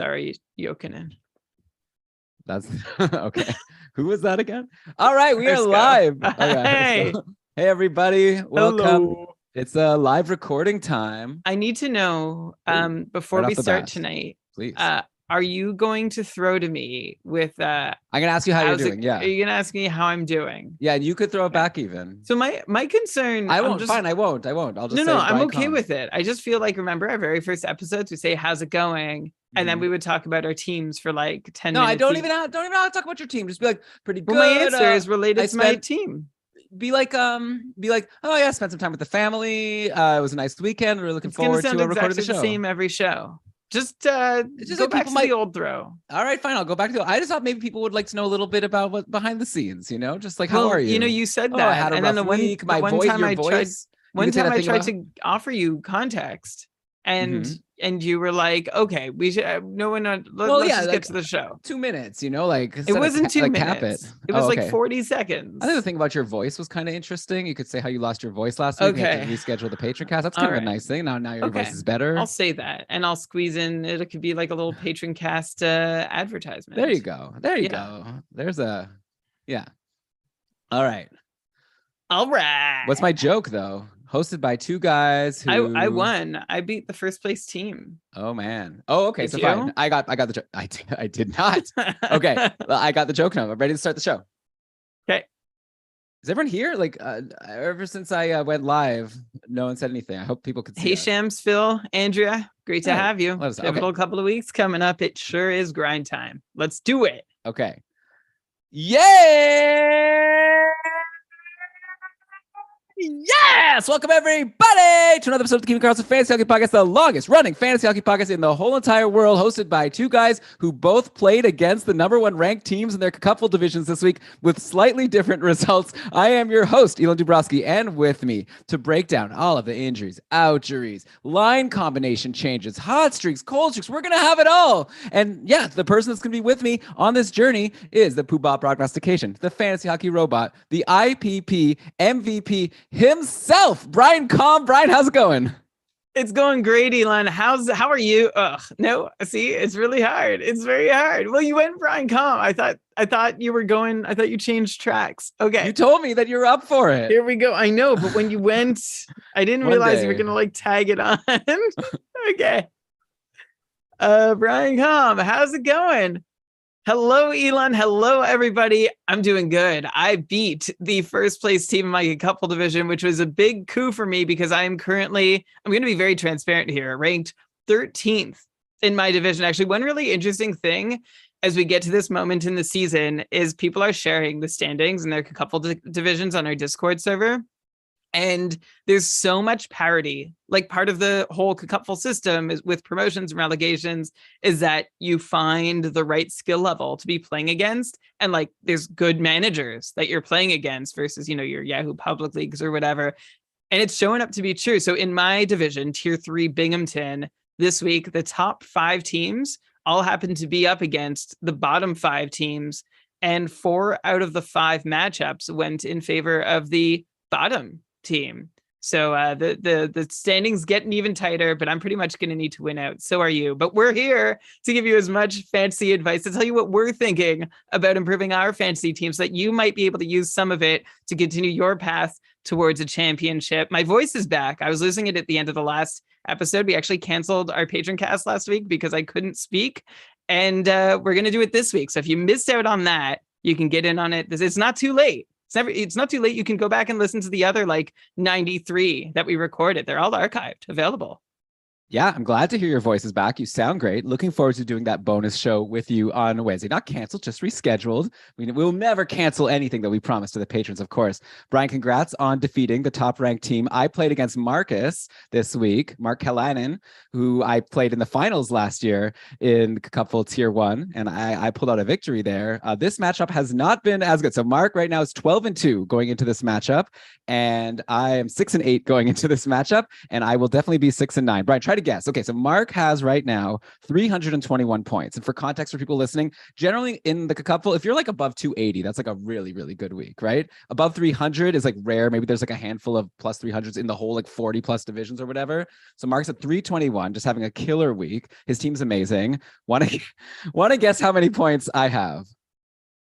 Sorry, Jokinen. That's okay. Who was that again? All right, we are Let's go. live. Okay, Hey. hey everybody, welcome. Hello. It's a live recording time. I need to know, before right we off the start bat, tonight, please. are you going to throw to me with I'm gonna ask you how you're doing. Are you gonna ask me how I'm doing? Yeah, and you could throw it back even. So my concern, I won't. Fine, I won't. I'll just say I'm Brian okay Combs. with it. I just feel like, remember our very first episodes, we say how's it going, and then we would talk about our teams for like 10 minutes. No, I don't even know how to talk about your team. Just be like, pretty good. Well, my answer is related to my team. Be like, oh yeah, I spent some time with the family. It was a nice weekend. We're looking forward to recording the show. The same every show. Just go like back to the old throw. All right, fine. I'll go back to it. I just thought maybe people would like to know a little bit about what behind the scenes, just like, how are you? You said that. I had a rough week. My voice, your voice. One time I tried to offer you context, and you were like, okay, we should let's just get to the show. 2 minutes, like it wasn't 2 minutes. Cap it. It was like 40 seconds. I think the thing about your voice was kind of interesting. You could say how you lost your voice last week. Okay. And reschedule the patron cast. That's kind of a nice thing. Now your voice is better. I'll say that, and I'll squeeze in. It could be like a little patron cast advertisement. There you go. There's a All right. What's my joke though? Hosted by two guys who I won. I beat the first place team. Oh man. Oh, okay. Did so you? fine. I got the joke. I did not. Okay. Well, I got the joke now. I'm ready to start the show. Okay. Is everyone here? Like ever since I went live, no one said anything. I hope people could see. Hey, Shams, Phil, Andrea, great to have you. Pivotal couple of weeks coming up. It sure is grind time. Let's do it. Okay. Yay! Yes! Welcome everybody to another episode of the Keeping Karlsson Fantasy Hockey Podcast, the longest running fantasy hockey podcast in the whole entire world, hosted by two guys who both played against the #1 ranked teams in their couple divisions this week with slightly different results. I am your host, Elon Dubrowski, and with me to break down all of the injuries, outjuries, line combination changes, hot streaks, cold streaks. We're going to have it all. And yeah, the person that's going to be with me on this journey is the Poobah Prognostication, the fantasy hockey robot, the IPP MVP himself, Brian Combs. Brian, how's it going? It's going great, Elon. How are you? No, see, it's really hard. It's very hard. Well, you went Brian Combs. I thought you were going. I thought you changed tracks. Okay, you told me that you're up for it. Here we go. I know, but when you went, I didn't realize you were gonna like tag it on. Okay. Brian Combs, how's it going? Hello, Elon. Hello, everybody. I'm doing good. I beat the first place team in my couple division, which was a big coup for me because I'm going to be very transparent here, ranked 13th in my division. Actually, one really interesting thing as we get to this moment in the season is people are sharing the standings in their couple divisions on our Discord server. And there's so much parity. Like, part of the whole cupful system is with promotions and relegations is that you find the right skill level to be playing against. And like, there's good managers that you're playing against versus, your Yahoo public leagues or whatever. And it's showing up to be true. So in my division, tier 3 Binghamton, this week, the top 5 teams all happen to be up against the bottom 5 teams. And 4 out of the 5 matchups went in favor of the bottom team. So the standings getting even tighter, but I'm pretty much going to need to win out. So are you. But we're here to give you as much fantasy advice to tell you what we're thinking about improving our fantasy team so that you might be able to use some of it to continue your path towards a championship. My voice is back. I was losing it at the end of the last episode. We actually canceled our patron cast last week because I couldn't speak. And we're going to do it this week. So if you missed out on that, you can get in on it. It's not too late. It's not too late. You can go back and listen to the other 93 that we recorded. They're all archived, available. Yeah, I'm glad to hear your voices back. You sound great. Looking forward to doing that bonus show with you on Wednesday. Not canceled, just rescheduled. We'll never cancel anything that we promise to the patrons, of course. Brian, congrats on defeating the top-ranked team. I played against Marcus this week, Mark Kalainen, who I played in the finals last year in Cupful Tier 1, and I pulled out a victory there. This matchup has not been as good. So Mark right now is 12-2 going into this matchup, and I am 6-8 going into this matchup, and I will definitely be 6-9. Brian, try to to guess. Okay, so Mark has right now 321 points. And for context for people listening, generally in the couple, if you're like above 280, that's like a really, really good week, right? Above 300 is like rare. Maybe there's like a handful of plus 300s in the whole like 40 plus divisions or whatever. So Mark's at 321, just having a killer week. His team's amazing. Want to guess how many points I have?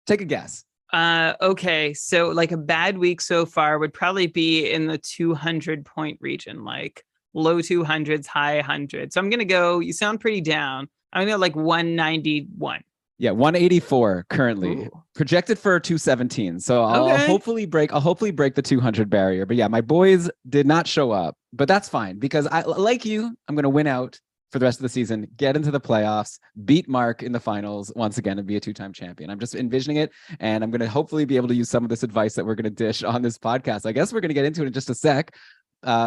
Take a guess. Okay, so like a bad week so far would probably be in the 200 point region, like low 200s, high 100s. So I'm gonna go. You sound pretty down. I'm gonna go like 191. Yeah, 184 currently. Ooh. Projected for 217. So I'll Okay. hopefully break the 200 barrier. But yeah, my boys did not show up, but that's fine because I like you, I'm going to win out for the rest of the season, get into the playoffs, beat Mark in the finals once again, and be a two-time champion. I'm just envisioning it, and I'm going to hopefully be able to use some of this advice that we're going to dish on this podcast. I guess we're going to get into it in just a sec.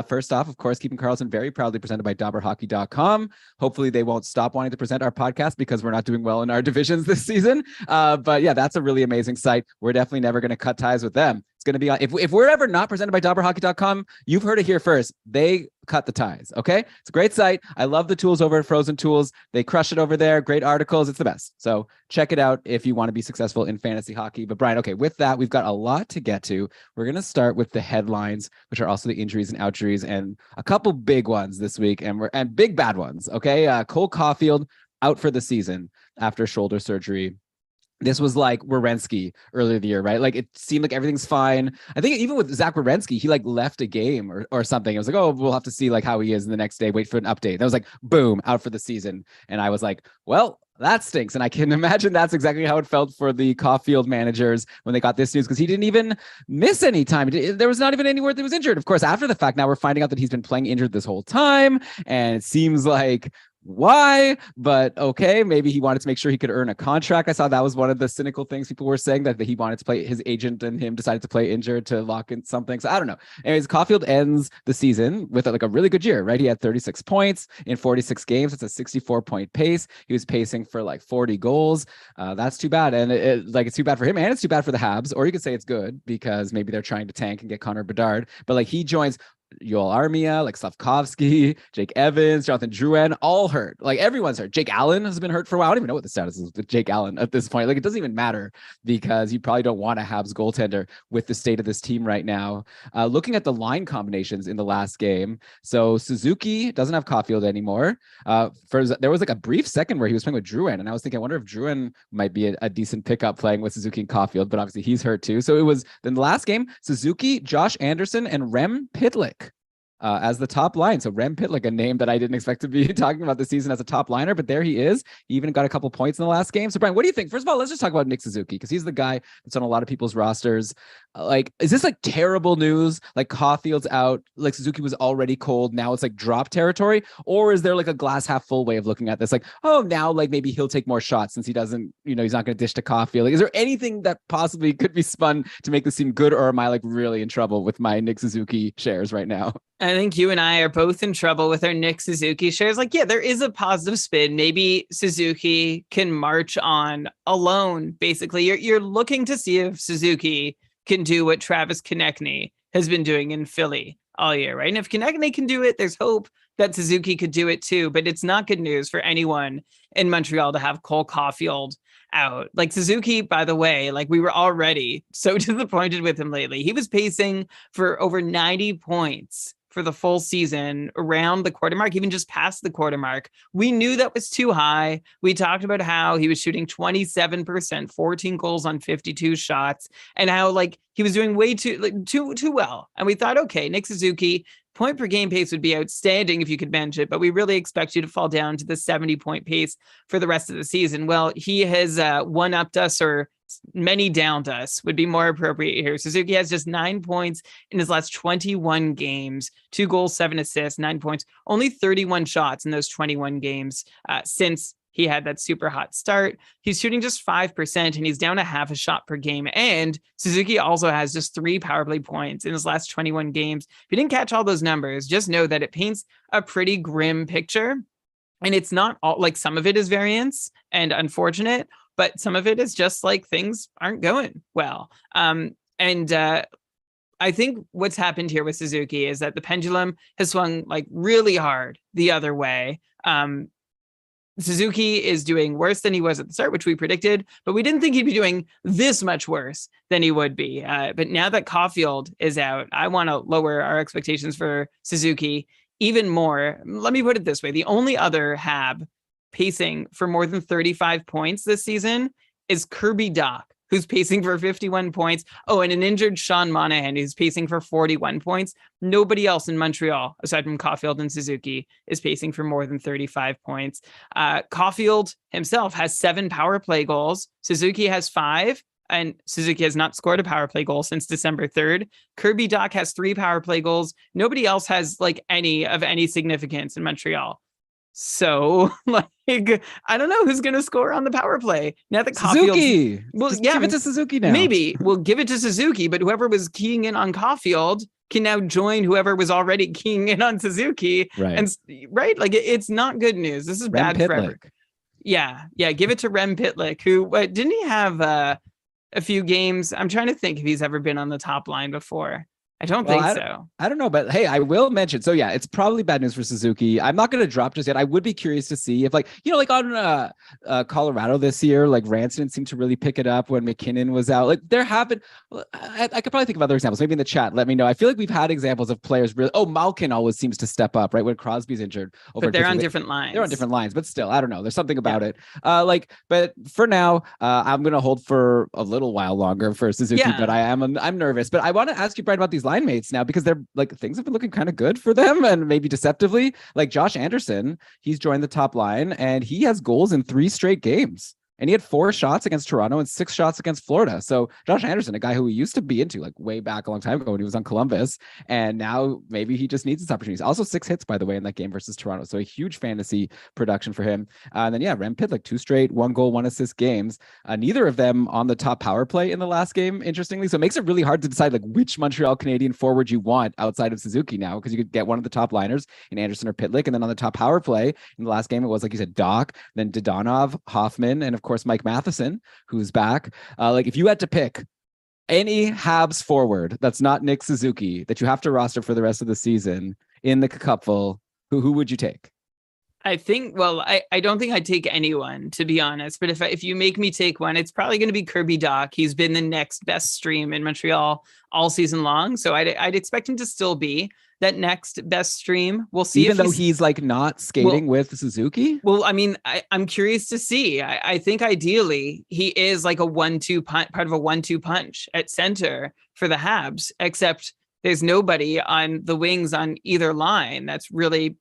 First off, of course, Keeping Karlsson very proudly presented by DobberHockey.com. Hopefully they won't stop wanting to present our podcast because we're not doing well in our divisions this season. But yeah, that's a really amazing site. We're definitely never going to cut ties with them. It's going to be on, if we're ever not presented by DobberHockey.com, you've heard it here first. They cut the ties. Okay. It's a great site. I love the tools over at Frozen Tools. They crush it over there. Great articles. It's the best. So check it out if you want to be successful in fantasy hockey. But Brian, okay, with that, we've got a lot to get to. We're going to start with the headlines, which are also the injuries and outjuries, and a couple big ones this week and big bad ones. Okay. Cole Caulfield out for the season after shoulder surgery. This was like Werenski earlier in the year, right? Like it seemed like everything's fine. I think even with Zach Werenski, he like left a game or something. It was like, oh, we'll have to see like how he is in the next day. Wait for an update. That was like, boom, out for the season. And I was like, well, that stinks. And I can imagine that's exactly how it felt for the Caulfield managers when they got this news, because he didn't even miss any time. There was not even anywhere that he was injured. Of course, after the fact, now we're finding out that he's been playing injured this whole time. And it seems like, why? But okay, maybe he wanted to make sure he could earn a contract. I saw that was one of the cynical things people were saying, that he wanted to play, his agent and him decided to play injured to lock in something. So I don't know. Anyways, Caulfield ends the season with like a really good year, right? He had 36 points in 46 games. It's a 64-point pace. He was pacing for like 40 goals. That's too bad. And it's too bad for him and it's too bad for the Habs. Or you could say it's good because maybe they're trying to tank and get Connor Bedard. But like he joins Yoel Armia, like Slavkovsky, Jake Evans, Jonathan Drouin, all hurt. Like everyone's hurt. Jake Allen has been hurt for a while. I don't even know what the status is with Jake Allen at this point. Like it doesn't even matter because you probably don't want a Habs goaltender with the state of this team right now. Looking at the line combinations in the last game. So Suzuki doesn't have Caulfield anymore. There was like a brief second where he was playing with Drouin, and I was thinking, I wonder if Drouin might be a decent pickup playing with Suzuki and Caulfield, but obviously he's hurt too. So it was then the last game, Suzuki, Josh Anderson, and Rem Pitlick as the top line. So Rem Pitlick, a name that I didn't expect to be talking about this season as a top liner, but there he is. He even got a couple points in the last game. So Brian, what do you think? First of all, let's just talk about Nick Suzuki, because he's the guy that's on a lot of people's rosters. Like, is this like terrible news? Like Caulfield's out, like Suzuki was already cold. Now it's like drop territory, or is there like a glass half full way of looking at this? Like, oh, now like maybe he'll take more shots since he doesn't, he's not going to dish to Caulfield. Like, is there anything that possibly could be spun to make this seem good, or am I like really in trouble with my Nick Suzuki shares right now? I think you and I are both in trouble with our Nick Suzuki shares. Like, yeah, there is a positive spin. Maybe Suzuki can march on alone. Basically, you're looking to see if Suzuki can do what Travis Konechny has been doing in Philly all year, right? And if Konechny can do it, there's hope that Suzuki could do it too. But it's not good news for anyone in Montreal to have Cole Caulfield out. Like Suzuki, by the way, like we were already so disappointed with him lately. He was pacing for over 90 points for the full season, around the quarter mark, even just past the quarter mark. We knew that was too high. We talked about how he was shooting 27%, 14 goals on 52 shots, and how like he was doing way too well. And we thought, okay, Nick Suzuki, point per game pace would be outstanding if you could manage it, but we really expect you to fall down to the 70-point pace for the rest of the season. Well, he has one-upped us, or many downed us would be more appropriate here. Suzuki has just 9 points in his last 21 games, 2 goals, 7 assists, 9 points, only 31 shots in those 21 games since he had that super hot start. He's shooting just 5%, and he's down a half a shot per game. And Suzuki also has just 3 power play points in his last 21 games. If you didn't catch all those numbers, just know that it paints a pretty grim picture. And it's not all, like some of it is variance and unfortunate, but some of it is just like things aren't going well. I I think what's happened here with Suzuki is that the pendulum has swung like really hard the other way. Suzuki is doing worse than he was at the start, which we predicted, but we didn't think he'd be doing this much worse than he would be. But now that Caulfield is out, I want to lower our expectations for Suzuki even more. Let me put it this way. The only other Hab pacing for more than 35 points this season is Kirby Dach, who's pacing for 51 points. Oh, and an injured Sean Monahan, who's pacing for 41 points. Nobody else in Montreal, aside from Caulfield and Suzuki, is pacing for more than 35 points. Caulfield himself has 7 power play goals. Suzuki has 5. And Suzuki has not scored a power play goal since December 3rd. Kirby Dach has 3 power play goals. Nobody else has like any significance in Montreal. So, like, I don't know who's going to score on the power play now that Suzuki. Well, just give it to Suzuki now. Maybe we'll give it to Suzuki, but whoever was keying in on Caulfield can now join whoever was already keying in on Suzuki. Right. And right, like it's not good news. This is bad forever. Yeah. Give it to Rem Pitlick, who didn't he have a few games? I'm trying to think if he's ever been on the top line before. I don't think so. I don't know, but hey, I will mention. So yeah, it's probably bad news for Suzuki. I'm not going to drop just yet. I would be curious to see if like on Colorado this year, like Ranson seemed to really pick it up when McKinnon was out. Like there have been, I could probably think of other examples. Maybe in the chat, let me know. I feel like we've had examples of players really. Oh, Malkin always seems to step up, right? When Crosby's injured. But they're on different lines. They're on different lines, but still, I don't know. There's something about it. But for now, I'm going to hold for a little while longer for Suzuki. Yeah. But I'm nervous. But I want to ask you, Brian, about these line mates now, because they're like things have been looking kind of good for them and maybe deceptively. Like Josh Anderson, he's joined the top line and he has goals in 3 straight games. And he had 4 shots against Toronto and 6 shots against Florida. So Josh Anderson, a guy who we used to be into like way back a long time ago when he was on Columbus, and now maybe he just needs his opportunities. Also 6 hits, by the way, in that game versus Toronto. So a huge fantasy production for him. And then, Rem Pitlick, 2 straight, 1 goal, 1 assist games. Neither of them on the top power play in the last game, interestingly. So it makes it really hard to decide like which Montreal Canadian forward you want outside of Suzuki now, because you could get one of the top liners in Anderson or Pitlick. And then on the top power play in the last game, it was like you said, Dach, then Dodonov, Hoffman, and of course, Mike Matheson, who's back. Like if you had to pick any Habs forward that's not Nick Suzuki that you have to roster for the rest of the season in the cupful, who would you take? I think, I don't think I'd take anyone, to be honest. But if you make me take one, it's probably going to be Kirby Dach. He's been the next best stream in Montreal all season long. So I'd expect him to still be that next best stream. We'll see. Even though he's like not skating with Suzuki? Well, I mean, I'm curious to see. I think ideally he is like a 1-2 punch, part of a 1-2 punch at center for the Habs, except there's nobody on the wings on either line that's really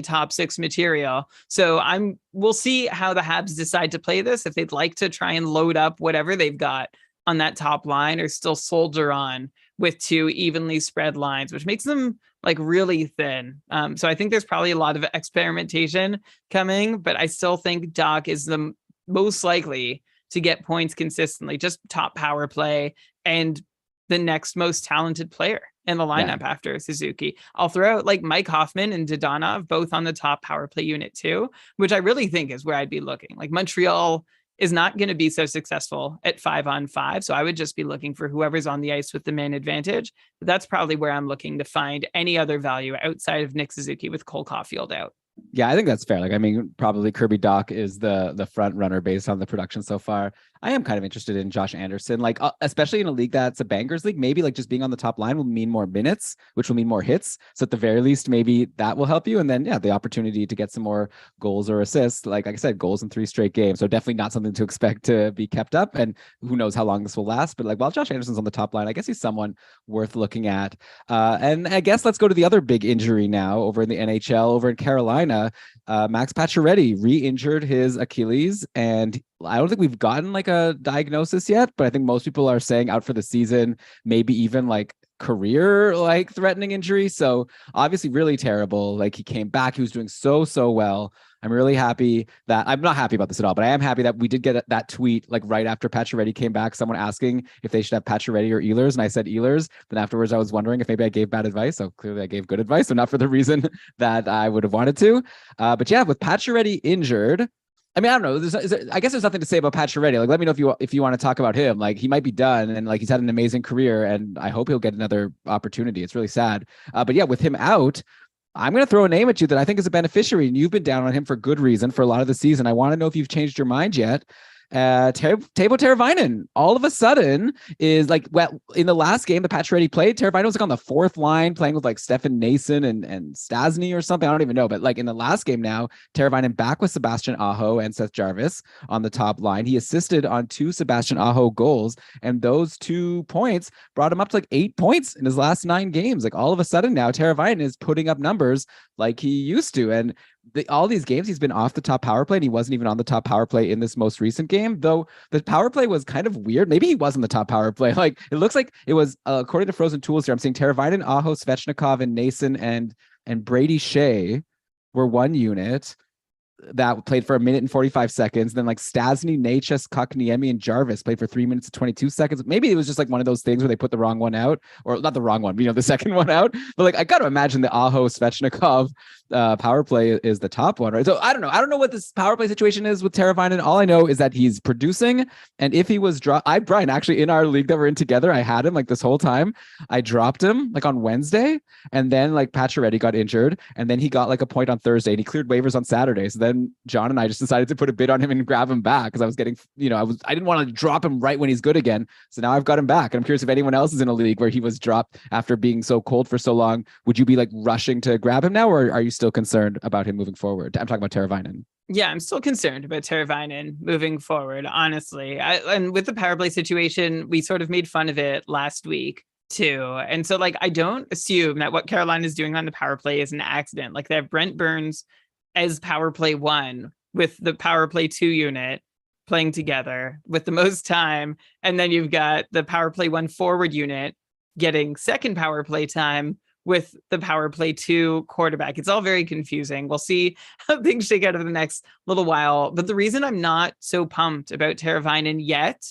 top 6 material. So we'll see how the Habs decide to play this, if they'd like to try and load up whatever they've got on that top line or still soldier on with 2 evenly spread lines, which makes them like really thin. So I think there's probably a lot of experimentation coming, but I still think Dach is the most likely to get points consistently, just top power play and the next most talented player in the lineup after Suzuki. I'll throw out like Mike Hoffman and Dodonov, both on the top power play unit too, which I really think is where I'd be looking. Like Montreal is not going to be so successful at 5-on-5. So I would just be looking for whoever's on the ice with the man advantage. But that's probably where I'm looking to find any other value outside of Nick Suzuki with Cole Caulfield out. Yeah, I think that's fair. Like, I mean, probably Kirby Dach is the front runner based on the production so far. I am kind of interested in Josh Anderson, like especially in a league that's a bangers league. Maybe like just being on the top line will mean more minutes, which will mean more hits. So at the very least, maybe that will help you. And then, the opportunity to get some more goals or assists. Like I said, goals in 3 straight games. So definitely not something to expect to be kept up. And who knows how long this will last. But like while Josh Anderson's on the top line, I guess he's someone worth looking at. And I guess let's go to the other big injury now over in the NHL, over in Carolina. Max Pacioretty re-injured his Achilles, and I don't think we've gotten like a diagnosis yet, but I think most people are saying out for the season, maybe even like career like threatening injury. So obviously really terrible. Like he came back, he was doing so well. I'm really happy that I'm not happy about this at all, but I am happy that we did get that tweet like right after Pacioretty came back, someone asking if they should have Pacioretty or Ehlers, and I said Ehlers. Then afterwards I was wondering if maybe I gave bad advice. So clearly I gave good advice, so not for the reason that I would have wanted to. But with Pacioretty injured, I mean, I don't know. I guess there's nothing to say about Pacioretty. Like, let me know if you want to talk about him. Like, he might be done, and like he's had an amazing career, and I hope he'll get another opportunity. It's really sad, but yeah, with him out, I'm going to throw a name at you that I think is a beneficiary, and you've been down on him for good reason for a lot of the season. I want to know if you've changed your mind yet. Teuvo Teravainen all of a sudden is like, well, in the last game that Pacioretty played, Teravainen was like on the fourth line playing with like Stefan Nason and Stasny or something. I don't even know, but like in the last game now, Teravainen back with Sebastian Aho and Seth Jarvis on the top line. He assisted on 2 Sebastian Aho goals, and those 2 points brought him up to like 8 points in his last 9 games. Like all of a sudden now, Teravainen is putting up numbers like he used to, and all these games he's been off the top power play, and he wasn't even on the top power play in this most recent game, though the power play was kind of weird. Maybe he was on the top power play. Like it looks like it was, according to Frozen Tools here, I'm seeing Teravainen, Aho, Svechnikov, and Nason and Brady Shea were one unit that played for 1 minute and 45 seconds. Then like Stasny, Natchez, Kotkaniemi, and Jarvis played for 3 minutes and 22 seconds. Maybe it was just like one of those things where they put the wrong one out, or not the wrong one, the second one out. But like I got to imagine the Aho Svechnikov power play is the top one, right? So I don't know. I don't know what this power play situation is with Teravainen. All I know is that he's producing. And if he was Brian, actually in our league that we're in together, I had him like this whole time. I dropped him like on Wednesday, and then like Pacioretty got injured, and then he got like a point on Thursday, and he cleared waivers on Saturday. So then John and I just decided to put a bid on him and grab him back because I was getting, I didn't want to drop him right when he's good again. So now I've got him back. And I'm curious if anyone else is in a league where he was dropped after being so cold for so long. Would you be like rushing to grab him now, or are you still concerned about him moving forward? I'm talking about Teravainen. Yeah, I'm still concerned about Teravainen moving forward, honestly. And with the power play situation, we sort of made fun of it last week too. And so like, I don't assume that what Carolina is doing on the power play is an accident. Like they have Brent Burns as power play 1 with the power play 2 unit playing together with the most time. And then you've got the power play 1 forward unit getting second power play time with the power play 2 quarterback. It's all very confusing. We'll see how things shake out over the next little while. But the reason I'm not so pumped about Teravainen yet,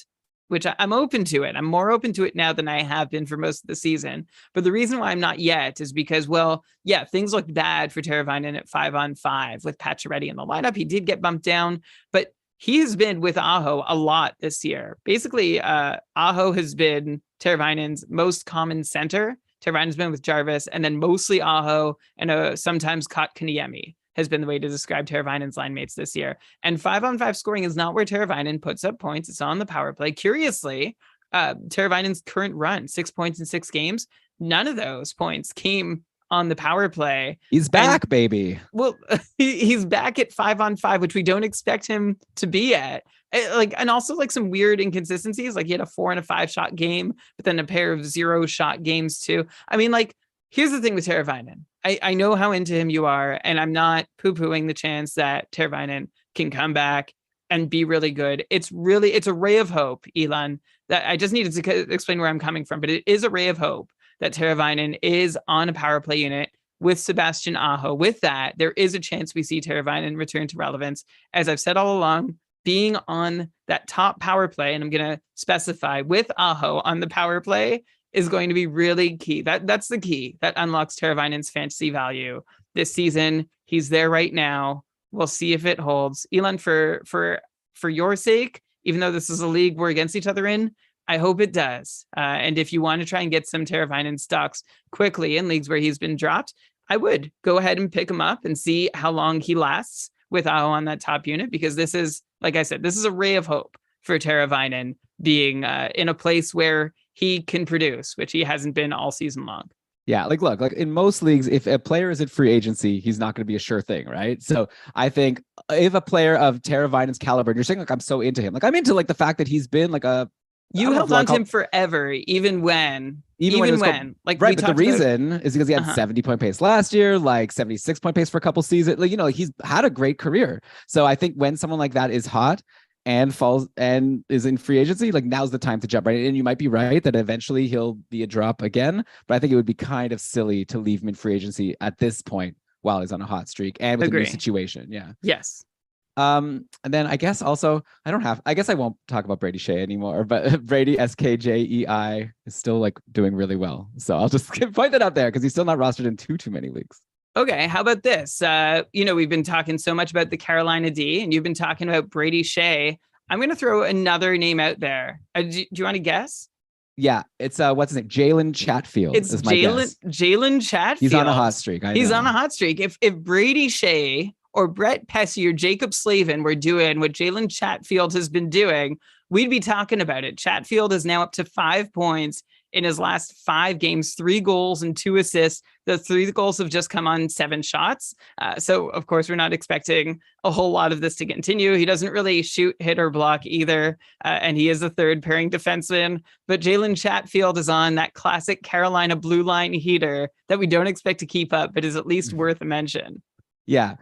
which I'm open to it. I'm more open to it now than I have been for most of the season. But the reason why I'm not yet is because, well, yeah, things look bad for Teravainen at 5-on-5 with Pacioretty in the lineup. He did get bumped down, but he has been with Aho a lot this year. Basically, Aho has been Teravainen's most common center. Teravainen's been with Jarvis, and then mostly Aho and sometimes Kotkaniemi has been the way to describe Teravainen's line mates this year. And 5-on-5 scoring is not where Teravainen puts up points. It's on the power play. Curiously, Teravainen's current run, 6 points in 6 games, none of those points came on the power play. He's back, baby. Well, he's back at 5-on-5, which we don't expect him to be at. And also like some weird inconsistencies. Like he had a 4 and a 5 shot game, but then a pair of 0 shot games too. I mean, like, here's the thing with Teravainen. I know how into him you are, and I'm not poo-pooing the chance that Teravainen can come back and be really good. It's a ray of hope, Elon, that I just needed to explain where I'm coming from, but it is a ray of hope that Teravainen is on a power play unit with Sebastian Aho. With that, there is a chance we see Teravainen return to relevance. As I've said all along, being on that top power play, and I'm going to specify with Aho on the power play, is going to be really key. That's the key that unlocks Teravainen's fantasy value this season. He's there right now. We'll see if it holds. Elon, for your sake, even though this is a league we're against each other in, I hope it does. And if you want to try and get some Teravainen stocks quickly in leagues where he's been dropped, I would go ahead and pick him up and see how long he lasts with Aho on that top unit, because this is, like I said, this is a ray of hope for Teravainen being in a place where he can produce, which he hasn't been all season long. Yeah, like look, like in most leagues, if a player is at free agency, he's not going to be a sure thing, right? So I think if a player of Teravainen's caliber, and you're saying like I'm so into him, like I'm into like the fact that he's been like a you held on to him forever, even when like right. But the reason is because he had 70-point pace last year, like 76-point pace for a couple seasons. Like like he's had a great career. So I think when someone like that is hot and falls and is in free agency, like now's the time to jump, right? And you might be right that eventually he'll be a drop again, but I think it would be kind of silly to leave him in free agency at this point while he's on a hot streak and with a new situation. Yeah. Yes. And then I guess also I guess I won't talk about Brady Shea anymore, but Brady SKJEI is still like doing really well. So I'll just point that out there because he's still not rostered in too many leagues. Okay, how about this? We've been talking so much about the Carolina D, and you've been talking about Brady Shea. I'm going to throw another name out there. Do you want to guess? Yeah, it's what's his name? Jalen Chatfield It's is my guess. Jalen He's on a Chatfield. hot streak. I He's on a know. hot streak. If Brady Shea or Brett Pesci or Jacob Slavin were doing what Jalen Chatfield has been doing, we'd be talking about it. Chatfield is now up to 5 points in his last 5 games, 3 goals and 2 assists. The 3 goals have just come on 7 shots. So, of course, we're not expecting a whole lot of this to continue. He doesn't really shoot, hit, or block either. And he is a third pairing defenseman. But Jalen Chatfield is on that classic Carolina blue line heater that we don't expect to keep up, but is at least worth a mention. Yeah.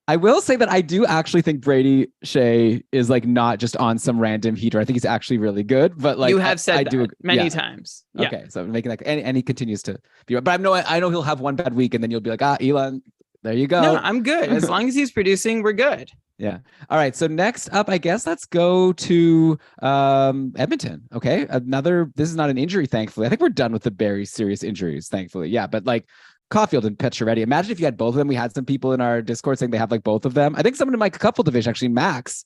I will say that I do actually think Brady Shea is like not just on some random heater. I think he's actually really good, but like you have said I that do many times. Yeah. Okay, so I'm making that, and he continues to be. But I know he'll have one bad week, and then you'll be like, Elon, there you go. No, I'm good. As long as he's producing, we're good. Yeah. All right. So next up, I guess let's go to Edmonton. Okay. This is not an injury, thankfully. I think we're done with the very serious injuries, thankfully. Yeah. But like Caulfield and Pacioretty. Imagine if you had both of them. We had some people in our Discord saying they have like both of them. I think someone in my couple division, actually, Max,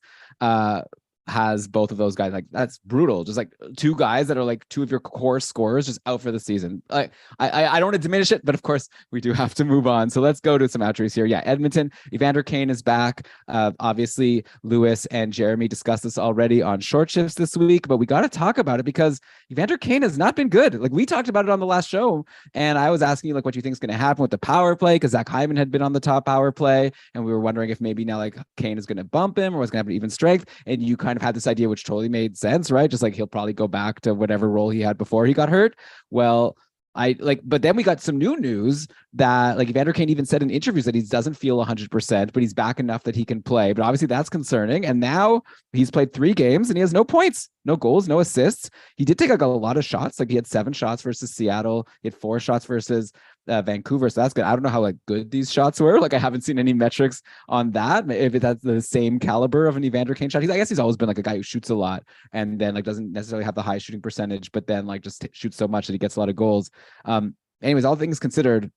has both of those guys. Like that's brutal. Just like 2 guys that are like 2 of your core scorers just out for the season. I don't want to diminish it, but of course we do have to move on. So let's go to some outros here. Yeah, Edmonton, Evander Kane is back. Obviously Lewis and Jeremy discussed this already on short shifts this week, but we got to talk about it because Evander Kane has not been good. Like we talked about it on the last show, and I was asking you like what you think is going to happen with the power play because Zach Hyman had been on the top power play, and we were wondering if maybe now like Kane is going to bump him or was going to have an even strength, and you kind of had this idea which totally made sense, right? Just like he'll probably go back to whatever role he had before he got hurt. Well, but then we got some new news that like Evander Kane even said in interviews that he doesn't feel 100%, but he's back enough that he can play. But obviously that's concerning. And now he's played 3 games and he has no points, no goals, no assists. He did take like a lot of shots. Like he had 7 shots versus Seattle. He had 4 shots versus Vancouver. So that's good. I don't know how like good these shots were. Like I haven't seen any metrics on that. If that's the same caliber of an Evander Kane shot. I guess he's always been like a guy who shoots a lot and then like doesn't necessarily have the high shooting percentage, but then like just shoots so much that he gets a lot of goals. Anyways, all things considered,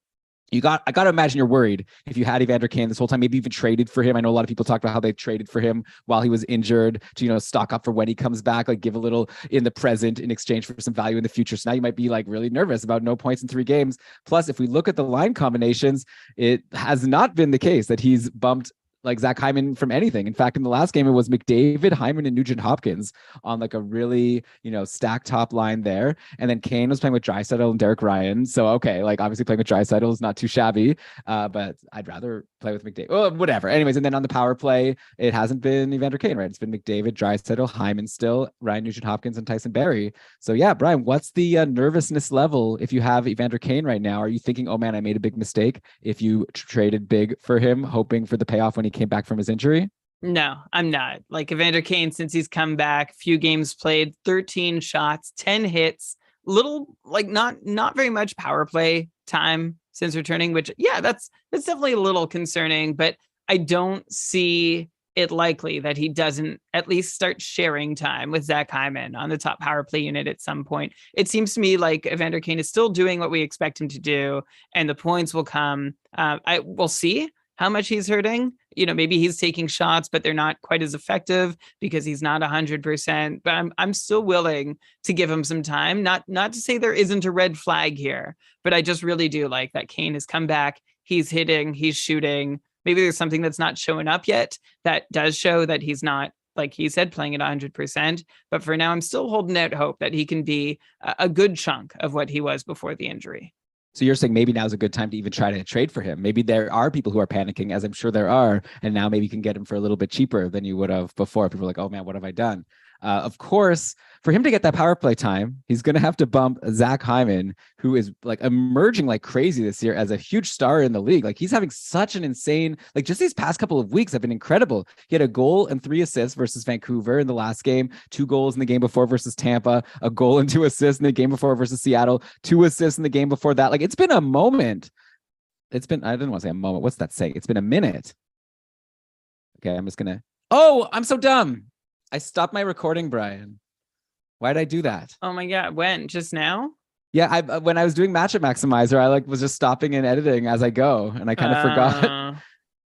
I got to imagine you're worried if you had Evander Kane this whole time, maybe even traded for him. I know a lot of people talk about how they traded for him while he was injured to, stock up for when he comes back, like give a little in the present in exchange for some value in the future. So now you might be like really nervous about no points in 3 games. Plus, if we look at the line combinations, it has not been the case that he's bumped like Zach Hyman from anything. In fact, in the last game, it was McDavid, Hyman, and Nugent Hopkins on like a really, stacked top line there. And then Kane was playing with Draisaitl and Derek Ryan. So, okay, like obviously playing with Draisaitl is not too shabby, but I'd rather play with McDavid. Well, whatever. Anyways, and then on the power play, it hasn't been Evander Kane, right? It's been McDavid, Draisaitl, Hyman still, Ryan Nugent Hopkins, and Tyson Barrie. So yeah, Brian, what's the nervousness level if you have Evander Kane right now? Are you thinking, oh man, I made a big mistake if you traded big for him, hoping for the payoff when he came back from his injury? No, I'm not. Like Evander Kane, since he's come back, few games played, 13 shots, 10 hits, little like not very much power play time since returning, which that's definitely a little concerning, but I don't see it likely that he doesn't at least start sharing time with Zach Hyman on the top power play unit at some point. It seems to me like Evander Kane is still doing what we expect him to do, and the points will come. We'll see how much he's hurting. Maybe he's taking shots, but they're not quite as effective because he's not 100%. But I'm still willing to give him some time. Not to say there isn't a red flag here, but I just really do like that Kane has come back. He's hitting, he's shooting. Maybe there's something that's not showing up yet that does show that he's not, like he said, playing at 100%. But for now, I'm still holding out hope that he can be a good chunk of what he was before the injury. So you're saying maybe now's a good time to even try to trade for him. Maybe there are people who are panicking, as I'm sure there are, and now maybe you can get him for a little bit cheaper than you would have before. People are like, oh man, what have I done? Of course, for him to get that power play time, he's going to have to bump Zach Hyman, who is like emerging like crazy this year as a huge star in the league. Like he's having such an insane, like just these past couple of weeks have been incredible. He had a goal and 3 assists versus Vancouver in the last game, 2 goals in the game before versus Tampa, a goal and 2 assists in the game before versus Seattle, 2 assists in the game before that. Like it's been a moment. I didn't want to say a moment. What's that say? It's been a minute. Okay, I'm so dumb. I stopped my recording, Brian. Why did I do that? Oh my God. When? Just now? Yeah, I when I was doing Matchup Maximizer, I like was just stopping and editing as I go, and I kind of forgot. Can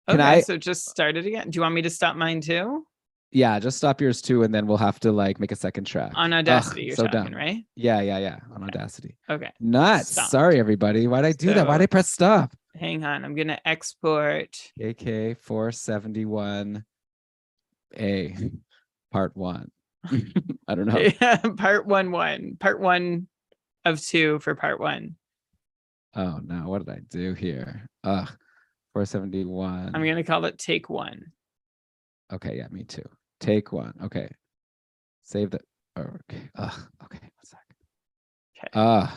Okay, I? so just start it again. Do you want me to stop mine too? Yeah, just stop yours too, and then we'll have to like make a second track. On Ugh, Audacity, you're so talking, dumb. right? Yeah, on Audacity. Okay, Nuts. Sorry, stopped. everybody. Why'd I do that? Why'd So I press stop? hang on, I'm gonna export. AK 471 A part 1. I don't know. Part one of two for part one. Oh no, what did I do here? Ugh, 471. I'm gonna call it take one. Okay, yeah, me too. Take one. Okay. Save the. Okay. Okay. 1 sec. Okay.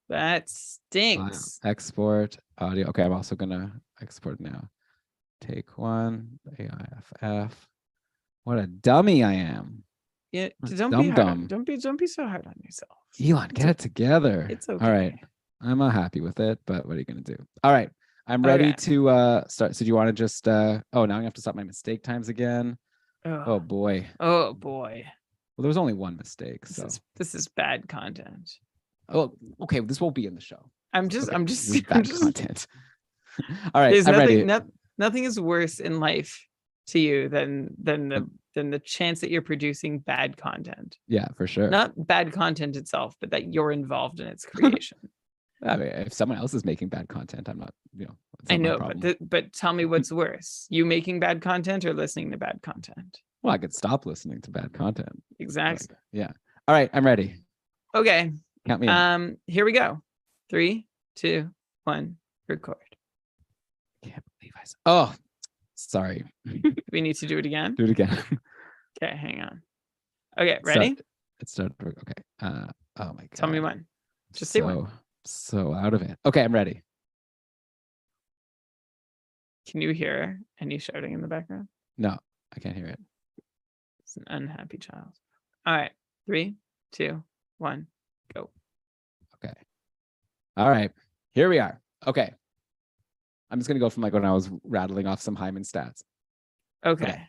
That stinks. Export audio. Okay, I'm also gonna export now. Take one. AIFF. What a dummy I am. Yeah, don't be so hard on yourself. Elon, get it together. It's okay. All right. I'm not happy with it, but what are you gonna do? All right. I'm ready to start. So do you want to just now I'm gonna have to stop my mistake times again. Oh boy. Oh boy. Well, there was only one mistake. So this is bad content. Oh, okay. This won't be in the show. I'm just bad content. All right. I'm ready. Nothing is worse in life to you than the chance that you're producing bad content. Yeah, for sure. Not bad content itself, but that you're involved in its creation. I mean, if someone else is making bad content, I'm not, I know, but tell me what's worse, you making bad content or listening to bad content? Well, I could stop listening to bad content. Exactly. Like, yeah. All right, I'm ready. Okay. Count me in. Here we go. 3, 2, 1, record. Can't believe I said. Oh, sorry. We need to do it again. Do it again. Okay, hang on. Okay, ready? It started. Okay. Oh my god. Tell me when. Just say when. So out of it. Okay, I'm ready. Can you hear any shouting in the background? No, I can't hear it. It's an unhappy child. All right. 3, 2, 1, go. Okay. All right. Here we are. Okay. I'm just gonna go from like when I was rattling off some Hyman stats. Okay.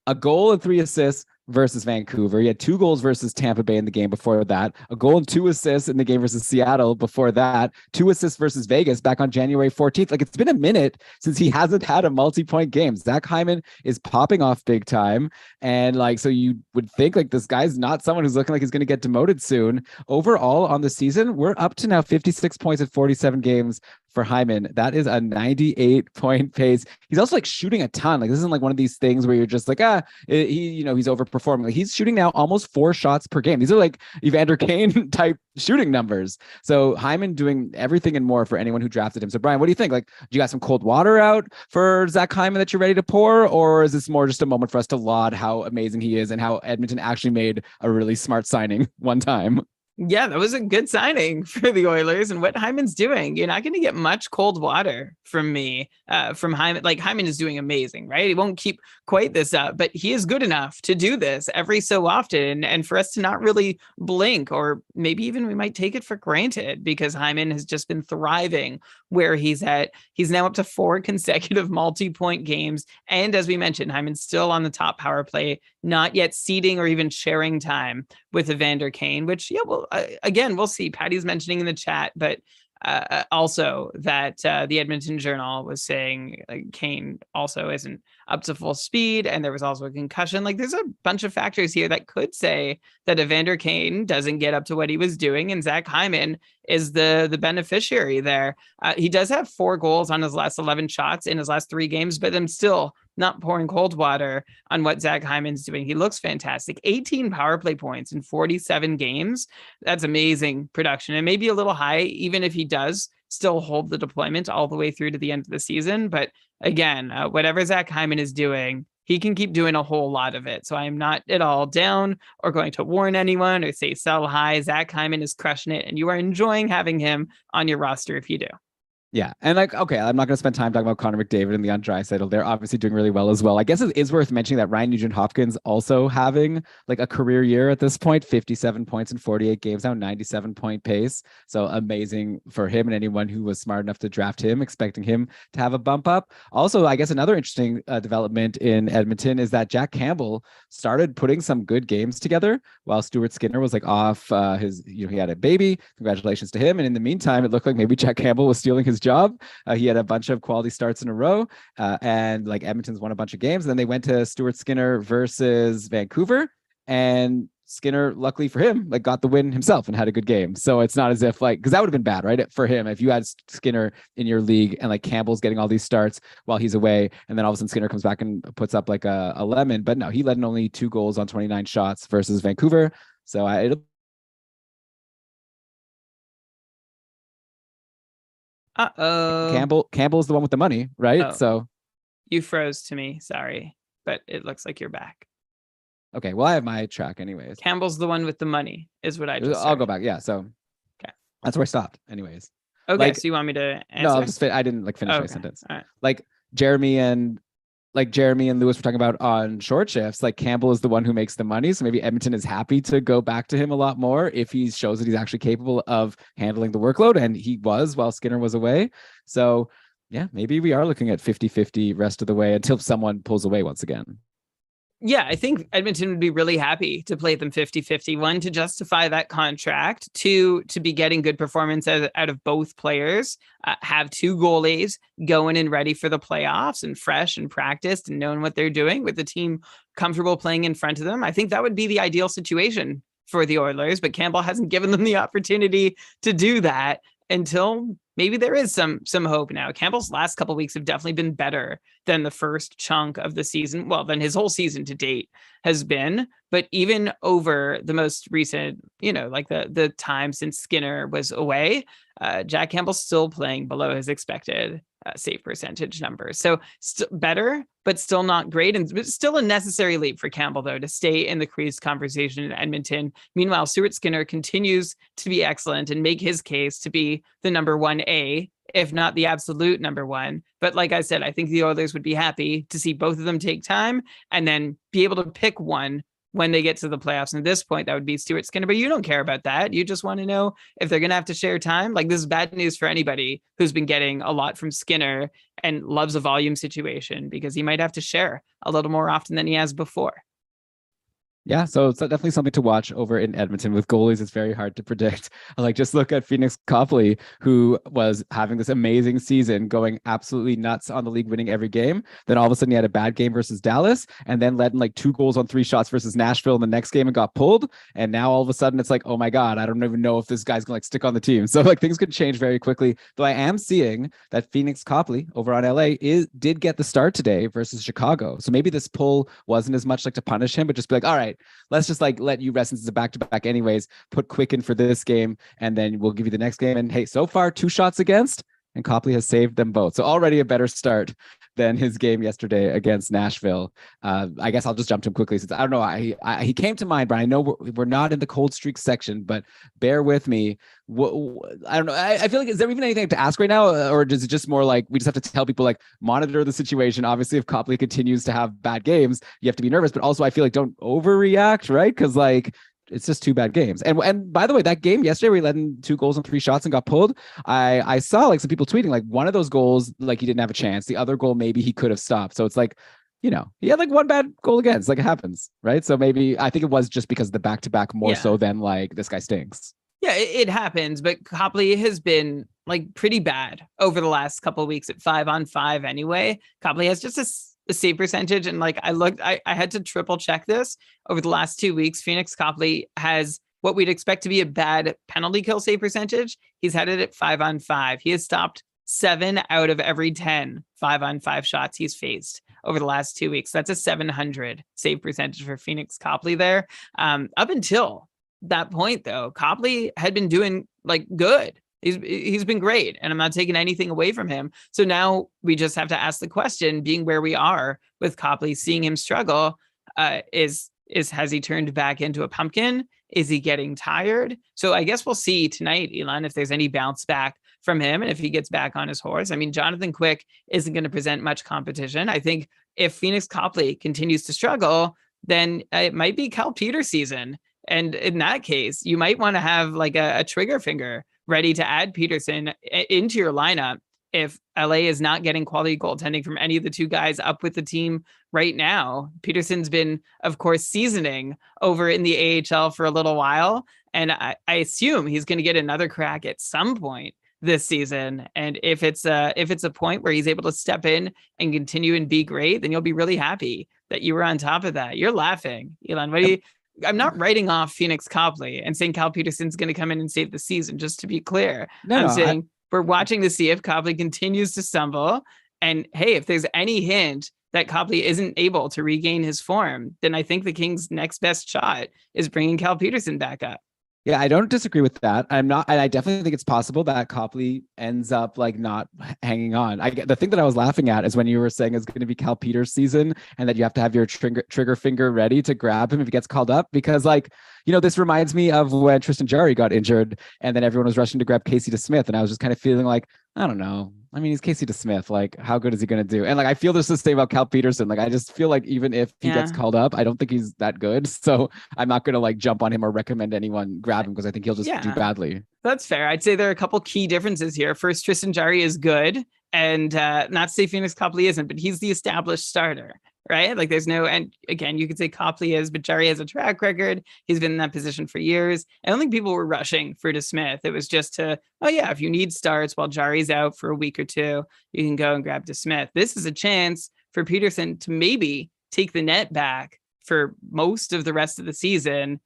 A goal and 3 assists versus Vancouver. He had 2 goals versus Tampa Bay in the game before that. A goal and 2 assists in the game versus Seattle before that. 2 assists versus Vegas back on January 14th. Like, it's been a minute since he hasn't had a multi-point game. Zach Hyman is popping off big time. And like, so you would think like this guy's not someone who's looking like he's going to get demoted soon. Overall on the season, we're up to now 56 points in 47 games for Hyman. That is a 98-point pace. He's also like shooting a ton. Like, this isn't like one of these things where you're just like, he's overperforming. Like, he's shooting now almost 4 shots per game. These are like Evander Kane type shooting numbers. So Hyman doing everything and more for anyone who drafted him. So Brian, what do you think? Like, do you got some cold water out for Zach Hyman that you're ready to pour? Or is this more just a moment for us to laud how amazing he is and how Edmonton actually made a really smart signing one time? Yeah, that was a good signing for the Oilers, and what Hyman's doing, you're not going to get much cold water from me, from Hyman. Like, Hyman is doing amazing, right? He won't keep quite this up, but he is good enough to do this every so often, and for us to not really blink, or maybe even we might take it for granted, because Hyman has just been thriving where he's at. He's now up to 4 consecutive multi-point games, and as we mentioned, Hyman's still on the top power play, not yet ceding or even sharing time with Evander Kane, which, yeah, well, again, we'll see. Patty's mentioning in the chat, but also that the Edmonton Journal was saying Kane also isn't up to full speed, and there was also a concussion. Like, there's a bunch of factors here that could say that Evander Kane doesn't get up to what he was doing, and Zach Hyman is the beneficiary there. He does have 4 goals on his last 11 shots in his last 3 games, but I'm still not pouring cold water on what Zach Hyman's doing. He looks fantastic. 18 power play points in 47 games. That's amazing production. And maybe a little high, even if he does still hold the deployment all the way through to the end of the season. But again, whatever Zach Hyman is doing, he can keep doing a whole lot of it. So I'm not at all down or going to warn anyone or say sell high. Zach Hyman is crushing it, and you are enjoying having him on your roster if you do. Yeah. And like, okay, I'm not going to spend time talking about Connor McDavid and Leon Draisaitl. They're obviously doing really well as well. I guess it is worth mentioning that Ryan Nugent-Hopkins also having like a career year at this point, 57 points in 48 games now, 97-point pace. So amazing for him and anyone who was smart enough to draft him, expecting him to have a bump up. Also, I guess another interesting development in Edmonton is that Jack Campbell started putting some good games together while Stuart Skinner was like off he had a baby. Congratulations to him. And in the meantime, it looked like maybe Jack Campbell was stealing his job. He had a bunch of quality starts in a row, and like Edmonton's won a bunch of games. And then they went to Stuart Skinner versus Vancouver, and Skinner, luckily for him, like got the win himself and had a good game. So it's not as if like, because that would have been bad, right? For him, if you had Skinner in your league and like Campbell's getting all these starts while he's away, and then all of a sudden Skinner comes back and puts up like a lemon. But no, he led in only 2 goals on 29 shots versus Vancouver. So it'll Campbell's the one with the money, right? Oh. So You froze to me. Sorry, but it looks like you're back. okay, well I have my track anyways. Campbell's the one with the money, is what I just said. I'll go back. Yeah, so okay, that's where I stopped. Anyways, okay. Like, so you want me to answer? no, I didn't like finish my sentence. All right. Like Jeremy and Lewis were talking about on short shifts, like Campbell is the one who makes the money. So maybe Edmonton is happy to go back to him a lot more if he shows that he's actually capable of handling the workload. And he was while Skinner was away. So yeah, maybe we are looking at 50-50 rest of the way until someone pulls away once again. Yeah, I think Edmonton would be really happy to play them 50-50. 1, to justify that contract. 2, to be getting good performance out of both players. Have 2 goalies going and ready for the playoffs and fresh and practiced and knowing what they're doing with the team comfortable playing in front of them. I think that would be the ideal situation for the Oilers, but Campbell hasn't given them the opportunity to do that until maybe there is some hope now. Campbell's last couple of weeks have definitely been better than the first chunk of the season. Well, than his whole season to date has been. But even over the most recent, like the time since Skinner was away, Jack Campbell's still playing below his expected save percentage numbers. So better, but still not great. And still a necessary leap for Campbell, though, to stay in the crease conversation in Edmonton. Meanwhile, Stuart Skinner continues to be excellent and make his case to be the number 1A, if not the absolute number 1. But like I said, I think the Oilers would be happy to see both of them take time and then be able to pick one when they get to the playoffs. And at this point, that would be Stuart Skinner, but you don't care about that. You just want to know if they're going to have to share time. Like, this is bad news for anybody who's been getting a lot from Skinner and loves a volume situation, because he might have to share a little more often than he has before. Yeah, so it's definitely something to watch over in Edmonton. With goalies, it's very hard to predict. Like, just look at Phoenix Copley, who was having this amazing season, going absolutely nuts on the league, winning every game. Then all of a sudden he had a bad game versus Dallas, and then led in like 2 goals on 3 shots versus Nashville in the next game and got pulled. And now all of a sudden it's like, oh my God, I don't even know if this guy's gonna like stick on the team. So like things could change very quickly. Though I am seeing that Phoenix Copley over on LA did get the start today versus Chicago. So maybe this pull wasn't as much like to punish him, but just be like, all right, let's just like let you rest since it's a back-to-back anyways, put Quick in for this game, and then we'll give you the next game. And hey, so far 2 shots against, and Copley has saved them both. So already a better start than his game yesterday against Nashville. I guess I'll just jump to him quickly, since I don't know. He came to mind, but I know we're not in the cold streak section, but bear with me. I don't know. I feel like, is there even anything to ask right now? Or is it just more like we just have to tell people, like, monitor the situation? Obviously, if Copley continues to have bad games, you have to be nervous, but also I feel like don't overreact, right? Because like, it's just 2 bad games. And by the way, that game yesterday where he led in 2 goals on 3 shots and got pulled, I saw like some people tweeting like one of those goals, like he didn't have a chance. The other goal, maybe he could have stopped. So it's like, he had like 1 bad goal against, like it happens, right? So maybe I think it was just because of the back-to-back more so than like this guy stinks. Yeah, it happens, but Copley has been like pretty bad over the last couple of weeks at 5-on-5 anyway. Copley has just a save percentage, and like I had to triple check this over the last 2 weeks. Phoenix Copley has what we'd expect to be a bad penalty kill save percentage. He's had it at 5-on-5. He has stopped 7 out of every 10 5-on-5 shots he's faced over the last 2 weeks. That's a 700 save percentage for Phoenix Copley there. Up until that point, though, Copley had been doing like good. He's been great, and I'm not taking anything away from him. So now we just have to ask the question, being where we are with Copley, seeing him struggle, is has he turned back into a pumpkin? Is he getting tired? So I guess we'll see tonight, Elon, if there's any bounce back from him and if he gets back on his horse. I mean, Jonathan Quick isn't going to present much competition. I think if Phoenix Copley continues to struggle, then it might be Cal Peter season. And in that case, you might want to have like a trigger finger ready to add Peterson into your lineup if LA is not getting quality goaltending from any of the two guys up with the team right now. Peterson's been, of course, seasoning over in the AHL for a little while, and I assume he's going to get another crack at some point this season. And if it's a point where he's able to step in and continue and be great, then you'll be really happy that you were on top of that. You're laughing, Elon. What do you? I'm not writing off Phoenix Copley and saying Cal Peterson's going to come in and save the season, just to be clear. I'm saying we're watching to see if Copley continues to stumble. And hey, if there's any hint that Copley isn't able to regain his form, then I think the Kings' next best shot is bringing Cal Peterson back up. Yeah, I don't disagree with that. I definitely think it's possible that Copley ends up like not hanging on. The thing that I was laughing at is when you were saying it's going to be Cal Peters season and that you have to have your trigger finger ready to grab him if he gets called up, because like, you know, this reminds me of when Tristan Jarry got injured and then everyone was rushing to grab Casey DeSmith. And I was just kind of feeling like, I don't know. I mean, he's Casey DeSmith. Like, how good is he going to do? And like, I feel this the same about Cal Peterson. Like, I just feel like even if he gets called up, I don't think he's that good. So I'm not going to like jump on him or recommend anyone grab him because I think he'll just do badly. That's fair. I'd say there are a couple key differences here. First, Tristan Jarry is good, and not to say Phoenix Copley isn't, but he's the established starter, right? Like there's no, and again, you could say Copley is, but Jarry has a track record. He's been in that position for years. I don't think people were rushing for DeSmith. It was just to, oh yeah, if you need starts while Jarry's out for a week or two, you can go and grab DeSmith. This is a chance for Peterson to maybe take the net back for most of the rest of the season.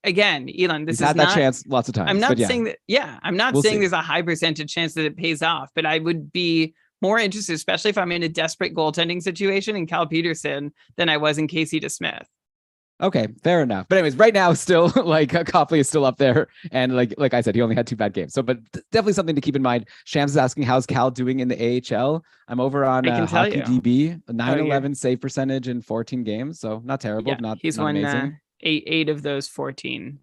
Again, Elon, He's had that chance lots of times. I'm not saying that. Yeah, I'm not saying there's a high percentage chance that it pays off, but I would be more interested, especially if I'm in a desperate goaltending situation in Cal Peterson than I was in Casey DeSmith. Okay, fair enough. But anyways, right now, still like Copley is still up there, and like I said, he only had 2 bad games. So, but definitely something to keep in mind. Shams is asking, how's Cal doing in the AHL? I'm over on Hockey DB, 911 save percentage in 14 games, so not terrible. Yeah, he's not won amazing. 8 of those 14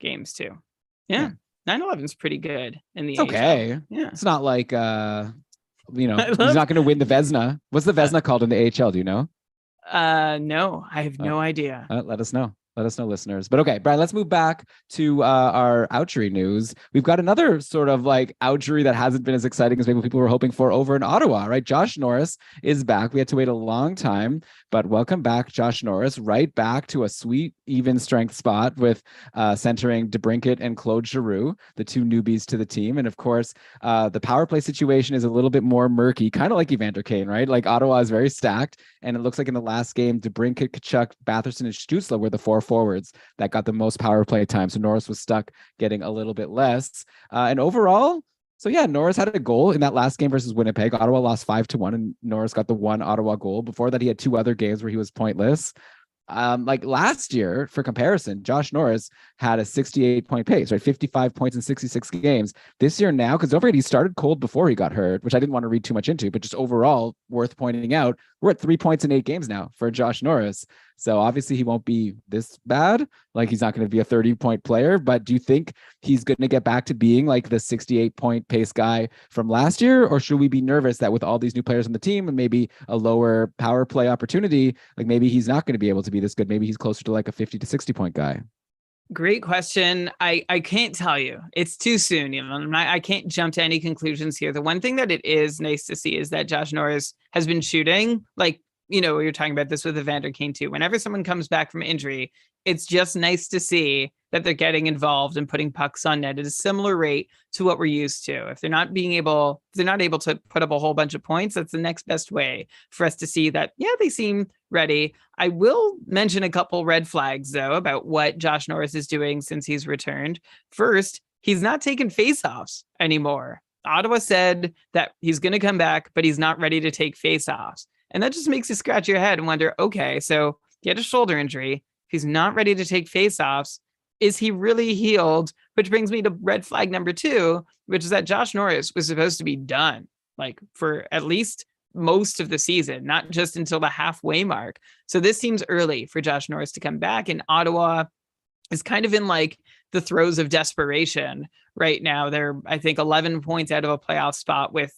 games too. Yeah. 911 is pretty good in the AHL. Okay. Yeah, it's not like you know, he's not going to win the Vezina. What's the Vezina called in the AHL? Do you know? No, I have no idea. Let us know. Let us know, listeners. But okay, Brian, let's move back to our outjury news. We've got another sort of like outjury that hasn't been as exciting as maybe people were hoping for over in Ottawa, right? Josh Norris is back. We had to wait a long time, but welcome back, Josh Norris, right back to a sweet, even strength spot with centering DeBrincat and Claude Giroux, the 2 newbies to the team. And of course, the power play situation is a little bit more murky, kind of like Evander Kane, right? Like Ottawa is very stacked. And it looks like in the last game, DeBrincat, Tkachuk, Batherson, and Stützle were the 4 forwards that got the most power play time. So Norris was stuck getting a little bit less. And overall, so yeah, Norris had a goal in that last game versus Winnipeg. Ottawa lost 5-1, and Norris got the 1 Ottawa goal. Before that, he had 2 other games where he was pointless. Like last year, for comparison, Josh Norris had a 68-point pace, right? 55 points in 66 games. This year now, because don't forget, he started cold before he got hurt, which I didn't want to read too much into, but just overall worth pointing out, we're at 3 points in 8 games now for Josh Norris. So obviously he won't be this bad. Like he's not going to be a 30-point player, but do you think he's going to get back to being like the 68-point pace guy from last year? Or should we be nervous that with all these new players on the team and maybe a lower power play opportunity, like maybe he's not going to be able to be this good? Maybe he's closer to like a 50 to 60-point guy. Great question. I can't tell you. It's too soon. I can't jump to any conclusions here. The one thing that it is nice to see is that Josh Norris has been shooting like, you know, we were talking about this with Evander Kane too. Whenever someone comes back from injury, it's just nice to see that they're getting involved and putting pucks on net at a similar rate to what we're used to. If they're not able to put up a whole bunch of points, that's the next best way for us to see that, yeah, they seem ready. I will mention a couple red flags though about what Josh Norris is doing since he's returned. First, he's not taking faceoffs anymore. Ottawa said that he's going to come back, but he's not ready to take faceoffs. And that just makes you scratch your head and wonder, okay, so he had a shoulder injury. If he's not ready to take faceoffs, is he really healed? Which brings me to red flag number 2, which is that Josh Norris was supposed to be done, like for at least most of the season, not just until the halfway mark. So this seems early for Josh Norris to come back, and Ottawa is kind of in like the throes of desperation right now. They're, I think, 11 points out of a playoff spot with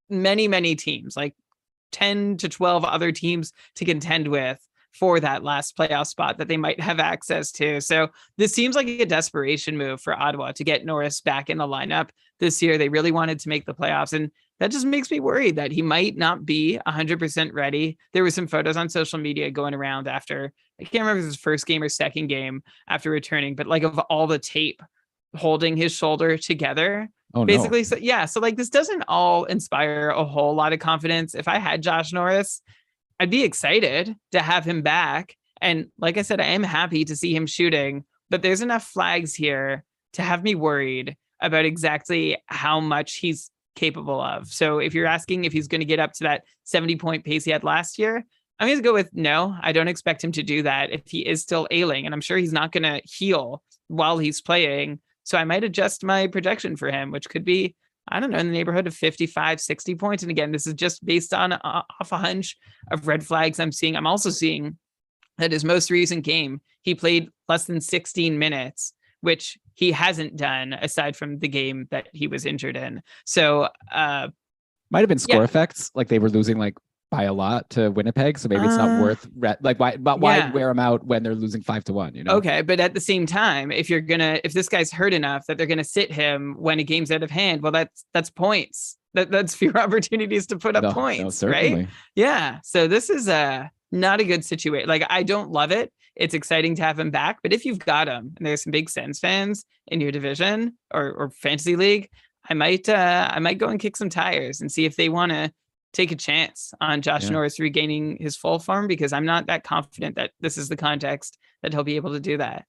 many teams, like 10 to 12 other teams to contend with for that last playoff spot that they might have access to. So this seems like a desperation move for Ottawa to get Norris back in the lineup this year. They really wanted to make the playoffs, and that just makes me worried that he might not be 100% ready. There were some photos on social media going around after, I can't remember if it was his first game or second game after returning, but like of all the tape holding his shoulder together. Oh, basically. no. So yeah, so like this doesn't all inspire a whole lot of confidence. If I had Josh Norris, I'd be excited to have him back. And like I said, I am happy to see him shooting, but there's enough flags here to have me worried about exactly how much he's capable of. So if you're asking if he's going to get up to that 70-point pace he had last year, I'm going to go with no. I don't expect him to do that if he is still ailing, and I'm sure he's not going to heal while he's playing. So I might adjust my projection for him, which could be, I don't know, in the neighborhood of 55, 60 points. And again, this is just based on off a hunch of red flags I'm seeing. I'm also seeing that his most recent game, he played less than 16 minutes, which he hasn't done aside from the game that he was injured in. So might have been score effects, like they were losing like by a lot to Winnipeg, so maybe it's not worth why wear them out when they're losing 5-1, you know? Okay, but at the same time, if this guy's hurt enough that they're gonna sit him when a game's out of hand, well, that's points. That's fewer opportunities to put up points, right? Yeah. So this is not a good situation. Like, I don't love it. It's exciting to have him back, but if you've got him, and there's some big Sens fans in your division or fantasy league, I might go and kick some tires and see if they want to take a chance on Josh Norris regaining his full form, because I'm not that confident that this is the context that he'll be able to do that.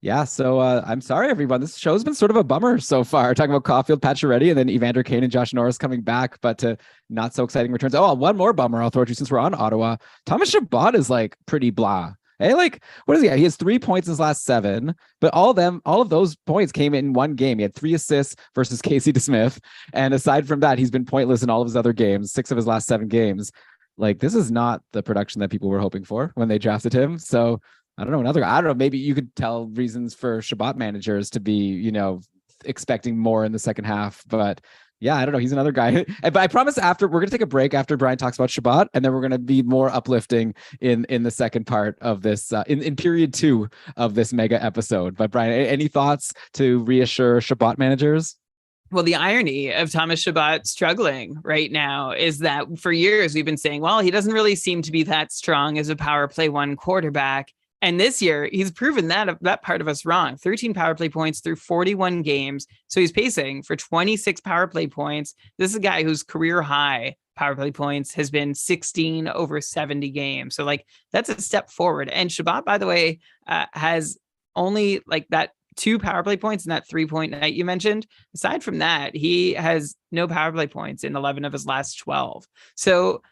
Yeah, so I'm sorry, everyone. This show's been sort of a bummer so far. Talking about Caulfield, Pacioretty, and then Evander Kane and Josh Norris coming back, but not so exciting returns. Oh, one more bummer I'll throw at you since we're on Ottawa. Thomas Chabot is like pretty blah. Hey, like, what is he? He has 3 points in his last 7, but all of those points came in one game. He had 3 assists versus Casey DeSmith. And aside from that, he's been pointless in all of his other games, 6 of his last 7 games. Like, this is not the production that people were hoping for when they drafted him. So I don't know. Maybe you could tell reasons for Chabot managers to be, expecting more in the second half, but yeah, I don't know. He's another guy. But I promise we're going to take a break after Brian talks about Chabot, and then we're going to be more uplifting in the second part of this, in period 2 of this mega episode. But Brian, any thoughts to reassure Chabot managers? Well, the irony of Thomas Chabot struggling right now is that for years we've been saying, well, he doesn't really seem to be that strong as a power play 1 quarterback. And this year, he's proven that part of us wrong. 13 power play points through 41 games. So he's pacing for 26 power play points. This is a guy whose career high power play points has been 16 over 70 games. So like, that's a step forward. And Chabot, by the way, has only like that 2 power play points in that 3-point night you mentioned. Aside from that, he has no power play points in 11 of his last 12. So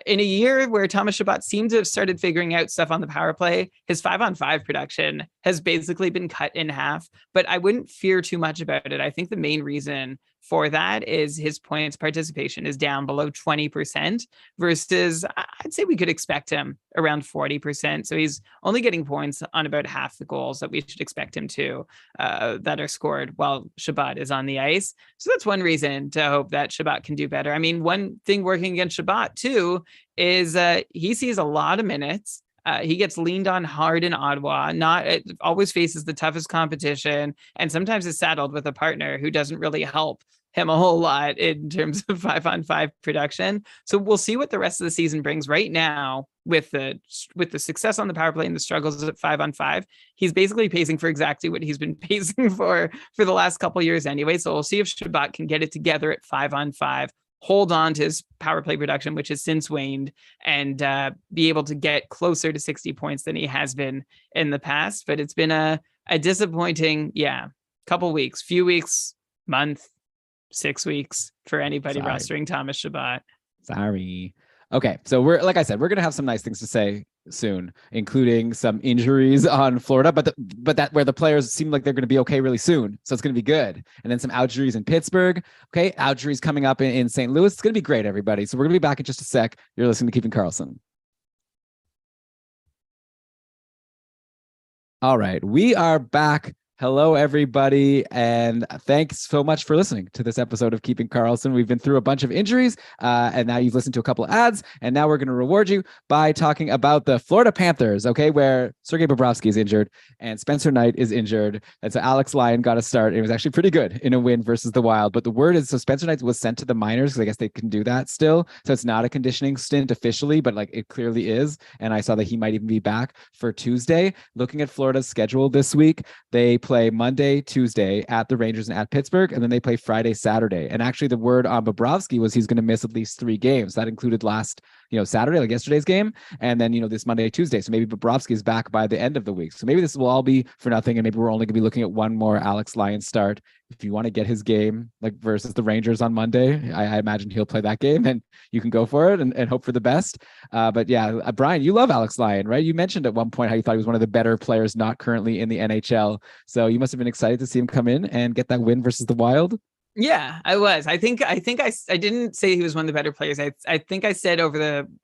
in a year where Thomas Chabot seemed to have started figuring out stuff on the power play, his 5-on-5 production has basically been cut in half, but I wouldn't fear too much about it. I think the main reason for that is his points participation is down below 20% versus I'd say we could expect him around 40%. So he's only getting points on about half the goals that we should expect him to that are scored while Chabot is on the ice. So that's one reason to hope that Chabot can do better. I mean, one thing working against Chabot too is he sees a lot of minutes. He gets leaned on hard in Ottawa, always faces the toughest competition, and sometimes is saddled with a partner who doesn't really help him a whole lot in terms of 5-on-5 production. So we'll see what the rest of the season brings. Right now, with the success on the power play and the struggles at 5-on-5, he's basically pacing for exactly what he's been pacing for the last couple of years anyway. So we'll see if Chabot can get it together at 5-on-5. Hold on to his power play production, which has since waned, and be able to get closer to 60 points than he has been in the past. But it's been a disappointing, few weeks, month, 6 weeks for anybody rostering Thomas Chabot. Sorry. Okay, so we're going to have some nice things to say soon, including some injuries on Florida, but that where the players seem like they're going to be okay really soon. So it's going to be good. And then some injuries in Pittsburgh. Okay. Injuries coming up in St. Louis. It's going to be great, everybody. So we're going to be back in just a sec. You're listening to Keeping Karlsson. All right. We are back. Hello, everybody, and thanks so much for listening to this episode of Keeping Karlsson. We've been through a bunch of injuries, and now you've listened to a couple of ads, and now we're going to reward you by talking about the Florida Panthers, okay, where Sergei Bobrovsky is injured and Spencer Knight is injured, and so Alex Lyon got a start. It was actually pretty good in a win versus the Wild, but the word is, so Spencer Knight was sent to the minors, because I guess they can do that still, so it's not a conditioning stint officially, but like it clearly is, and I saw that he might even be back for Tuesday. Looking at Florida's schedule this week, they play Monday, Tuesday at the Rangers and at Pittsburgh, and then they play Friday, Saturday. And actually, the word on Bobrovsky was he's going to miss at least 3 games. That included last, Saturday, like yesterday's game, and then this Monday, Tuesday. So maybe Bobrovsky is back by the end of the week. So maybe this will all be for nothing, and maybe we're only going to be looking at one more Alex Lyon start. If you want to get his game like versus the Rangers on Monday, I imagine he'll play that game, and you can go for it and hope for the best. But yeah, Brian, you love Alex Lyon, right? You mentioned at one point how you thought he was one of the better players not currently in the NHL. So you must have been excited to see him come in and get that win versus the Wild. Yeah, I was. I didn't say he was one of the better players. I think I said over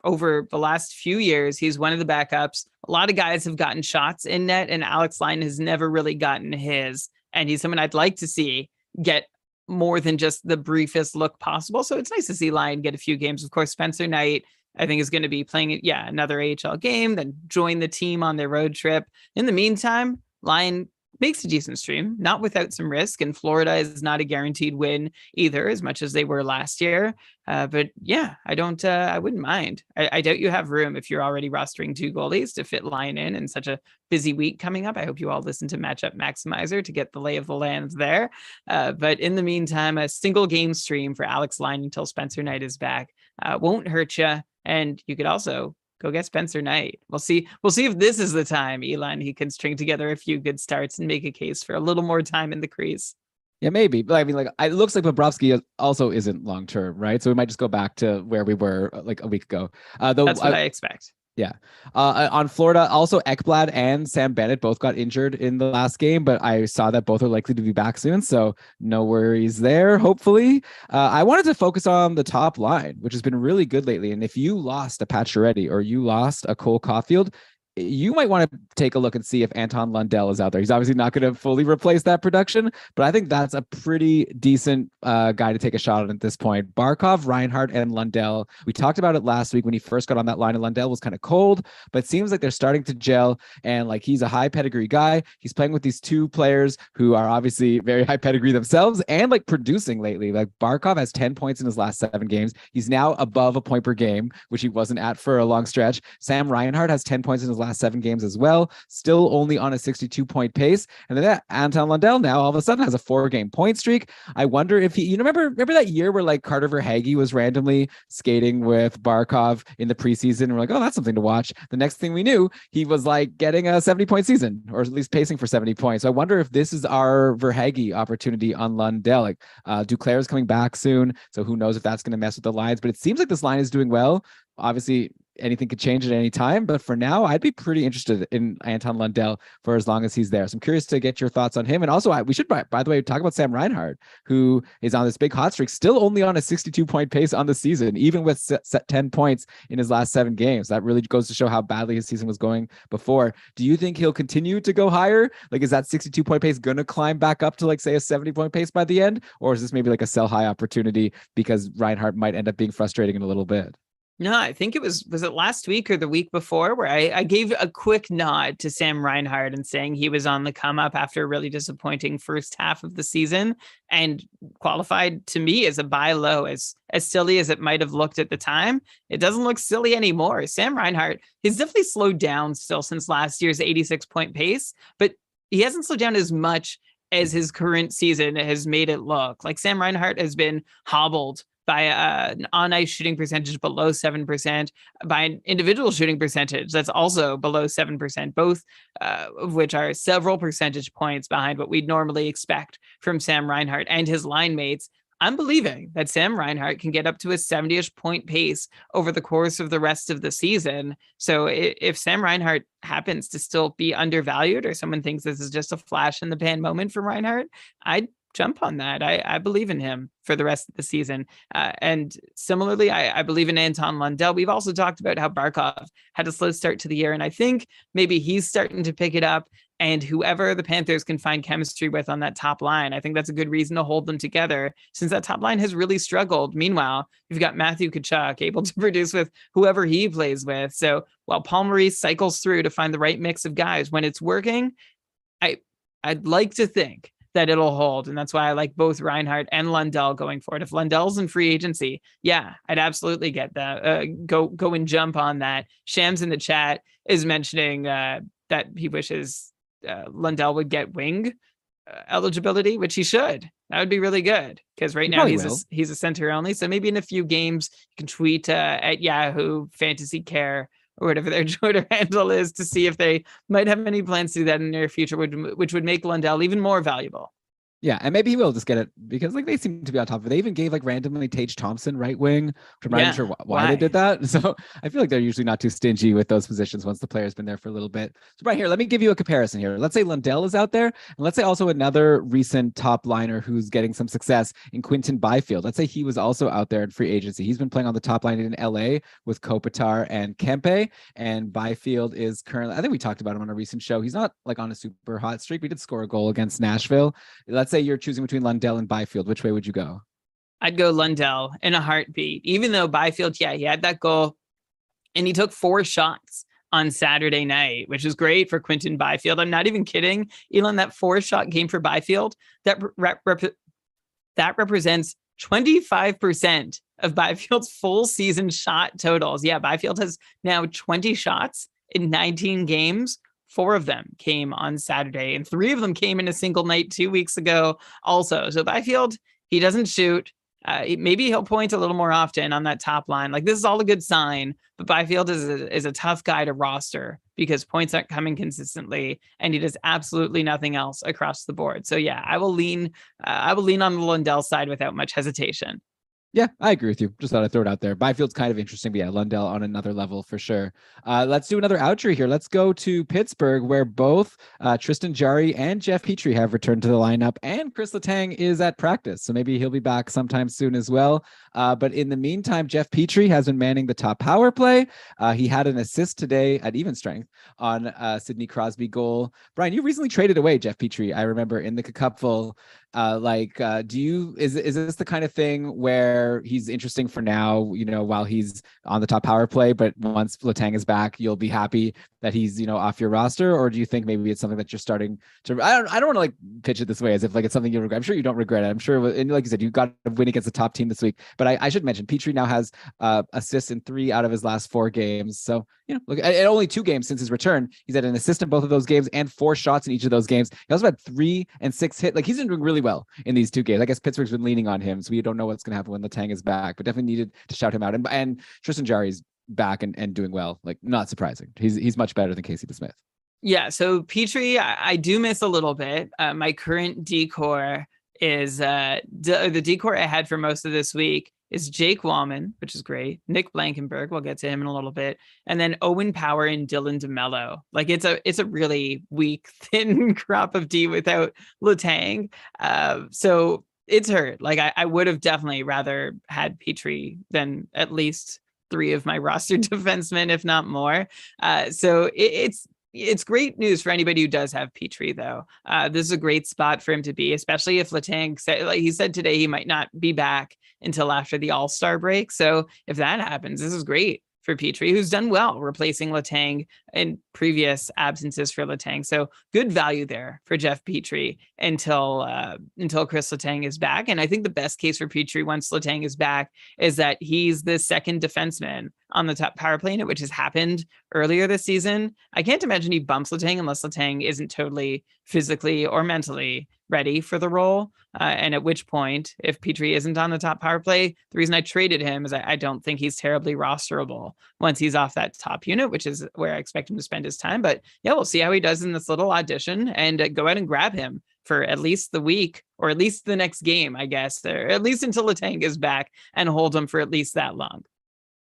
the last few years, he's one of the backups. A lot of guys have gotten shots in net, and Alex Lyon has never really gotten his. And he's someone I'd like to see get more than just the briefest look possible. So it's nice to see Lyon get a few games. Of course, Spencer Knight, I think, is going to be playing another AHL game, then join the team on their road trip. In the meantime, Lyon makes a decent stream, not without some risk. And Florida is not a guaranteed win either, as much as they were last year. But yeah, I wouldn't mind. I doubt you have room if you're already rostering 2 goalies to fit Lyon in such a busy week coming up. I hope you all listen to Matchup Maximizer to get the lay of the land there. But in the meantime, a single game stream for Alex Lyon until Spencer Knight is back won't hurt you. And you could also go get Spencer Knight. We'll see if this is the time, Elon, he can string together a few good starts and make a case for a little more time in the crease. Yeah, maybe. But I mean, it looks like Bobrovsky also isn't long term, right? So we might just go back to where we were like a week ago. That's what I expect. Yeah. On Florida, also Ekblad and Sam Bennett both got injured in the last game, but I saw that both are likely to be back soon. So no worries there, hopefully. I wanted to focus on the top line, which has been really good lately. And if you lost a Pacioretty or you lost a Cole Caulfield, you might want to take a look and see if Anton Lundell is out there. He's obviously not going to fully replace that production, but I think that's a pretty decent guy to take a shot on at this point. Barkov, Reinhart, and Lundell. We talked about it last week when he first got on that line, and Lundell was kind of cold, but it seems like they're starting to gel, and like he's a high pedigree guy. He's playing with these 2 players who are obviously very high pedigree themselves and like producing lately. Like Barkov has 10 points in his last 7 games. He's now above a point per game, which he wasn't at for a long stretch. Sam Reinhart has 10 points in his last 7 games as well, still only on a 62-point pace. And then Anton Lundell now all of a sudden has a 4-game point streak. I wonder if he, remember that year where like Carter Verhaeghe was randomly skating with Barkov in the preseason, and we're like, oh, that's something to watch. The next thing we knew, he was like getting a 70-point season, or at least pacing for 70 points. So I wonder if this is our Verhaeghe opportunity on Lundell. Like Duclair is coming back soon, so who knows if that's going to mess with the lines, but it seems like this line is doing well. Obviously, anything could change at any time, but for now, I'd be pretty interested in Anton Lundell for as long as he's there. So I'm curious to get your thoughts on him. And also, we should, by the way, talk about Sam Reinhart, who is on this big hot streak, still only on a 62-point pace on the season, even with 10 points in his last 7 games. That really goes to show how badly his season was going before. Do you think he'll continue to go higher? Like, is that 62-point pace going to climb back up to, like, say, a 70-point pace by the end? Or is this maybe like a sell high opportunity because Reinhart might end up being frustrating in a little bit? No, I think it was it last week or the week before where I gave a quick nod to Sam Reinhart and saying he was on the come up after a really disappointing first half of the season and qualified to me as a buy low. As silly as it might have looked at the time, it doesn't look silly anymore. Sam Reinhart, he's definitely slowed down still since last year's 86-point pace, but he hasn't slowed down as much as his current season has made it look. Like Sam Reinhart has been hobbled by an on-ice shooting percentage below 7%, by an individual shooting percentage that's also below 7%, both of which are several percentage points behind what we'd normally expect from Sam Reinhart and his line mates. I'm believing that Sam Reinhart can get up to a 70-ish point pace over the course of the rest of the season. So if Sam Reinhart happens to still be undervalued, or someone thinks this is just a flash in the pan moment for Reinhart, I'd jump on that. I believe in him for the rest of the season. And similarly, I believe in Anton Lundell. We've also talked about how Barkov had a slow start to the year, and I think maybe he's starting to pick it up. And whoever the Panthers can find chemistry with on that top line, I think that's a good reason to hold them together, since that top line has really struggled. Meanwhile, you've got Matthew Tkachuk able to produce with whoever he plays with. So while Paul Maurice cycles through to find the right mix of guys, when it's working, I'd like to think that it'll hold. And that's why I like both Reinhart and Lundell going forward. If Lundell's in free agency, yeah, I'd absolutely get that. Go and jump on that. Shams in the chat is mentioning that he wishes Lundell would get wing eligibility, which he should. That would be really good, because right now he's a center only. So maybe in a few games you can tweet at Yahoo Fantasy Care or whatever their Twitter handle is, to see if they might have any plans to do that in the near future, which would make Lundell even more valuable. Yeah, and maybe he will just get it, because like they seem to be on top of it. They even gave like randomly Tage Thompson right wing, which I'm not even sure why they did that. So I feel like they're usually not too stingy with those positions once the player's been there for a little bit. So right here, let me give you a comparison here. Let's say Lundell is out there, and let's say also another recent top liner who's getting some success in Quinton Byfield. Let's say he was also out there in free agency. He's been playing on the top line in LA with Kopitar and Kempe, and Byfield is currently, I think we talked about him on a recent show. He's not like on a super hot streak. We did score a goal against Nashville. Let's say you're choosing between Lundell and Byfield. Which way would you go? I'd go Lundell in a heartbeat, even though Byfield, he had that goal and he took 4 shots on Saturday night, which is great for Quinton Byfield. I'm not even kidding, Elon. That 4-shot game for Byfield, that represents 25% of Byfield's full season shot totals. Yeah, Byfield has now 20 shots in 19 games. 4 of them came on Saturday, and 3 of them came in a single night 2 weeks ago also. So Byfield, he doesn't shoot. Maybe he'll point a little more often on that top line. Like, this is all a good sign, but Byfield is a tough guy to roster because points aren't coming consistently, and he does absolutely nothing else across the board. So yeah, I will lean on the Lundell side without much hesitation. Yeah, I agree with you. Just thought I'd throw it out there. Byfield's kind of interesting, but yeah, Lundell on another level for sure. Let's do another outro here. Let's go to Pittsburgh, where both Tristan Jarry and Jeff Petrie have returned to the lineup, and Chris Letang is at practice, so maybe he'll be back sometime soon as well. But in the meantime, Jeff Petrie has been manning the top power play. He had an assist today at even strength on Sidney Crosby goal. Brian, you recently traded away Jeff Petrie, I remember, in the Cupful. Is this the kind of thing where he's interesting for now, while he's on the top power play, but once Letang is back, you'll be happy that he's, off your roster? Or do you think maybe it's something that you're starting to, I don't want to like pitch it this way as if like it's something you regret. I'm sure you don't regret it. I'm sure, and like you said, you got a win against the top team this week, but I should mention Petrie now has assists in 3 out of his last 4 games. So, look at only 2 games since his return, he's had an assist in both of those games and 4 shots in each of those games. He also had 3 and 6 hit. Like, he's been doing really well in these 2 games. I guess Pittsburgh's been leaning on him, so we don't know what's going to happen when Letang is back, but definitely needed to shout him out. And Tristan Jarry's back and doing well. Like, not surprising. He's much better than Casey DeSmith. Yeah, so Petrie, I do miss a little bit. My current decor is the decor I had for most of this week is Jake Wallman, which is great. Nick Blankenberg, we'll get to him in a little bit, and then Owen Power and Dylan DeMello. Like, it's a really weak, thin crop of D without Letang. So it's hurt. Like, I would have definitely rather had Petrie than at least 3 of my roster defensemen, if not more. So it's great news for anybody who does have Petrie, though. This is a great spot for him to be, especially if Letang said, like he said today, he might not be back until after the All-Star break. So if that happens, this is great for Petrie, who's done well replacing Letang in previous absences for Letang. So good value there for Jeff Petrie until Chris Letang is back. And I think the best case for Petrie once Letang is back is that he's the second defenseman on the top power play unit, which has happened earlier this season. I can't imagine he bumps Letang unless Letang isn't totally physically or mentally ready for the role. And at which point, if Petrie isn't on the top power play, the reason I traded him is I don't think he's terribly rosterable once he's off that top unit, which is where I expect him to spend his time. But yeah, we'll see how he does in this little audition and go ahead and grab him for at least the week or at least the next game, I guess, or at least until Letang is back, and hold him for at least that long.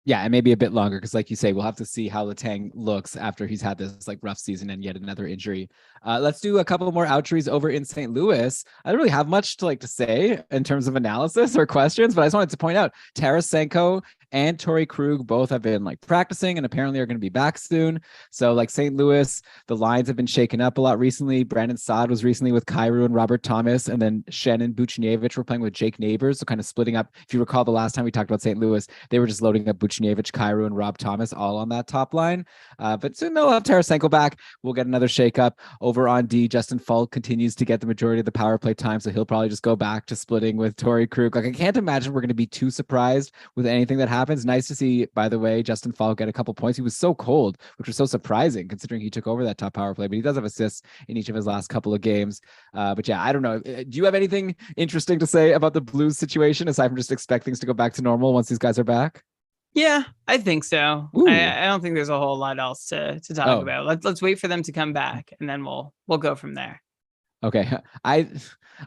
Yeah, and maybe a bit longer because, like you say, we'll have to see how Letang looks after he's had this like rough season and yet another injury. Let's do a couple more outries over in St. Louis. I don't really have much to say in terms of analysis or questions, but I just wanted to point out Tarasenko and Torrey Krug both have been practicing and apparently are going to be back soon. So St. Louis, the lines have been shaken up a lot recently. Brandon Saad was recently with Kyrou and Robert Thomas, and then Shen and Buchnevich were playing with Jake Neighbors. So kind of splitting up. If you recall the last time we talked about St. Louis, they were just loading up Buchnevich, Kyrou, and Rob Thomas all on that top line. But soon they'll have Tarasenko back. We'll get another shakeup. Over on D, Justin Falk continues to get the majority of the power play time, so he'll probably just go back to splitting with Torrey Krug. I can't imagine we're going to be too surprised with anything that happens. Nice to see, by the way, Justin Falk get a couple points. He was so cold, which was so surprising considering he took over that top power play, but he does have assists in each of his last couple of games. But yeah, I don't know. Do you have anything interesting to say about the Blues situation aside from just expect things to go back to normal once these guys are back? Yeah, I think so. I don't think there's a whole lot else to talk about. Let's wait for them to come back, and then we'll go from there. Okay. I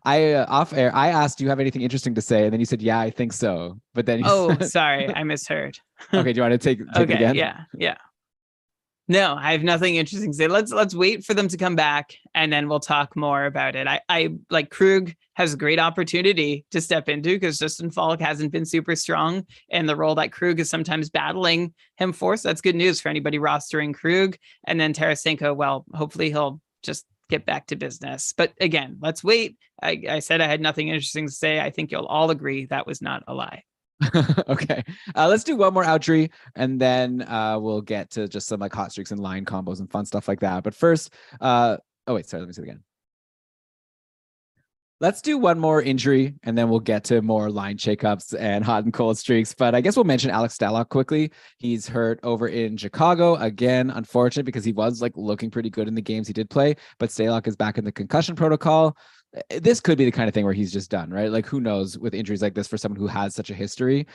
off air, I asked, do you have anything interesting to say? And then you said, yeah, I think so. But then sorry, I misheard. Okay, do you want to take it again? Yeah. No, I have nothing interesting to say. Let's wait for them to come back, and then we'll talk more about it. I like Krug has a great opportunity to step into because Justin Falk hasn't been super strong in the role that Krug is sometimes battling him for. So that's good news for anybody rostering Krug. And then Tarasenko, well, hopefully he'll just get back to business. But again, let's wait. I said I had nothing interesting to say. I think you'll all agree that was not a lie. Okay. Let's do one more outry and then we'll get to just some hot streaks and line combos and fun stuff like that. But first, let me say it again. Let's do one more injury and then we'll get to more line shakeups and hot and cold streaks. But I guess we'll mention Alex Stalock quickly. He's hurt over in Chicago. Again, unfortunate because he was looking pretty good in the games he did play, but Stalock is back in the concussion protocol. This could be the kind of thing where he's just done, right? Who knows with injuries like this for someone who has such a history.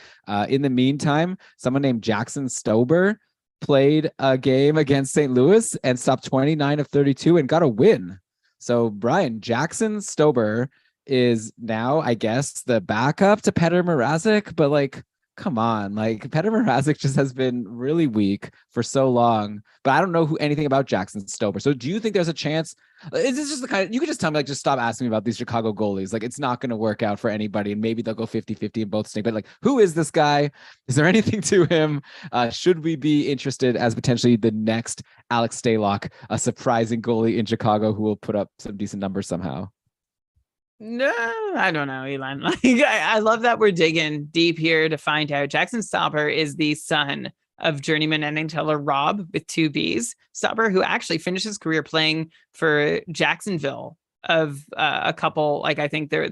In the meantime, someone named Jackson Stober played a game against St. Louis and stopped 29 of 32 and got a win. So Brian, Jackson Stober is now, I guess, the backup to Petr Mrazek, but come on, Petr Mrazek just has been really weak for so long, but I don't know anything about Jackson Stober. So do you think there's a chance? Is this just the kind of, you could just tell me, just stop asking me about these Chicago goalies. It's not going to work out for anybody and maybe they'll go 50-50 in both stink, but who is this guy? Is there anything to him? Should we be interested as potentially the next Alex Stalock, a surprising goalie in Chicago who will put up some decent numbers somehow? No, I don't know, Elon. I love that we're digging deep here to find out. Jackson Stober is the son of journeyman NHLer Rob with 2 Bs. Stober, who actually finished his career playing for Jacksonville of a couple, I think they're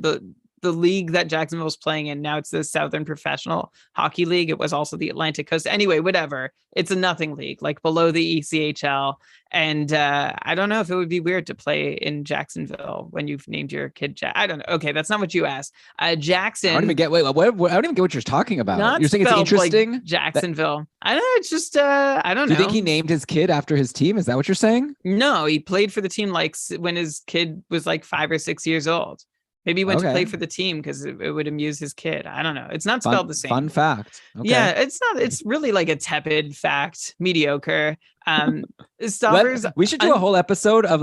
the league that Jacksonville was playing in. Now it's the Southern Professional Hockey League. It was also the Atlantic Coast. Anyway, whatever. It's a nothing league, below the ECHL. And I don't know if it would be weird to play in Jacksonville when you've named your kid Jack. I don't know. Okay, that's not what you asked. Jackson. I don't even get. Wait, I don't even get what you're talking about. You're saying it's interesting. Jacksonville. I don't know. It's just I don't know. Do you think he named his kid after his team? Is that what you're saying? No, he played for the team when his kid was 5 or 6 years old. Maybe he went to play for the team because it would amuse his kid. I don't know. It's not spelled the same. Fun fact. Okay. Yeah, it's not. It's really a tepid fact, mediocre. Stober's. We should do a whole episode of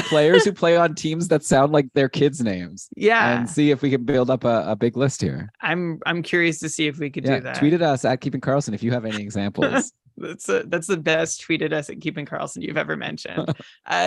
players who play on teams that sound like their kids' names. Yeah, and see if we can build up a big list here. I'm curious to see if we could do that. Tweet at us at Keeping Karlsson if you have any examples. That's the best tweeted us at Keeping Karlsson you've ever mentioned.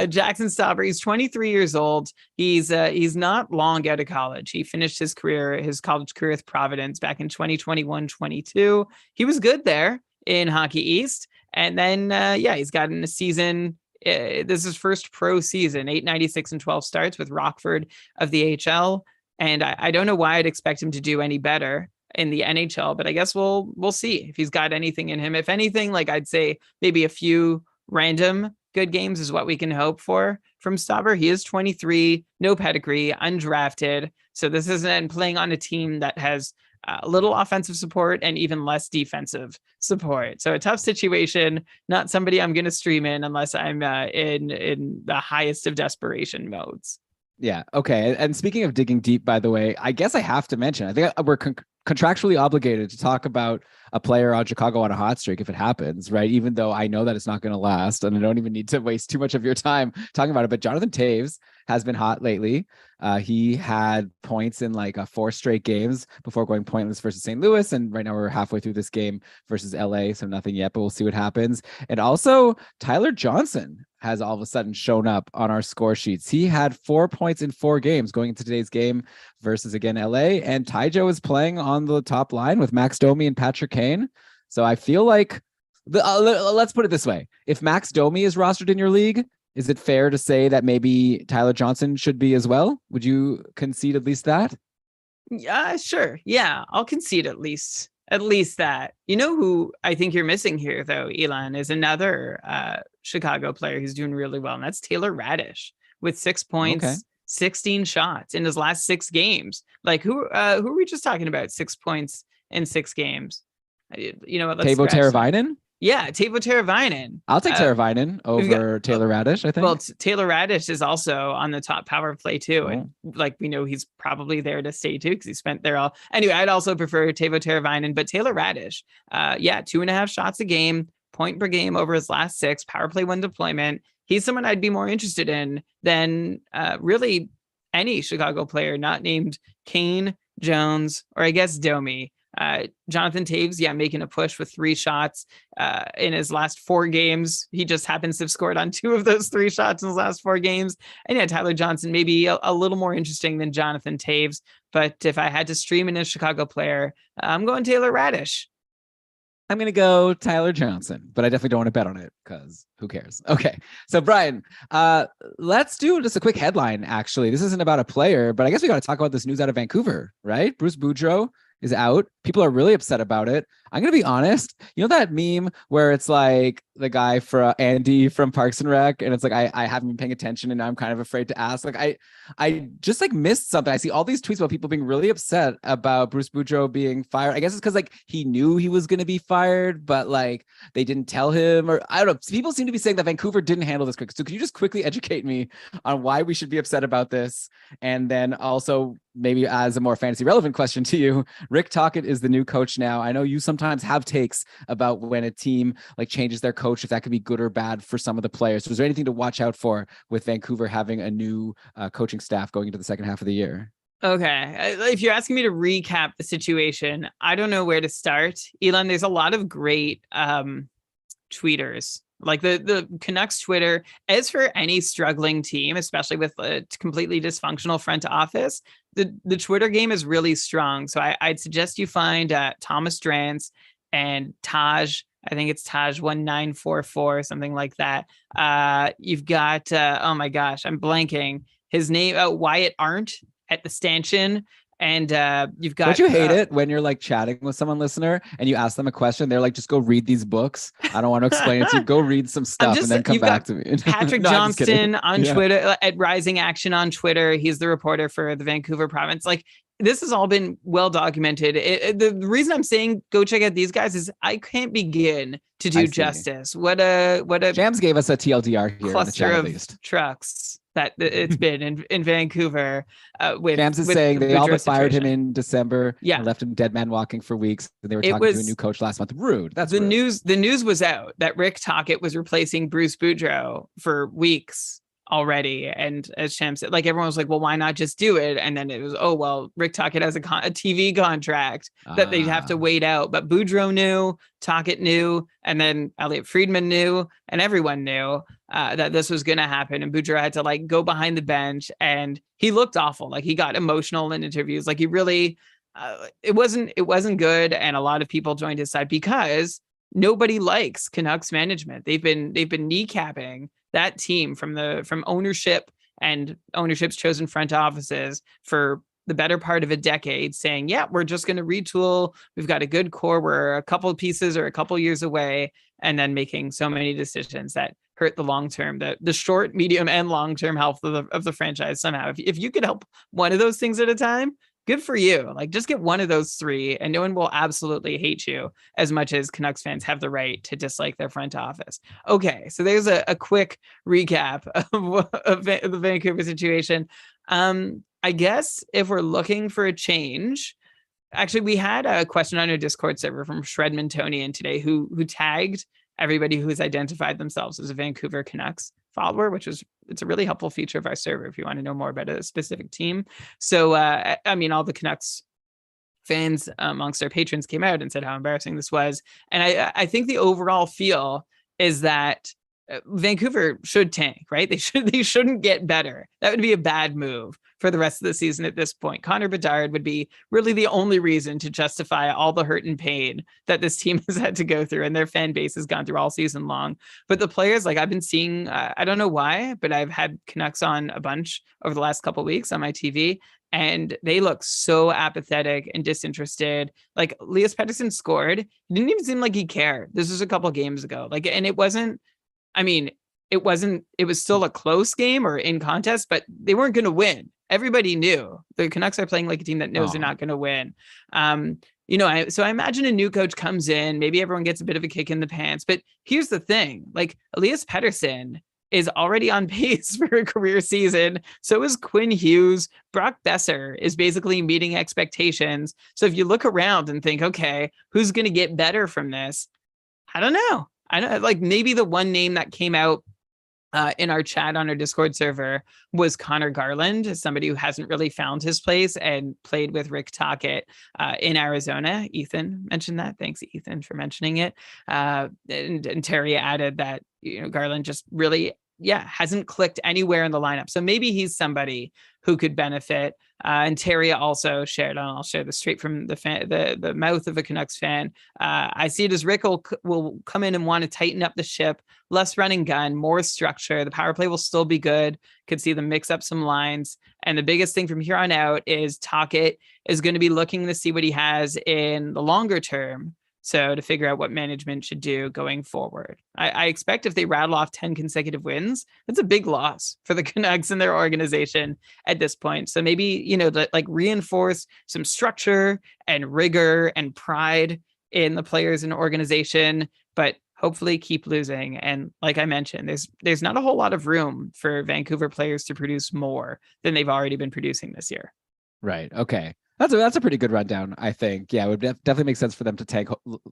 Jackson Stober, he's 23 years old. He's not long out of college. He finished his college career with Providence back in 2021-22. He was good there in Hockey East. And then, he's gotten a season. This is his first pro season, 896 and 12 starts with Rockford of the AHL. And I don't know why I'd expect him to do any better in the NHL, but I guess we'll see if he's got anything in him. If anything, like I'd say maybe a few random good games is what we can hope for from Stauber. He is 23, no pedigree, undrafted. So this isn't playing on a team that has a little offensive support and even less defensive support. So a tough situation, not somebody I'm going to stream in unless I'm in the highest of desperation modes. Yeah. Okay. And speaking of digging deep, by the way, I guess I have to mention, I think we're contractually obligated to talk about a player on Chicago on a hot streak if it happens, right? Even though I know that it's not going to last and I don't even need to waste too much of your time talking about it. But Jonathan Toews has been hot lately. He had points in like 4 straight games before going pointless versus St. Louis. And right now we're halfway through this game versus LA. So nothing yet, but we'll see what happens. And also Tyler Johnson has all of a sudden shown up on our score sheets. He had 4 points in 4 games going into today's game versus, again, LA. And Tyjo is playing on the top line with Max Domi and Patrick Kane. So I feel like, let's put it this way. If Max Domi is rostered in your league, is it fair to say that maybe Tyler Johnson should be as well? Would you concede at least that? Yeah, sure. Yeah, I'll concede at least that. You know who I think you're missing here, though, Elon, is another Chicago player who's doing really well, and that's Taylor Radish with 6 points, okay, 16 shots in his last 6 games. Like who are we just talking about? 6 points in 6 games. You know what? Teuvo Teravainen? Yeah, Teuvo Teravainen. I'll take Teravainen over Taylor Radish, I think. Well, Taylor Radish is also on the top power play too. And like we know he's probably there to stay too because he spent there all. Anyway, I'd also prefer Teuvo Teravainen, but Taylor Radish, 2.5 shots a game, point per game over his last 6, power play 1 deployment. He's someone I'd be more interested in than really any Chicago player not named Kane, Jones, or I guess Domi. Jonathan Toews, making a push with 3 shots in his last 4 games. He just happens to have scored on 2 of those 3 shots in his last 4 games. And Tyler Johnson maybe a little more interesting than Jonathan Toews. But if I had to stream in a Chicago player, I'm going Taylor Radish. I'm going to go Tyler Johnson, but I definitely don't want to bet on it because who cares? Okay. So Brian, let's do just a quick headline. Actually, this isn't about a player, but I guess we got to talk about this news out of Vancouver, right? Bruce Boudreau is out. People are really upset about it. I'm going to be honest. You know that meme where it's like the guy for Andy from Parks and Rec, and it's like, I haven't been paying attention and now I'm kind of afraid to ask. Like I just like missed something. I see all these tweets about people being really upset about Bruce Boudreau being fired. I guess it's because like he knew he was going to be fired, but like they didn't tell him, or I don't know. People seem to be saying that Vancouver didn't handle this quick. So could you just quickly educate me on why we should be upset about this? And then also maybe as a more fantasy relevant question to you, Rick Tocchet is the new coach now. I know you sometimes have takes about when a team like changes their coach, if that could be good or bad for some of the players. So is there anything to watch out for with Vancouver having a new coaching staff going into the second half of the year? Okay. If you're asking me to recap the situation, I don't know where to start. Elon, there's a lot of great tweeters. Like the Canucks Twitter, as for any struggling team, especially with a completely dysfunctional front office, the Twitter game is really strong. So I'd suggest you find Thomas Drance and Taj. I think it's Taj 1944, something like that. You've got, oh my gosh, I'm blanking his name, Wyatt Arndt at the stanchion. And you've got. Don't you hate it when you're like chatting with someone, listener, and you ask them a question? They're like, just go read these books. I don't want to explain it to you. Go read some stuff and then come back to me. Patrick Johnston on Twitter, at Rising Action on Twitter. He's the reporter for the Vancouver province. Like, this has all been well documented. The reason I'm saying go check out these guys is I can't begin to do justice. What a Jams gave us a TLDR here cluster of trucks that it's been in Vancouver. With Jams is saying they all but fired him in December. Yeah, and left him dead man walking for weeks. And they were talking to a new coach last month. Rude. That's the rude. news. The news was out that Rick Tocchet was replacing Bruce Boudreau for weeks already. And as Sham said, like everyone was like, well, why not just do it? And then it was, oh, well, Rick Tocchet has a TV contract that they'd have to wait out. But Boudreau knew, Tocchet knew, and then Elliot Friedman knew, and everyone knew that this was going to happen. And Boudreau had to like go behind the bench, and he looked awful. Like he got emotional in interviews. Like he really, it wasn't good. And a lot of people joined his side because nobody likes Canucks management. They've been kneecapping that team from ownership and ownership's chosen front offices for the better part of a decade saying, yeah, we're just going to retool. We've got a good core. We're a couple of pieces or a couple of years away, and then making so many decisions that hurt the long term, the short, medium, and long term health of the franchise somehow. If you could help one of those things at a time, good for you. Like, just get one of those three, and no one will absolutely hate you as much as Canucks fans have the right to dislike their front office. Okay, so there's a quick recap of the Vancouver situation. I guess if we're looking for a change, actually, we had a question on our Discord server from Shredmantonian today who tagged everybody who has identified themselves as a Vancouver Canucks follower, it's a really helpful feature of our server if you want to know more about a specific team. So, I mean, all the Canucks fans amongst our patrons came out and said how embarrassing this was. And I think the overall feel is that Vancouver should tank, right? They shouldn't get better. That would be a bad move for the rest of the season at this point. Connor Bedard would be really the only reason to justify all the hurt and pain that this team has had to go through and their fan base has gone through all season long. But the players, like I've been seeing, I don't know why, but I've had Canucks on a bunch over the last couple of weeks on my TV, and they look so apathetic and disinterested. Like Elias Pettersson scored. It didn't even seem like he cared. This was a couple of games ago. Like, and it wasn't, I mean, it was still a close game or in contest, but they weren't going to win. Everybody knew the Canucks are playing like a team that knows they're not going to win. So I imagine a new coach comes in, maybe everyone gets a bit of a kick in the pants, but here's the thing, like Elias Pettersson is already on pace for a career season. So is Quinn Hughes. Brock Besser is basically meeting expectations. So if you look around and think, okay, who's going to get better from this? I don't know. I know, like maybe the one name that came out in our chat on our Discord server was Connor Garland, as somebody who hasn't really found his place and played with Rick Tocchet in Arizona. Ethan mentioned that. Thanks, Ethan, for mentioning it. And Terry added that Garland just really hasn't clicked anywhere in the lineup. So maybe he's somebody who could benefit. And Terry also shared, and I'll share this straight from the mouth of a Canucks fan. I see it as Rick will come in and want to tighten up the ship, less running gun, more structure. The power play will still be good. Could see them mix up some lines. And the biggest thing from here on out is Tocchet is going to be looking to see what he has in the longer term. So to figure out what management should do going forward. I expect if they rattle off 10 consecutive wins, that's a big loss for the Canucks and their organization at this point. So maybe, like reinforce some structure and rigor and pride in the players and organization, but hopefully keep losing. And like I mentioned, there's not a whole lot of room for Vancouver players to produce more than they've already been producing this year. Right. Okay. That's a pretty good rundown, I think. Yeah, it would definitely make sense for them to tank.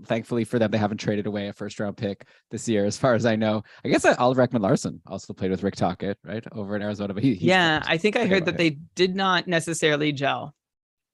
Thankfully for them, they haven't traded away a first-round pick this year, as far as I know. I guess Oliver Ekman-Larsson also played with Rick Tocchet, right, over in Arizona. But I think I heard that they did not necessarily gel.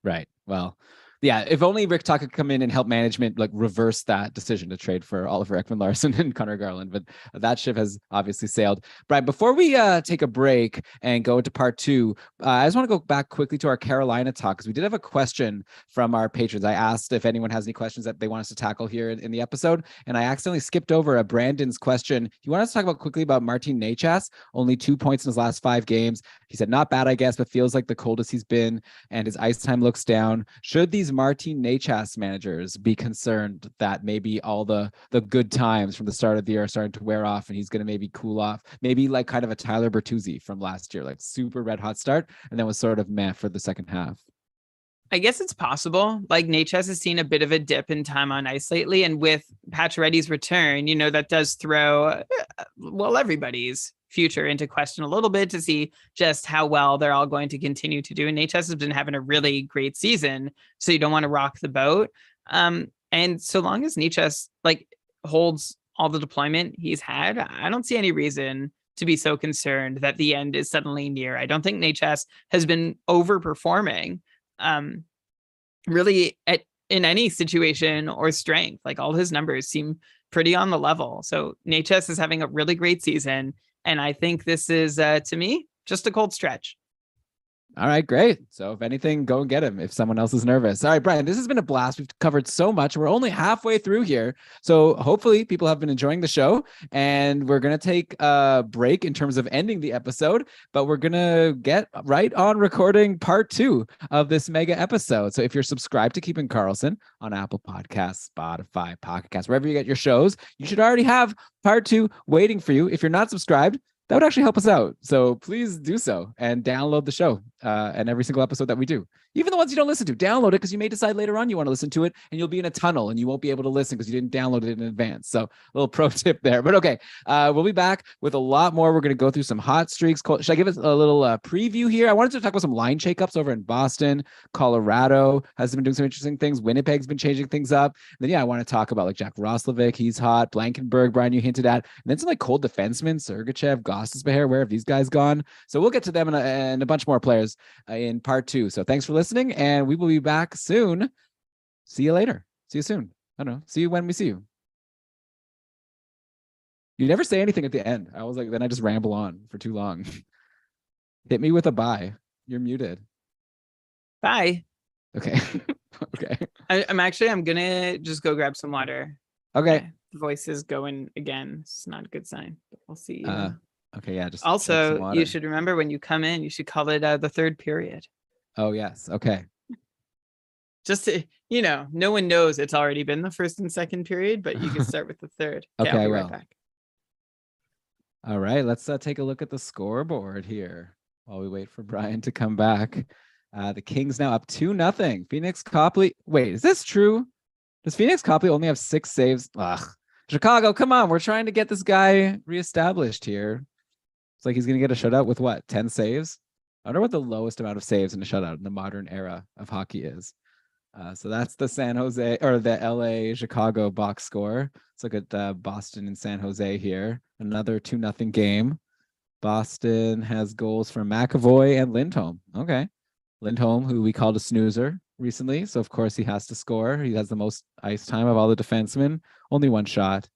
Right. Well, yeah, if only Rick Tocchet could come in and help management like reverse that decision to trade for Oliver Ekman-Larsson and Connor Garland, but that ship has obviously sailed. Brian, before we take a break and go into part two, I just want to go back quickly to our Carolina talk, because we did have a question from our patrons. I asked if anyone has any questions that they want us to tackle here in the episode, and I accidentally skipped over a Brandon's question. He wanted us to talk quickly about Martin Necas, only 2 points in his last 5 games. He said, not bad, I guess, but feels like the coldest he's been, and his ice time looks down. Should these Martin Necas managers be concerned that maybe all the good times from the start of the year are starting to wear off and he's going to maybe cool off, maybe like kind of a Tyler Bertuzzi from last year, like super red hot start and then was sort of meh for the second half? I guess it's possible. Like Necas has seen a bit of a dip in time on ice lately, and with Pacioretty's return, that does throw everybody's future into question a little bit to see just how well they're all going to continue to do. And Necas has been having a really great season, so you don't want to rock the boat. And so long as Necas holds all the deployment he's had, I don't see any reason to be so concerned that the end is suddenly near. I don't think Necas has been overperforming really in any situation or strength. Like all his numbers seem pretty on the level. So Necas is having a really great season. And I think this is, to me, just a cold stretch. All right, great. So if anything, go and get him if someone else is nervous. All right, Brian, this has been a blast. We've covered so much. We're only halfway through here. So hopefully people have been enjoying the show, and we're going to take a break in terms of ending the episode, but we're going to get right on recording part 2 of this mega episode. So if you're subscribed to Keeping Karlsson on Apple Podcasts, Spotify, Pocket Casts, wherever you get your shows, you should already have part 2 waiting for you. If you're not subscribed, that would actually help us out. So please do so and download the show and every single episode that we do. Even the ones you don't listen to, download it, because you may decide later on you want to listen to it and you'll be in a tunnel and you won't be able to listen because you didn't download it in advance. So a little pro tip there. But okay, we'll be back with a lot more. We're going to go through some hot streaks. Should I give us a little preview here? I wanted to talk about some line shakeups over in Boston. Colorado has been doing some interesting things. Winnipeg's been changing things up. And then, yeah, I want to talk about like Jack Roslovic. He's hot. Blankenberg, Brian, you hinted at. And then some like cold defensemen, Sergachev, Gostisbehere. Where have these guys gone? So we'll get to them and a bunch more players in part 2. So thanks for listening, and we will be back soon. See you later. See you soon. I don't know. See you when we see you. You never say anything at the end. I was like, then I just ramble on for too long. Hit me with a bye. You're muted. Bye. Okay. Okay. I'm gonna just go grab some water. Okay. The voice is going again. It's not a good sign, but we'll see. Okay, yeah. Just also, you should remember when you come in, you should call it the third period. Oh, yes. Okay. Just to, no one knows it's already been the first and second period, but you can start with the third. Okay, I'll be right back. All right, let's take a look at the scoreboard here while we wait for Brian to come back. The Kings now up 2-0. Phoenix Copley. Wait, is this true? Does Phoenix Copley only have 6 saves? Ugh. Chicago, come on. We're trying to get this guy reestablished here. It's like he's going to get a shutout with what, 10 saves? I wonder what the lowest amount of saves in a shutout in the modern era of hockey is. So that's the San Jose or the LA Chicago box score. Let's look at Boston and San Jose here. Another 2-0 game. Boston has goals from McAvoy and Lindholm. Okay. Lindholm, who we called a snoozer recently. So, of course, he has to score. He has the most ice time of all the defensemen. Only 1 shot.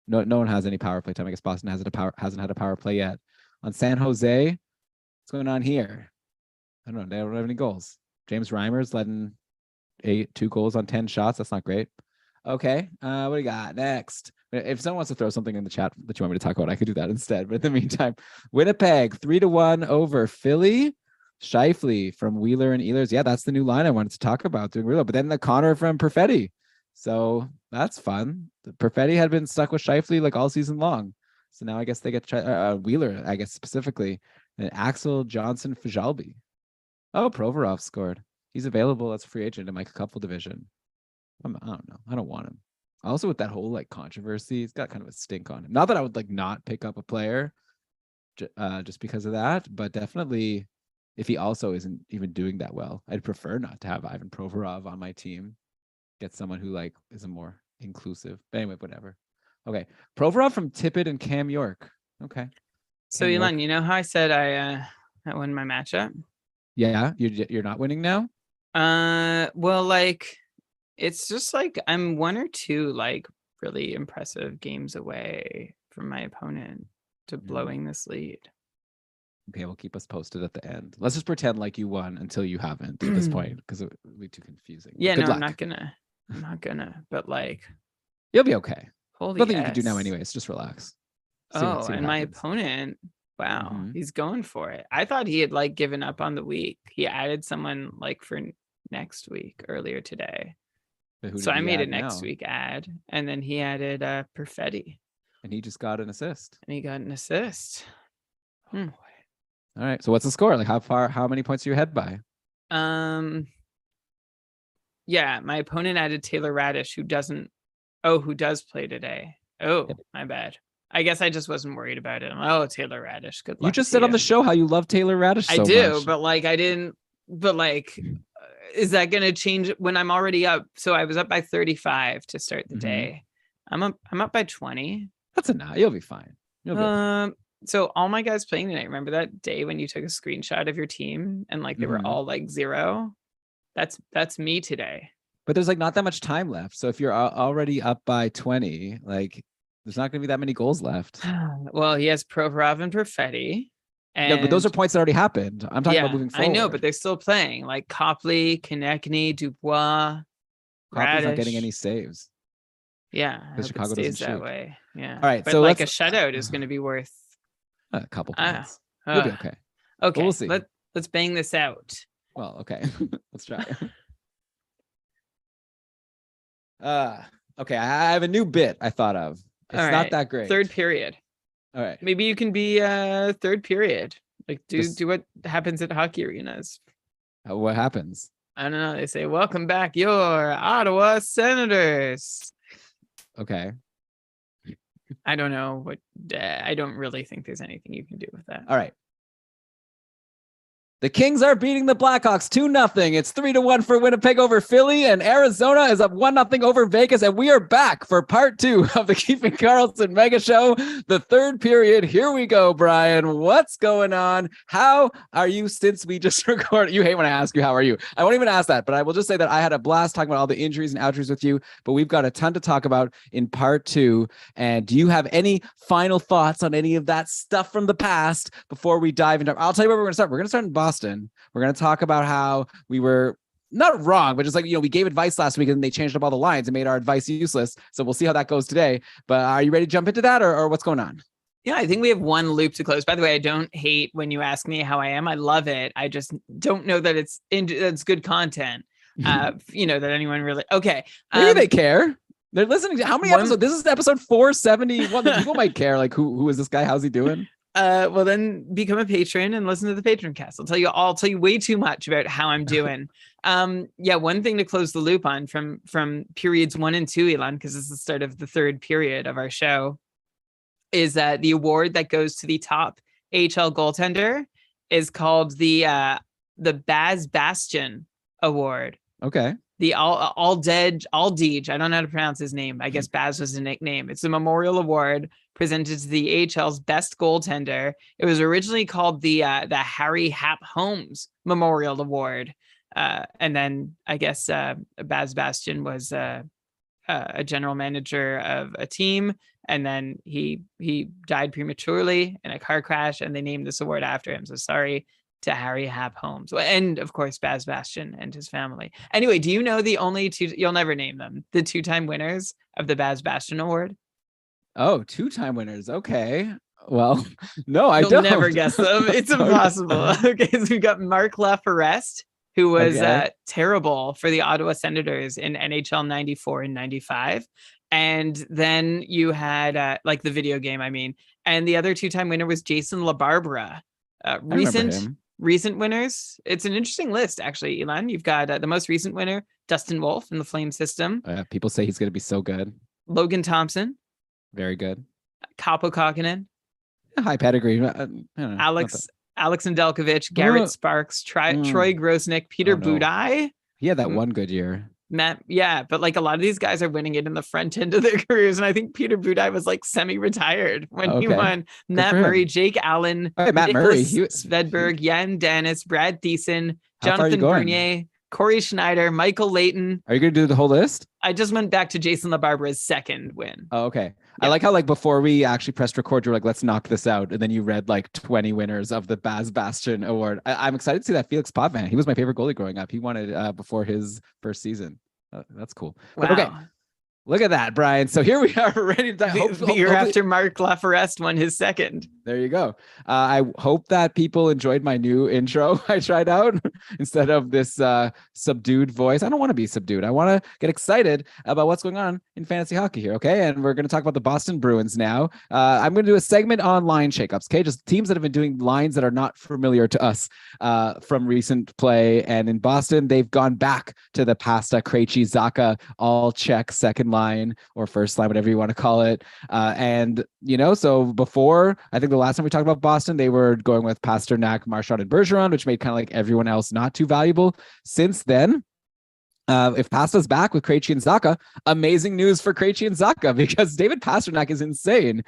No one has any power play time. I guess Boston hasn't had a power play yet. On San Jose, what's going on here? I don't know. They don't have any goals. James Reimer's letting 2 goals on 10 shots. That's not great. Okay. What do you got next? If someone wants to throw something in the chat that you want me to talk about, I could do that instead. But in the meantime, Winnipeg 3-1 over Philly. Scheifele from Wheeler and Ehlers. Yeah, that's the new line I wanted to talk about. Doing real. But then the Connor from Perfetti. So that's fun. Perfetti had been stuck with Scheifele like all season long. So now I guess they get Wheeler, I guess specifically, and Axel Johnson Fajalbi. Oh, Provorov scored. He's available as a free agent in my couple division. I don't know. I don't want him. Also, with that whole like controversy, he's got kind of a stink on him. Not that I would like not pick up a player just because of that, but definitely if he also isn't even doing that well, I'd prefer not to have Ivan Provorov on my team. Get someone who like is a more inclusive. But anyway, whatever. Okay, Provorov from Tippett and Cam York. Okay. So Elon, you know how I said I won my matchup? Yeah, you're not winning now. Well, like it's just like I'm 1 or 2 like really impressive games away from my opponent to blowing this lead. Okay, we'll keep us posted at the end. Let's just pretend like you won until you haven't at this point, because it would be too confusing. Yeah, no, luck. I'm not gonna, but like you'll be okay. Holy nothing you can do now anyways. Just relax. See and my opponent, wow, he's going for it. I thought he had like given up on the week. He added someone like for next week earlier today. So I made a next week ad, and then he added Perfetti. And he just got an assist. And he got an assist. Oh, boy. All right. So what's the score? Like how many points are you ahead by? Yeah, my opponent added Taylor Radish, who does play today. Oh, my bad. I guess I just wasn't worried about it. Oh, Taylor Radish. Good luck. You just said on the show how you love Taylor Radish so much. I do, but like I didn't. But like, is that going to change when I'm already up? So I was up by 35 to start the day. I'm up by 20. That's enough. You'll be fine. So all my guys playing tonight. Remember that day when you took a screenshot of your team and like they were all like 0? That's me today. But there's like not that much time left. So if you're already up by 20, like there's not going to be that many goals left. Well, he has Provorov and Perfetti. Yeah, but those are points that already happened. I'm talking about moving forward. I know, but they're still playing. Like Copley, Konechny, Dubois, Copley's not Radish. getting any saves. Yeah, I hope Chicago it stays doesn't that shoot. way. Yeah. All right, but so like a shutout is going to be worth a couple points. You'll be okay. Okay, we'll see. Let's bang this out. Well, okay, let's try. Okay, I have a new bit I thought of. It's not that great. Third period. All right. Maybe you can be third period. Like do what happens at hockey arenas. What happens? I don't know. They say, "Welcome back, your Ottawa Senators." Okay. I don't know what. I don't really think there's anything you can do with that. All right. The Kings are beating the Blackhawks 2-0. It's 3-1 for Winnipeg over Philly, and Arizona is up 1-0 over Vegas. And we are back for part 2 of the Keeping Karlsson Mega Show, the third period. Here we go, Brian. What's going on? How are you since we just recorded? You hate when I ask you, how are you? I won't even ask that, but I will just say that I had a blast talking about all the injuries and outjuries with you, but we've got a ton to talk about in part 2. And do you have any final thoughts on any of that stuff from the past before we dive into? I'll tell you where we're going to start. We're going to start in Boston. We're going to talk about how we were not wrong, but just like, we gave advice last week and they changed up all the lines and made our advice useless. So we'll see how that goes today. But are you ready to jump into that or what's going on? Yeah, I think we have one loop to close. By the way, I don't hate when you ask me how I am. I love it. I just don't know that it's good content. That anyone really. Okay. Maybe they care. They're listening to how many episodes? This is episode 471. People might care. Like, who is this guy? How's he doing? Well, then become a patron and listen to the Patron Cast. I'll tell you way too much about how I'm doing. One thing to close the loop on from periods 1 and 2, Elon, because this is the start of the third period of our show, is that the award that goes to the top AHL goaltender is called the Baz Bastion Award. Okay. The Aldej, I don't know how to pronounce his name. I guess Baz was a nickname. It's a memorial award presented to the AHL's best goaltender. It was originally called the Harry Hap Holmes Memorial Award. And then I guess Baz Bastion was a general manager of a team. And then he died prematurely in a car crash, and they named this award after him. So sorry to Harry Hap Holmes, and of course Baz Bastion and his family. Anyway, do you know the only two? You'll never name them. The 2-time winners of the Baz Bastion Award. Oh, 2-time winners. Okay. Well, no, You'll never guess them. It's impossible. Okay, so we've got Mark LaForest, who was terrible for the Ottawa Senators in NHL 94 and 95. And then you had like the video game, and the other 2-time winner was Jason LaBarbera. Recent winners. It's an interesting list, actually, Elon. You've got the most recent winner, Dustin Wolf in the Flame system. People say he's going to be so good. Logan Thompson. Very good. Kaapo Kakkonen. High pedigree. Alex Nedeljkovic, Garrett Sparks, Troy Grosnick, Peter Budaj. He had that one good year. Matt, but like a lot of these guys are winning it in the front end of their careers, and I think Peter Budaj was like semi-retired when he won. Matt Murray, Jake Allen, Matt Murray, Svedberg, Jan Dennis, Brad Thiessen, Jonathan Bernier, Corey Schneider, Michael Layton. Are you going to do the whole list? I just went back to Jason LaBarbera's second win. Oh, okay. Yeah. I like how before we actually pressed record, you're like, let's knock this out. And then you read 20 winners of the Baz Bastion Award. I'm excited to see that Felix Potvin. He was my favorite goalie growing up. He won it before his first season. That's cool. Wow. Okay. Look at that, Brian. So here we are ready to dive. The year after Mark LaForest won his second. There you go. I hope that people enjoyed my new intro I tried out instead of this subdued voice. I don't want to be subdued. I want to get excited about what's going on in fantasy hockey here. Okay. And we're going to talk about the Boston Bruins now. I'm going to do a segment on line shakeups. Okay. Just teams that have been doing lines that are not familiar to us from recent play. And in Boston, they've gone back to the Pasta, Krejci, Zacha, all check second line or first line, whatever you want to call it. So before, I think the last time we talked about Boston, they were going with Pasternak, Marchand, and Bergeron, which made kind of like everyone else not too valuable. Since then, If Pasta's back with Krejci and Zacha, amazing news for Krejci and Zacha because David Pastrnak is insane.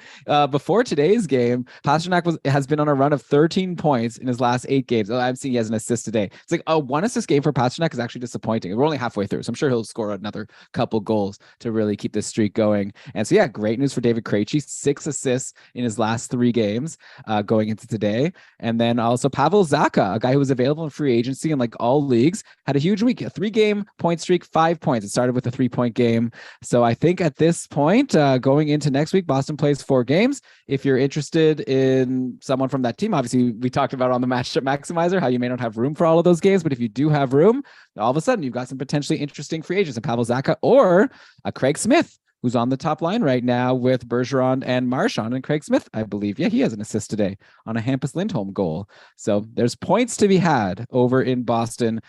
Before today's game, Pastrnak has been on a run of 13 points in his last 8 games. I'm seeing he has an assist today. It's like a 1 assist game for Pastrnak is actually disappointing. We're only halfway through, so I'm sure he'll score another couple goals to really keep this streak going. And so, yeah, great news for David Krejci. 6 assists in his last 3 games going into today. And then also Pavel Zacha, a guy who was available in free agency in like all leagues, had a huge week, a 3-game point streak, 5 points. It started with a 3-point game. So I think at this point, going into next week, Boston plays 4 games. If you're interested in someone from that team, obviously we talked about on the matchup maximizer, how you may not have room for all of those games, but if you do have room, all of a sudden you've got some potentially interesting free agents, a Pavel Zacha or a Craig Smith, who's on the top line right now with Bergeron and Marchand. And Craig Smith, I believe, yeah, he has an assist today on a Hampus Lindholm goal. So there's points to be had over in Boston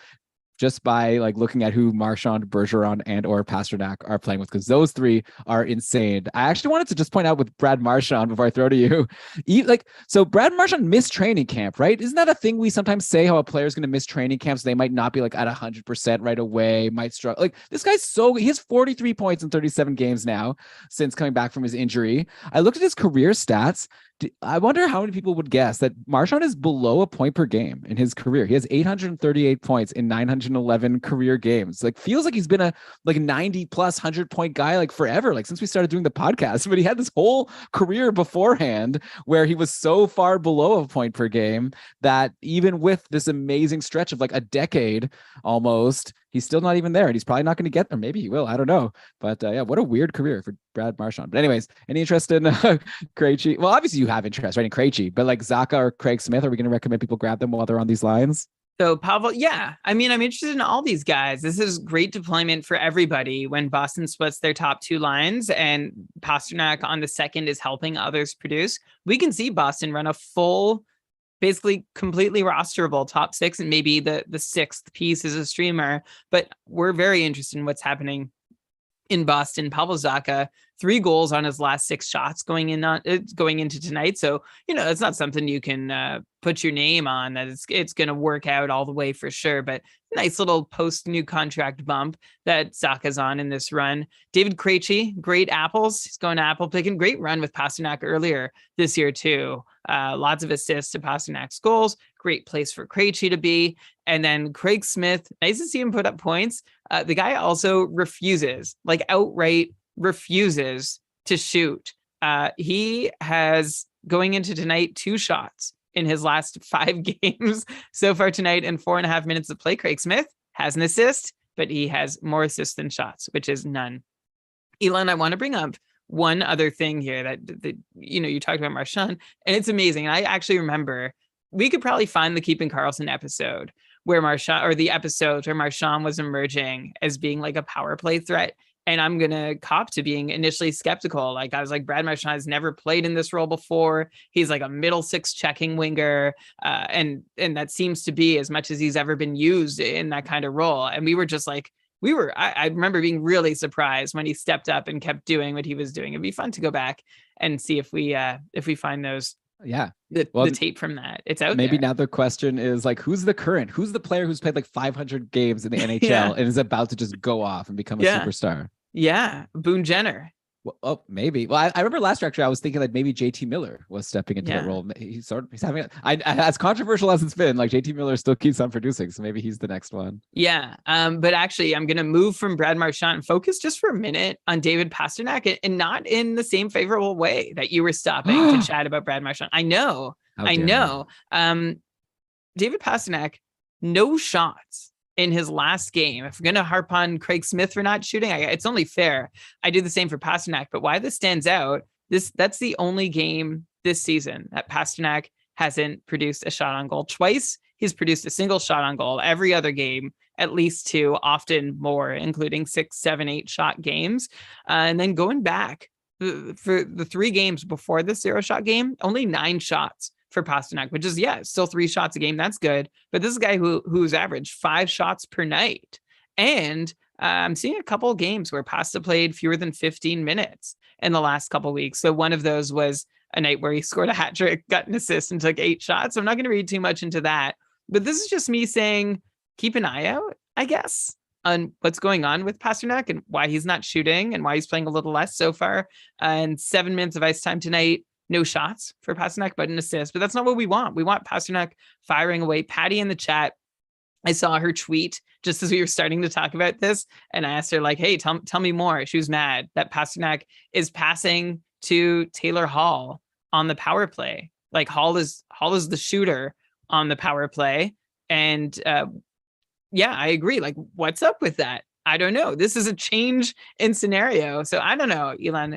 just by like looking at who Marchand, Bergeron, and or Pastrnak are playing with, because those 3 are insane. I actually wanted to just point out with Brad Marchand before I throw to you, so Brad Marchand missed training camp, right? Isn't that a thing we sometimes say, how a player is going to miss training camp, so they might not be like at 100% right away, might struggle. Like this guy's he has 43 points in 37 games now since coming back from his injury. I looked at his career stats. I wonder how many people would guess that Marchand is below a point per game in his career. He has 838 points in 911 career games. Like feels like he's been a 90 plus 100-point guy like forever, like since we started doing the podcast. But he had this whole career beforehand where he was so far below a point per game that even with this amazing stretch of like a decade almost, he's still not even there, and he's probably not going to get there. Maybe he will. I don't know. But yeah, what a weird career for Brad Marchand. But anyways, any interest in Krejci? Well, obviously you have interest, right, in Krejci, but like Zacha or Craig Smith, are we going to recommend people grab them while they're on these lines? So Pavel, yeah, I mean, I'm interested in all these guys. This is great deployment for everybody when Boston splits their top 2 lines and Pastrnak on the second is helping others produce. We can see Boston run a full, basically completely rosterable top 6, and maybe the 6th piece is a streamer, but we're very interested in what's happening in Boston. Pavel Zacha, 3 goals on his last 6 shots going into tonight. So, it's not something you can put your name on that it's going to work out all the way for sure, but nice little post new contract bump that Zacha's on in this run. David Krejci, great apples. He's going to apple picking. Great run with Pastrnak earlier this year too. Lots of assists to Pasternak's goals. Great place for Krejci to be. And then Craig Smith, nice to see him put up points. The guy also refuses, like outright refuses to shoot. He has, going into tonight, 2 shots in his last 5 games so far tonight in 4.5 minutes of play. Craig Smith has an assist, but he has more assists than shots, which is none. Elon, I want to bring up one other thing here that you talked about Marchand, and it's amazing. And I actually remember we could probably find the Keeping Karlsson episode where Marchand was emerging as being like a power play threat. And I'm going to cop to being initially skeptical. Like I was like, Brad Marchand has never played in this role before. He's like a middle 6 checking winger. And that seems to be as much as he's ever been used in that kind of role. And we were just like, I remember being really surprised when he stepped up and kept doing what he was doing. It'd be fun to go back and see if we find those. Yeah. The tape from that. It's out maybe there. Now the question is like, who's the player who's played like 500 games in the NHL and is about to just go off and become a superstar? Yeah. Boone Jenner. Well, maybe. Well, I remember last year, actually, I was thinking that maybe JT Miller was stepping into that role. He's having as controversial as it's been, like JT Miller still keeps on producing. So maybe he's the next one. Yeah. But actually, I'm going to move from Brad Marchand and focus just for a minute on David Pastrnak, and not in the same favorable way that you were stopping to chat about Brad Marchand. I know. David Pastrnak, no shots in his last game. If we're going to harp on Craig Smith for not shooting, it's only fair. I do the same for Pastrnak, but why this stands out, that's the only game this season that Pastrnak hasn't produced a shot on goal. Twice he's produced a single shot on goal. Every other game, at least 2, often more, including 6, 7, 8 shot games. And then going back for the 3 games before the 0 shot game, only 9 shots for Pastrnak, which is, still 3 shots a game. That's good. But this is a guy who's averaged 5 shots per night. And I'm seeing a couple of games where Pasta played fewer than 15 minutes in the last couple of weeks. So one of those was a night where he scored a hat trick, got an assist, and took 8 shots. So I'm not going to read too much into that. But this is just me saying, keep an eye out, I guess. on what's going on with Pasternak and why he's not shooting and why he's playing a little less so far. And 7 minutes of ice time tonight. No shots for Pasternak, but an assist. But that's not what we want. We want Pasternak firing away. Patty in the chat, I saw her tweet just as we were starting to talk about this, and I asked her, like, hey, tell me more. She was mad that Pasternak is passing to Taylor Hall on the power play. Like, Hall is the shooter on the power play. And yeah, I agree. Like, what's up with that? I don't know. This is a change in scenario. So I don't know, Elon.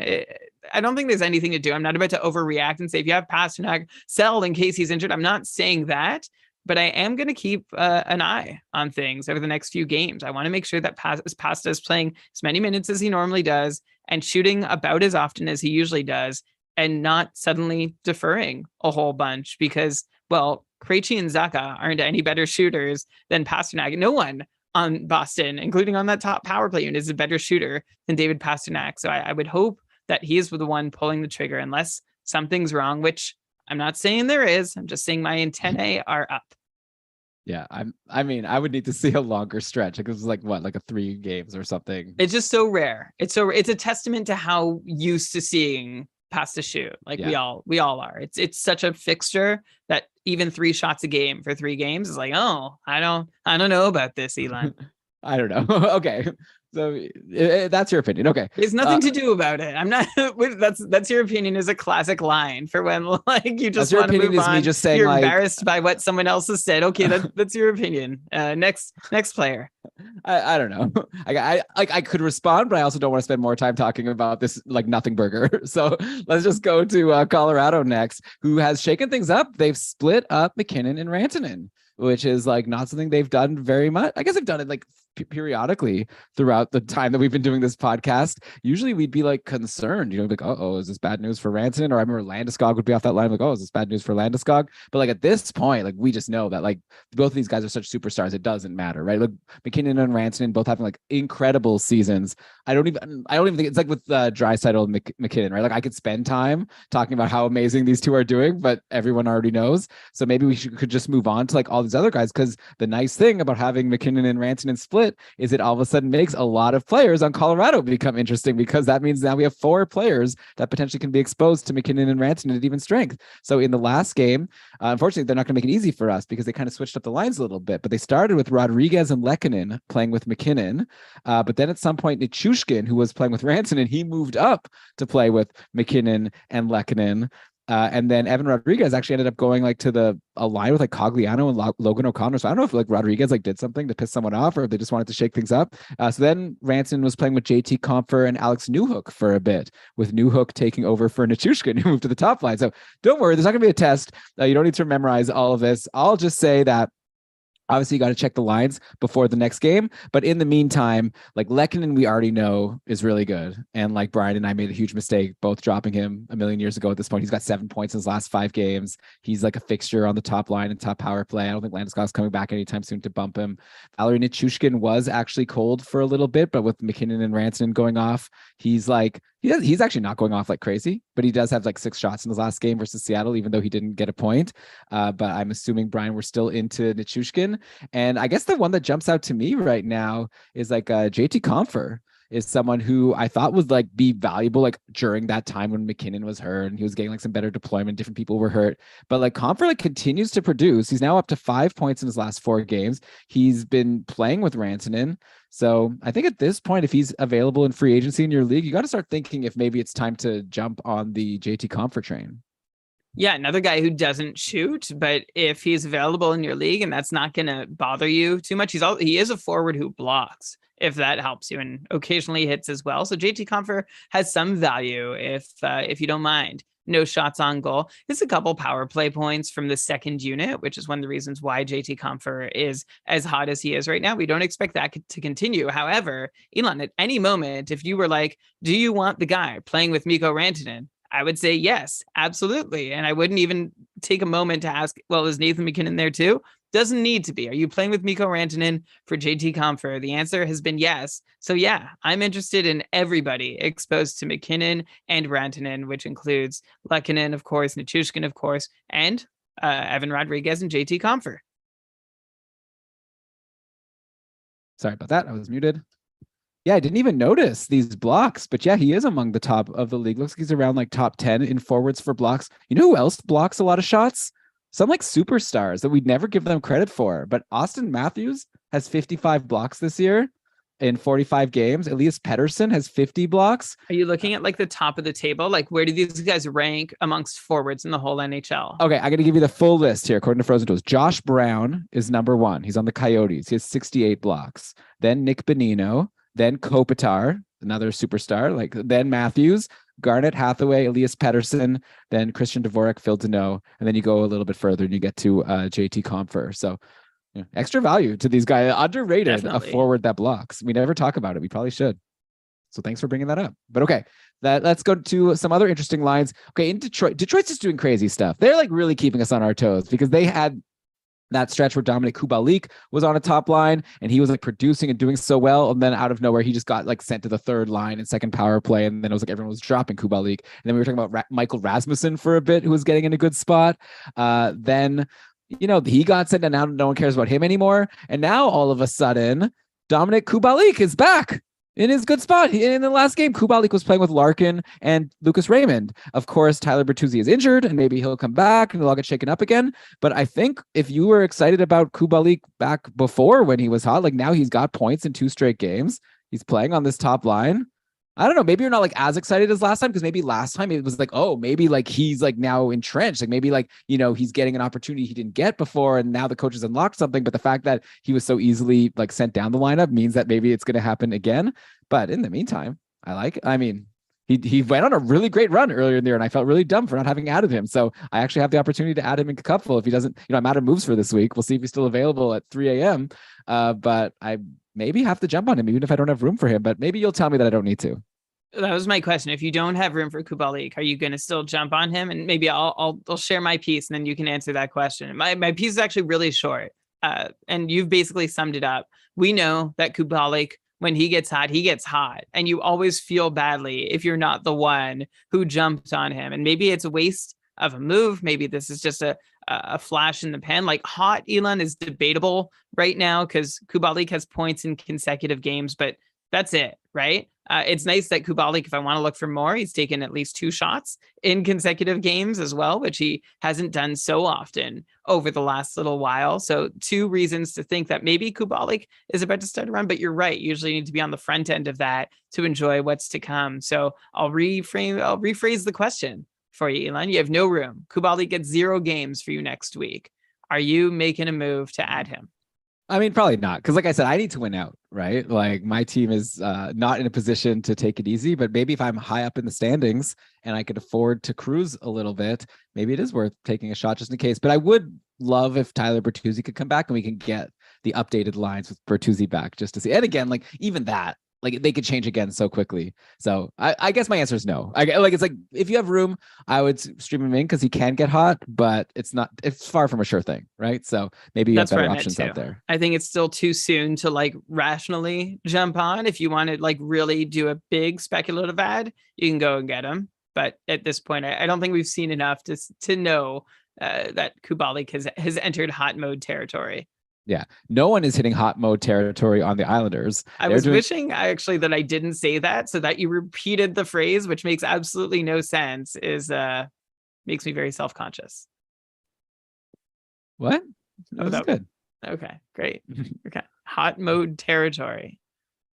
I don't think there's anything to do. I'm not about to overreact and say, if you have Pasternak, sell in case he's injured. I'm not saying that, but I am going to keep an eye on things over the next few games. I want to make sure that Pasta is playing as many minutes as he normally does and shooting about as often as he usually does, and not suddenly deferring a whole bunch because, well, Krejci and Zacha aren't any better shooters than Pasternak. No one on Boston, including on that top power play unit, is a better shooter than David Pasternak. So I would hope that he is the one pulling the trigger unless something's wrong, which I'm not saying there is. I'm just saying my antennae are up. Yeah, I mean, I would need to see a longer stretch. Like, it was like what, like a 3 games or something. It's just so rare. It's a testament to how used to seeing Pasta shoot. Like, we all are. It's such a fixture that even 3 shots a game for 3 games is like, oh, I don't know about this, Elon. I don't know. Okay. So that's your opinion. Okay. There's nothing to do about it. I'm not. That's your opinion is a classic line for when, like, you just want to move on. Me just saying, you're like, embarrassed by what someone else has said. Okay, that's your opinion. Next player. I don't know. I could respond, but I also don't want to spend more time talking about this like nothing burger. So let's just go to Colorado next, who has shaken things up. They've split up McKinnon and Rantanen, which is like not something they've done very much. I guess they've done it like periodically throughout the time that we've been doing this podcast. Usually we'd be like concerned, like, oh, is this bad news for Rantanen? Or I remember Landeskog would be off that line, like, oh, is this bad news for Landeskog? But like at this point, like we just know that like both of these guys are such superstars, it doesn't matter, right? Like McKinnon and Rantanen both having like incredible seasons. I don't even think it's like with Draisaitl and McKinnon, right? Like I could spend time talking about how amazing these two are doing, but everyone already knows. So maybe we could just move on to like all these other guys, because the nice thing about having McKinnon and Rantanen split is it all of a sudden makes a lot of players on Colorado become interesting, because that means now we have 4 players that potentially can be exposed to McKinnon and Rantanen at even strength. So in the last game, unfortunately, they're not going to make it easy for us because they kind of switched up the lines a little bit, but they started with Rodriguez and Lehkonen playing with McKinnon. But then at some point, Nichushkin, who was playing with Rantanen, he moved up to play with McKinnon and Lehkonen. And then Evan Rodriguez actually ended up going like to a line with like Cogliano and Logan O'Connor. So I don't know if like Rodriguez like did something to piss someone off, or if they just wanted to shake things up. So then Rantanen was playing with JT Compher and Alex Newhook for a bit, with Newhook taking over for Nichushkin, who moved to the top line. So don't worry, there's not going to be a test. You don't need to memorize all of this. I'll just say that obviously, you got to check the lines before the next game. But in the meantime, like Lehkonen, we already know is really good. And like Brian and I made a huge mistake, both dropping him a million years ago at this point. He's got 7 points in his last 5 games. He's like a fixture on the top line and top power play. I don't think Landeskog's coming back anytime soon to bump him. Valerie Nichushkin was actually cold for a little bit, but with McKinnon and Rantanen going off, he's actually not going off like crazy, but he does have like 6 shots in his last game versus Seattle, even though he didn't get a point. But I'm assuming, Brian, we're still into Nichushkin. And I guess the one that jumps out to me right now is like JT Compher is someone who I thought would like be valuable like during that time when McKinnon was hurt and he was getting like some better deployment, different people were hurt. But like Compher like continues to produce. He's now up to 5 points in his last 4 games. He's been playing with Rantanen. So I think at this point, if he's available in free agency in your league, you got to start thinking if maybe it's time to jump on the JT Compher train. Yeah, another guy who doesn't shoot, but if he's available in your league and that's not going to bother you too much, he is a forward who blocks, if that helps you, and occasionally hits as well. So JT Compher has some value if you don't mind. No shots on goal. It's a couple power play points from the second unit, which is one of the reasons why JT Compher is as hot as he is right now. We don't expect that to continue. However, Elon, at any moment, if you were like, do you want the guy playing with Mikko Rantanen? I would say yes, absolutely. And I wouldn't even take a moment to ask, well, is Nathan McKinnon there too? Doesn't need to be. Are you playing with Mikko Rantanen for JT Compher? The answer has been yes. So yeah, I'm interested in everybody exposed to McKinnon and Rantanen, which includes Lehkonen, of course, Nichushkin, of course, and Evan Rodriguez and JT Compher. Sorry about that. I was muted. Yeah, I didn't even notice these blocks, but yeah, he is among the top of the league. Looks like he's around like top 10 in forwards for blocks. You know who else blocks a lot of shots? Some like superstars that we'd never give them credit for. But Austin Matthews has 55 blocks this year in 45 games. Elias Pettersson has 50 blocks. Are you looking at like the top of the table? Like, where do these guys rank amongst forwards in the whole NHL? Okay, I'm going to give you the full list here according to Frozen Tools. Josh Brown is number 1. He's on the Coyotes. He has 68 blocks. Then Nick Bonino. Then Kopitar, another superstar, like then Matthews, Garnett Hathaway, Elias Pettersson, then Christian Dvorak, Phil Deneau, and then you go a little bit further and you get to JT Compher. So extra value to these guys, underrated. Definitely. A forward that blocks. We never talk about it. We probably should. So thanks for bringing that up. But okay, let's go to some other interesting lines. Okay, in Detroit, Detroit's just doing crazy stuff. They're like really keeping us on our toes because they had that stretch where Dominic Kubalik was on a top line and he was like producing and doing so well. And then out of nowhere, he just got like sent to the third line and second power play. And then it was like everyone was dropping Kubalik. And then we were talking about Michael Rasmussen for a bit, who was getting in a good spot. Then, he got sent and now no one cares about him anymore. And now all of a sudden, Dominic Kubalik is back in his good spot. In the last game, Kubalik was playing with Larkin and Lucas Raymond. Of course, Tyler Bertuzzi is injured and maybe he'll come back and they'll all get shaken up again. But I think if you were excited about Kubalik back before when he was hot, like now he's got points in 2 straight games. He's playing on this top line. I don't know. Maybe you're not like as excited as last time because maybe last time it was like, oh, maybe like he's like now entrenched. Like maybe like, he's getting an opportunity he didn't get before and now the coach has unlocked something. But the fact that he was so easily like sent down the lineup means that maybe it's going to happen again. But in the meantime, he went on a really great run earlier in the year and I felt really dumb for not having added him. So I actually have the opportunity to add him in Cupful if he doesn't, I'm out of moves for this week. We'll see if he's still available at 3 a.m. But I maybe have to jump on him even if I don't have room for him. But maybe you'll tell me that I don't need to. That was my question. If you don't have room for Kubalik, are you going to still jump on him? And maybe I'll share my piece and then you can answer that question. My piece is actually really short. And you've basically summed it up. We know that Kubalik, when he gets hot, and you always feel badly if you're not the one who jumped on him. And maybe it's a waste of a move. Maybe this is just a flash in the pan. Like hot Elon is debatable right now because Kubalik has points in consecutive games, but that's it, right? It's nice that Kubalik, if I want to look for more, he's taken at least 2 shots in consecutive games as well, which he hasn't done so often over the last little while. So 2 reasons to think that maybe Kubalik is about to start a run, but you're right. You usually need to be on the front end of that to enjoy what's to come. So I'll rephrase the question for you, Elon. You have no room. Kubalik gets 0 games for you next week. Are you making a move to add him? I mean, probably not. Because like I said, I need to win out, right? Like my team is not in a position to take it easy, but maybe if I'm high up in the standings and I could afford to cruise a little bit, maybe it is worth taking a shot just in case. But I would love if Tyler Bertuzzi could come back and we can get the updated lines with Bertuzzi back just to see. And again, like even that, like they could change again so quickly. So I guess my answer is no. It's like if you have room, I would stream him in because he can get hot, but it's far from a sure thing, right? So maybe you have better options out there. I think it's still too soon to like rationally jump on. If you want to like really do a big speculative ad, you can go and get him. But at this point, I don't think we've seen enough to know that Kubalik has entered hot mode territory. Yeah, no one is hitting hot mode territory on the Islanders. I was wishing actually that I didn't say that so that you repeated the phrase, which makes absolutely no sense, makes me very self-conscious. What? That was good. Okay, great. Okay. Hot mode territory.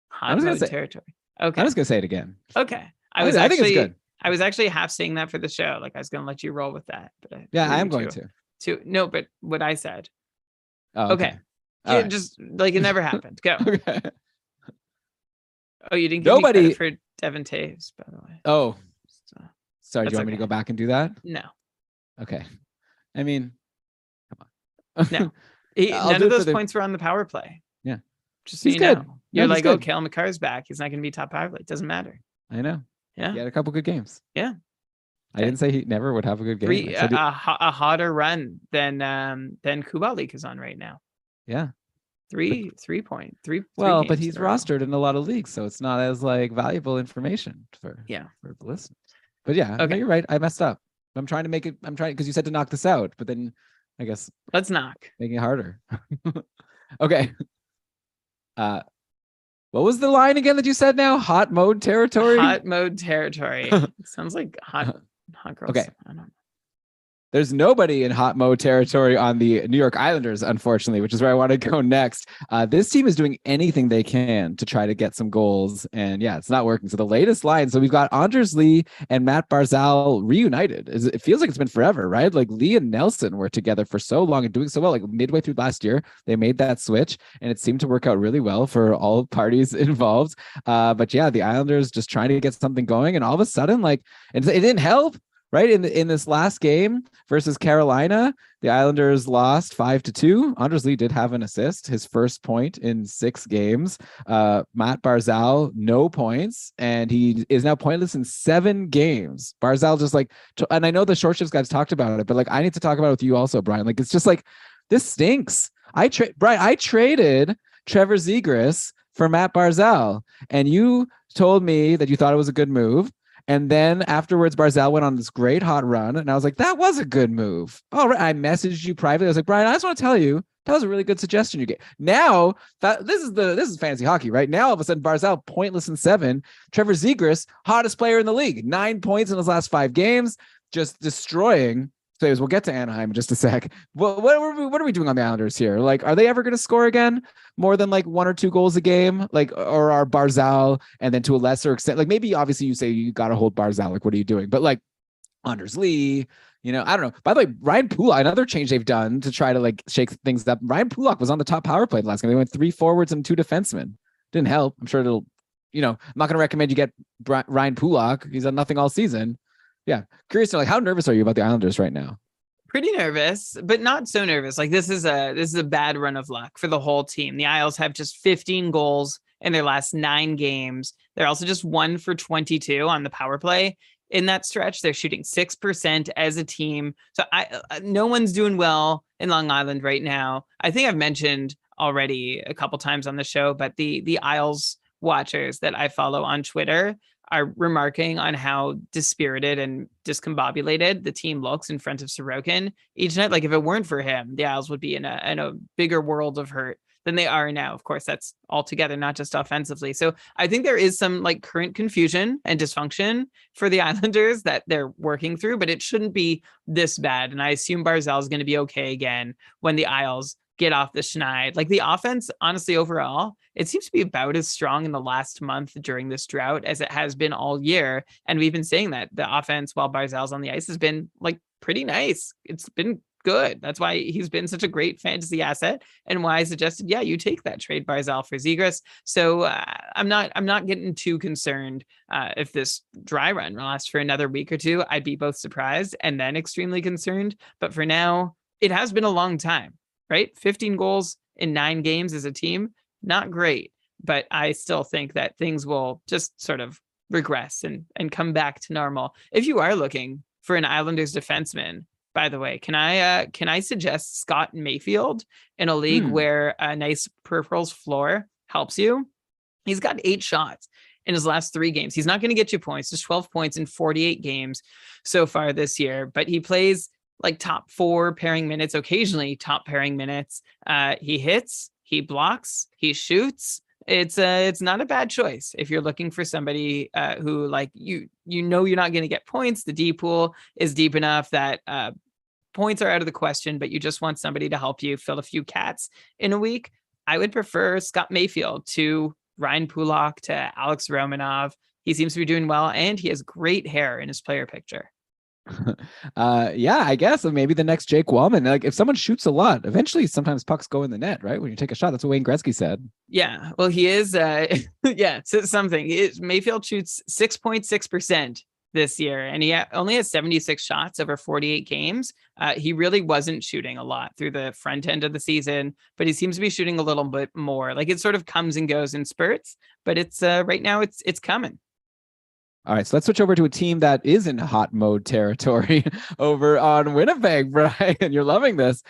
Hot mode territory. Okay. I'm just going to say it again. Okay. I think it's good. I was actually half saying that for the show. Like I was going to let you roll with that. But I am going to. No, but what I said. Oh, okay. Yeah, right. Just like it never happened. Go. Okay. Oh, you didn't give me credit for Devin Taves, by the way. Oh, sorry. Do you want me to go back and do that? No. Okay. I mean, come on. No. None of those points were on the power play. Yeah. Just so you know. You're like, oh, Cale Makar's back. He's not going to be top power play. It doesn't matter. I know. Yeah. He had a couple good games. Yeah. I didn't say he never would have a good game. A hotter run than Kubalik is on right now. Yeah. 3 point. Well, but he's rostered in a lot of leagues, so it's not as like valuable information for the listeners. But yeah, okay. No, you're right. I messed up. I'm trying because you said to knock this out, but then I guess let's knock. Making it harder. Okay. What was the line again that you said now? Hot mode territory? Hot mode territory. It sounds like hot girls. Okay. I don't know. There's nobody in hot mode territory on the New York Islanders, unfortunately, which is where I want to go next. This team is doing anything they can to try to get some goals. And yeah, it's not working. So the latest line. So we've got Anders Lee and Matt Barzal reunited. It feels like it's been forever, right? Like Lee and Nelson were together for so long and doing so well. Like midway through last year, they made that switch and it seemed to work out really well for all parties involved. But yeah, the Islanders just trying to get something going. And all of a sudden, like, it didn't help. Right in this last game versus Carolina, the Islanders lost 5-2. Anders Lee did have an assist, his first point in 6 games. Matt Barzal, no points, and he is now pointless in 7 games. Barzal just like, and I know the short shifts guys talked about it, but like I need to talk about it with you also, Brian. Like it's just like this stinks. Brian, I traded Trevor Zegras for Matt Barzal, and you told me that you thought it was a good move. And then afterwards, Barzal went on this great hot run. And I was like, that was a good move. All right. I messaged you privately. I was like, Brian, I just want to tell you, that was a really good suggestion you gave. Now, this is fantasy hockey, right? Now, all of a sudden, Barzal, pointless in 7. Trevor Zegras, hottest player in the league. 9 points in his last 5 games, just destroying. So we'll get to Anaheim in just a sec. What are we doing on the Islanders here? Like, are they ever going to score again? More than like 1 or 2 goals a game? Like, or are Barzal, and then to a lesser extent, like maybe obviously you say you got to hold Barzal. Like, what are you doing? But like Anders Lee, I don't know. By the way, Ryan Pulock, another change they've done to try to like shake things up. Ryan Pulock was on the top power play last game. They went 3 forwards and 2 defensemen. Didn't help. I'm sure it'll, I'm not going to recommend you get Ryan Pulock. He's done nothing all season. Yeah. Curious to like, how nervous are you about the Islanders right now? Pretty nervous, but not so nervous. Like this is a bad run of luck for the whole team. The Isles have just 15 goals in their last 9 games. They're also just 1 for 22 on the power play. In that stretch, they're shooting 6% as a team. So no one's doing well in Long Island right now. I think I've mentioned already a couple times on the show, but the Isles watchers that I follow on Twitter are remarking on how dispirited and discombobulated the team looks in front of Sorokin each night. Like if it weren't for him, the Isles would be in a bigger world of hurt than they are now. Of course, that's altogether, not just offensively. So I think there is some like current confusion and dysfunction for the Islanders that they're working through, but it shouldn't be this bad. And I assume Barzal is going to be okay again when the Isles get off the schneid. Like the offense, honestly, overall, it seems to be about as strong in the last month during this drought as it has been all year. And we've been saying that the offense while Barzal's on the ice has been like pretty nice. It's been good. That's why he's been such a great fantasy asset and why I suggested, yeah, you take that trade Barzal for Zegras. So I'm not getting too concerned if this dry run lasts for another week or 2. I'd be both surprised and then extremely concerned. But for now, it has been a long time. Right? 15 goals in 9 games as a team, not great. But I still think that things will just sort of regress and come back to normal. If you are looking for an Islanders defenseman, by the way, can I suggest Scott Mayfield in a league where a nice peripherals floor helps you? He's got 8 shots in his last 3 games. He's not going to get you points, just 12 points in 48 games so far this year, but he plays like top 4 pairing minutes, occasionally top pairing minutes. He hits, he blocks, he shoots. It's not a bad choice if you're looking for somebody who like you're not going to get points. The D pool is deep enough that points are out of the question, but you just want somebody to help you fill a few cats in a week. I would prefer Scott Mayfield to Ryan Pulock to Alex Romanov. He seems to be doing well, and he has great hair in his player picture. Yeah, I guess maybe the next Jake Wallman. Like if someone shoots a lot, eventually sometimes pucks go in the net, right? When you take a shot, that's what Wayne Gretzky said. Yeah, well, he is. Yeah, something. Mayfield shoots 6.6% this year, and he only has 76 shots over 48 games. He really wasn't shooting a lot through the front end of the season, but he seems to be shooting a little bit more. Like it sort of comes and goes in spurts, but it's right now it's coming. All right, so let's switch over to a team that is in hot mode territory over on Winnipeg, Brian. You're loving this.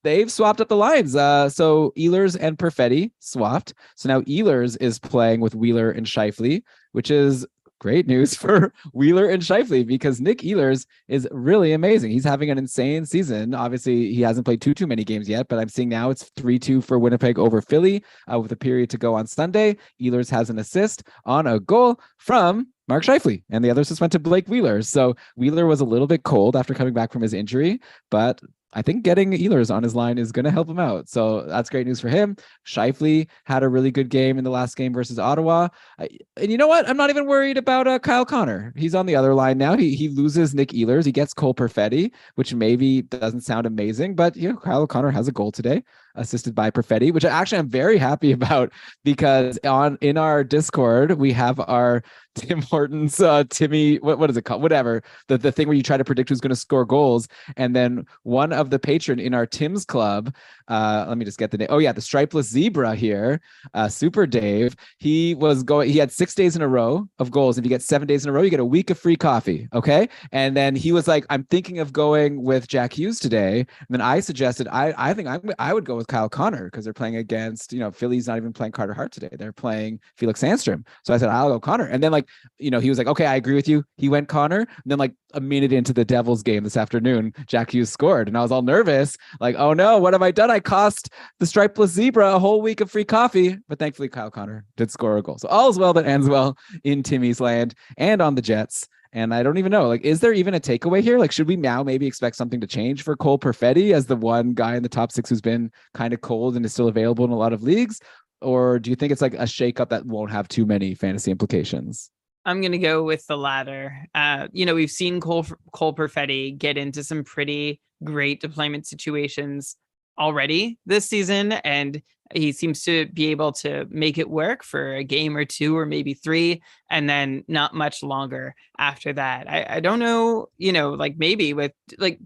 They've swapped up the lines. So Ehlers and Perfetti swapped. So now Ehlers is playing with Wheeler and Scheifele, which is great news for Wheeler and Scheifele, because Nick Ehlers is really amazing. He's having an insane season. Obviously, he hasn't played too many games yet, but I'm seeing now it's 3-2 for Winnipeg over Philly with a period to go on Sunday. Ehlers has an assist on a goal from Mark Scheifele, and the other assist went to Blake Wheeler. So Wheeler was a little bit cold after coming back from his injury, but I think getting Ehlers on his line is going to help him out. So that's great news for him. Scheifele had a really good game in the last game versus Ottawa. And you know what? I'm not even worried about Kyle Connor. He's on the other line now. He loses Nick Ehlers. He gets Cole Perfetti, which maybe doesn't sound amazing, but Kyle Connor has a goal today, assisted by Perfetti, which actually I'm very happy about, because in our Discord we have our Tim Hortons Timmy, what is it called? Whatever. The thing where you try to predict who's going to score goals. And then one of the patron in our Tim's Club, let me just get the name. Oh yeah, the Stripeless Zebra here, Super Dave. He had 6 days in a row of goals. If you get 7 days in a row, you get a week of free coffee. Okay. And then he was like, I'm thinking of going with Jack Hughes today. And then I suggested, I think I would go with Kyle Connor, because they're playing against, Philly's not even playing Carter Hart today. They're playing Felix Sandstrom. So I said, I'll go Connor. And then he was like, okay, I agree with you. He went Connor. And then like a minute into the Devils game this afternoon, Jack Hughes scored. And I was all nervous, like, oh no, what have I done? I cost the Stripeless Zebra a whole week of free coffee. But thankfully, Kyle Connor did score a goal. So all's well that ends well in Timmy's land and on the Jets. And I don't even know, is there even a takeaway here? Should we now maybe expect something to change for Cole Perfetti as the one guy in the top 6 who's been kind of cold and is still available in a lot of leagues? Or do you think it's like a shakeup that won't have too many fantasy implications? I'm going to go with the latter. We've seen Cole Perfetti get into some pretty great deployment situations already this season, and he seems to be able to make it work for a game or two or maybe 3, and then not much longer after that. I don't know, maybe with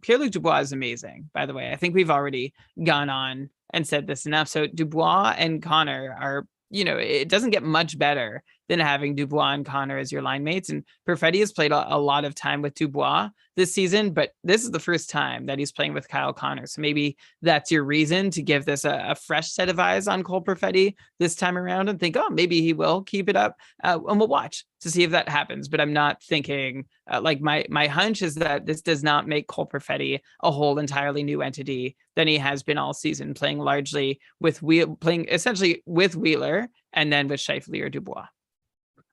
Pierre-Luc Dubois is amazing, by the way. I think we've already gone on and said this enough. So Dubois and Connor are, it doesn't get much better than having Dubois and Connor as your line mates. And Perfetti has played a lot of time with Dubois this season, but this is the first time that he's playing with Kyle Connor. So maybe that's your reason to give this a fresh set of eyes on Cole Perfetti this time around and think, oh, maybe he will keep it up. And we'll watch to see if that happens. But I'm not thinking, my hunch is that this does not make Cole Perfetti a whole entirely new entity than he has been all season, playing essentially with Wheeler and then with Scheifele or Dubois.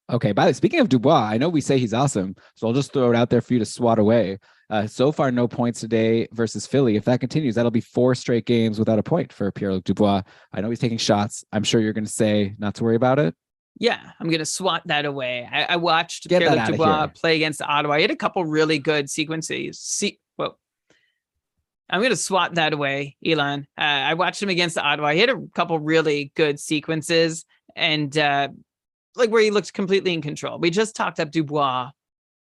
Okay, by the way, speaking of Dubois, I know we say he's awesome, so I'll just throw it out there for you to swat away. So far, no points today versus Philly. If that continues, that'll be 4 straight games without a point for Pierre-Luc Dubois. I know he's taking shots. I'm sure you're going to say not to worry about it. Yeah, I'm going to swat that away. I watched Pierre-Luc Dubois play against Ottawa. He had a couple really good sequences. I'm going to swat that away, Elon. I watched him against Ottawa. He had a couple really good sequences, and where he looked completely in control. We just talked up Dubois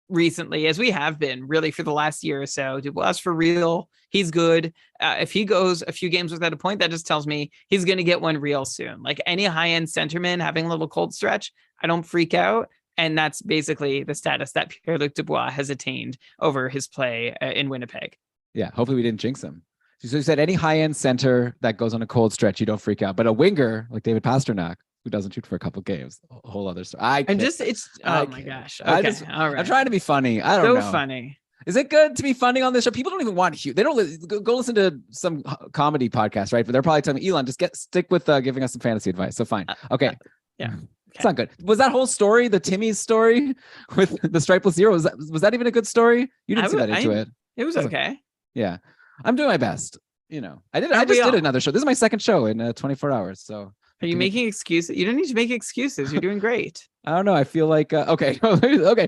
recently, as we have been really for the last year or so. Dubois for real. He's good. If he goes a few games without a point, that just tells me he's going to get one real soon. Like any high-end centerman having a little cold stretch, I don't freak out. And that's basically the status that Pierre-Luc Dubois has attained over his play in Winnipeg. Yeah, hopefully we didn't jinx him. So you said any high-end center that goes on a cold stretch, you don't freak out. But a winger like David Pastrnak, who doesn't shoot for a couple games, a whole other story. Oh my gosh. Okay. All right. I'm trying to be funny. I don't know. So funny. Is it good to be funny on this show? People don't even want you. They don't go listen to some comedy podcast, right? But they're probably telling me, Elon, just stick with giving us some fantasy advice. So fine. Okay. Yeah. Okay. It's not good. Was that whole story, the Timmy's story with the Stripeless Zero, was that even a good story? You didn't see that into it. It was okay. Yeah. I'm doing my best. I just did another show. This is my second show in 24 hours. So are you making excuses? You don't need to make excuses. You're doing great. I don't know. I feel like, okay. Okay.